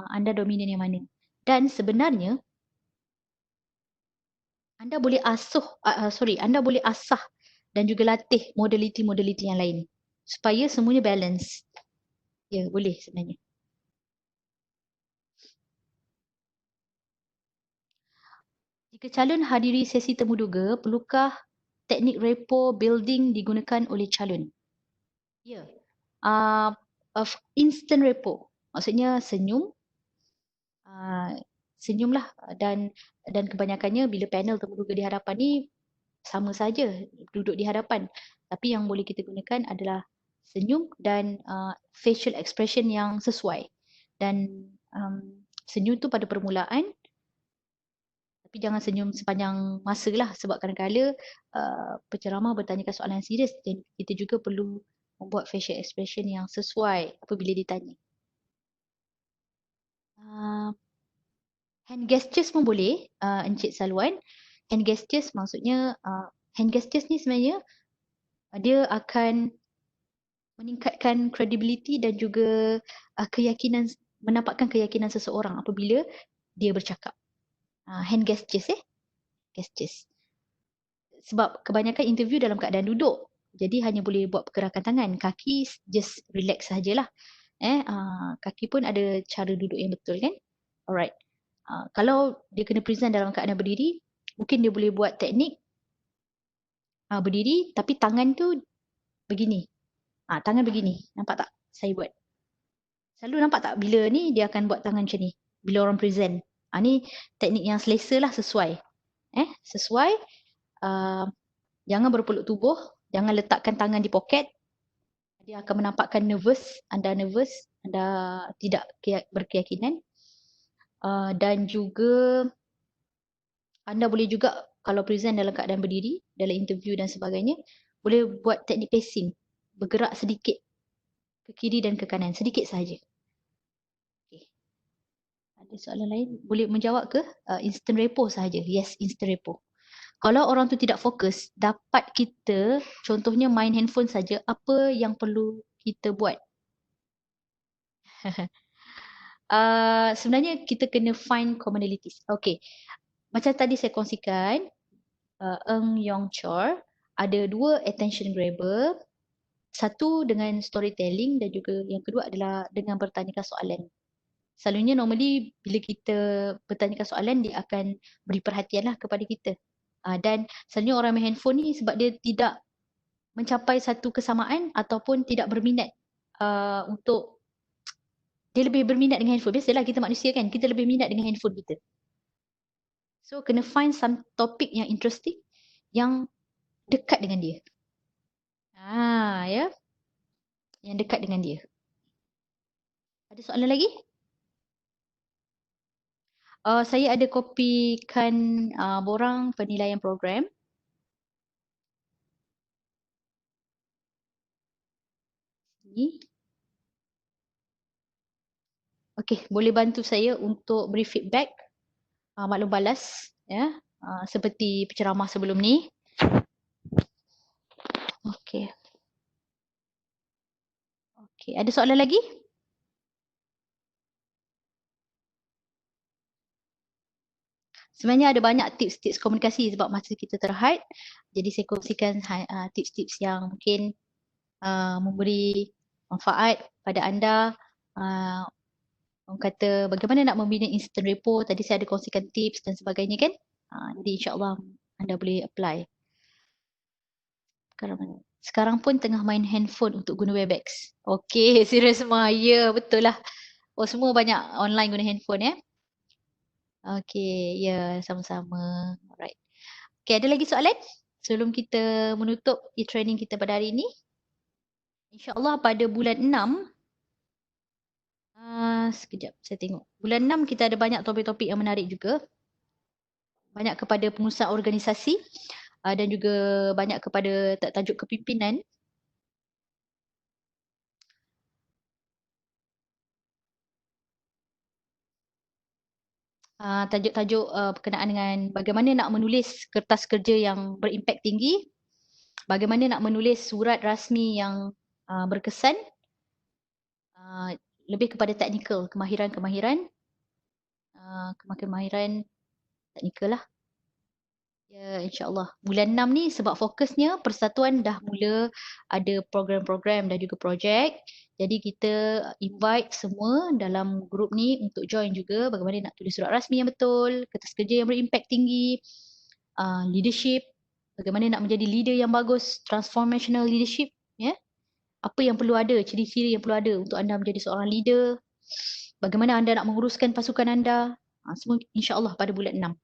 anda dominan yang mana. Dan sebenarnya anda boleh anda boleh asah dan juga latih modality-modality yang lain supaya semuanya balance. Ya, boleh sebenarnya. Jika calon hadiri sesi temuduga, perlukah teknik rapport building digunakan oleh calon? Ya. Instant rapport. Maksudnya senyum. Senyumlah dan kebanyakannya bila panel temuduga di hadapan ni sama saja duduk di hadapan. Tapi yang boleh kita gunakan adalah senyum dan facial expression yang sesuai. Dan senyum tu pada permulaan, tapi jangan senyum sepanjang masa lah, sebab kadang-kadang penceramah bertanyakan soalan yang serius dan kita juga perlu membuat facial expression yang sesuai apabila ditanya. Hand gestures pun boleh, Encik Salwan. Hand gestures maksudnya, hand gestures ni sebenarnya dia akan meningkatkan credibility dan juga keyakinan, menampakkan keyakinan seseorang apabila dia bercakap. Hand gestures gestures. Sebab kebanyakan interview dalam keadaan duduk. Jadi hanya boleh buat pergerakan tangan. Kaki just relax sahajalah. Kaki pun ada cara duduk yang betul kan? Alright. Kalau dia kena present dalam keadaan berdiri, mungkin dia boleh buat teknik berdiri tapi tangan tu begini. Tangan begini. Nampak tak? Saya buat. Selalu nampak tak bila ni dia akan buat tangan macam ni. Bila orang present. Ni teknik yang selesa lah, sesuai. Sesuai. Jangan berpeluk tubuh. Jangan letakkan tangan di poket. Dia akan menampakkan nervous. Anda nervous. Anda tidak berkeyakinan. Dan juga anda boleh juga kalau present dalam keadaan berdiri, dalam interview dan sebagainya, boleh buat teknik pacing. Bergerak sedikit ke kiri dan ke kanan. Sedikit sahaja. Okay. Ada soalan lain? Boleh menjawab ke? Instant repo sahaja. Yes, instant repo. Kalau orang tu tidak fokus, dapat kita contohnya main handphone saja, apa yang perlu kita buat? Sebenarnya kita kena find commonalities. Okay. Macam tadi saya kongsikan, Ng Yong Chor ada 2 attention grabber. Satu dengan storytelling dan juga yang kedua adalah dengan bertanyakan soalan. Selalunya normally bila kita bertanyakan soalan, dia akan beri perhatianlah kepada kita. Dan selalunya orang main handphone ni sebab dia tidak mencapai satu kesamaan ataupun tidak berminat untuk, dia lebih berminat dengan handphone. Biasalah kita manusia kan, kita lebih minat dengan handphone kita. So kena find some topik yang interesting, yang dekat dengan dia. Ya. Yang dekat dengan dia. Ada soalan lagi? Saya ada kopikan borang penilaian program. Ni. Okey, boleh bantu saya untuk beri feedback, maklum balas, ya, seperti penceramah sebelum ni. Okey. Okey, ada soalan lagi? Sebenarnya ada banyak tips-tips komunikasi sebab masa kita terhad. Jadi saya kongsikan tips-tips yang mungkin memberi manfaat pada anda. Orang kata bagaimana nak membina instant repo, tadi saya ada kongsikan tips dan sebagainya kan. Jadi insyaAllah anda boleh apply. Sekarang pun tengah main handphone untuk guna Webex. Okey, serius semua. Ya, betul lah. Semua banyak online guna handphone ya. Okey, ya, sama-sama. Alright. Okey, ada lagi soalan? Sebelum kita menutup e-training kita pada hari ini. InsyaAllah pada bulan 6, sekejap saya tengok. Bulan 6 kita ada banyak topik-topik yang menarik juga. Banyak kepada pengurusan organisasi dan juga banyak kepada tajuk kepimpinan. Tajuk-tajuk berkenaan dengan bagaimana nak menulis kertas kerja yang berimpak tinggi, bagaimana nak menulis surat rasmi yang berkesan, lebih kepada teknikal, kemahiran teknikal lah. Ya, insyaAllah. Bulan 6 ni sebab fokusnya persatuan dah mula ada program-program dan juga projek. Jadi kita invite semua dalam grup ni untuk join juga bagaimana nak tulis surat rasmi yang betul, kertas kerja yang berimpak tinggi, leadership, bagaimana nak menjadi leader yang bagus, transformational leadership. Ya. Apa yang perlu ada, ciri-ciri yang perlu ada untuk anda menjadi seorang leader, bagaimana anda nak menguruskan pasukan anda, semua insyaAllah pada bulan 6.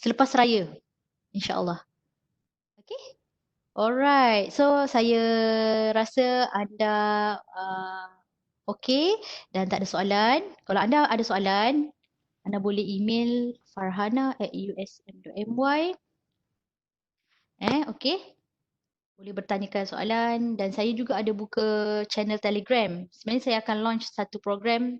Selepas raya, insyaAllah. Okey? Alright, so saya rasa anda okey dan tak ada soalan. Kalau anda ada soalan, anda boleh email farhana@usm.my. Okey. Boleh bertanyakan soalan dan saya juga ada buka channel Telegram. Sebenarnya saya akan launch satu program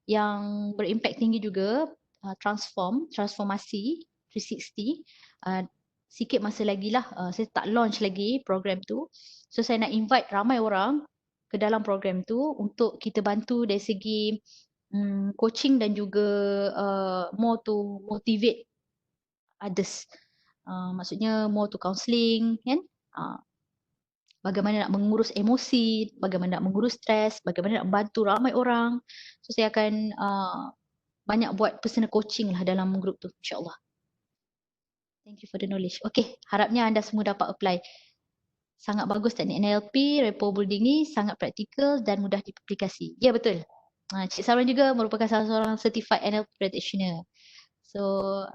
yang berimpak tinggi juga, transformasi 360. Sikit masa lagi lah, saya tak launch lagi program tu. So saya nak invite ramai orang ke dalam program tu untuk kita bantu dari segi coaching dan juga more to motivate others. Maksudnya more to counselling kan. Bagaimana nak mengurus emosi, bagaimana nak mengurus stres, bagaimana nak bantu ramai orang. So saya akan banyak buat personal coaching lah dalam grup tu, insyaAllah. Thank you for the knowledge. Okay, harapnya anda semua dapat apply. Sangat bagus teknik NLP, rapport building ni, sangat praktikal dan mudah diaplikasi. Ya, betul. Cik Sarwan juga merupakan salah seorang certified NLP practitioner. So,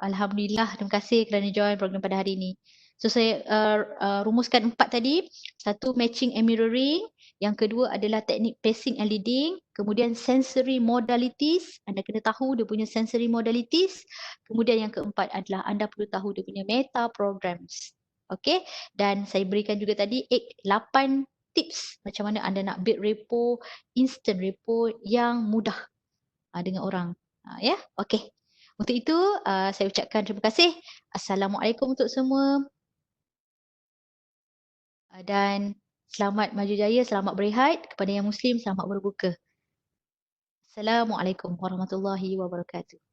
Alhamdulillah, terima kasih kerana join program pada hari ini. So, saya rumuskan 4 tadi. Satu, matching and mirroring. Yang kedua adalah teknik pacing and leading. Kemudian sensory modalities. Anda kena tahu dia punya sensory modalities. Kemudian yang keempat adalah anda perlu tahu dia punya meta programs. Okay. Dan saya berikan juga tadi 8 tips macam mana anda nak build rapport, instant rapport yang mudah dengan orang. Ya, okay. Untuk itu, saya ucapkan terima kasih. Assalamualaikum untuk semua. Dan selamat maju jaya, selamat berehat. Kepada yang Muslim, selamat berbuka. Assalamualaikum warahmatullahi wabarakatuh.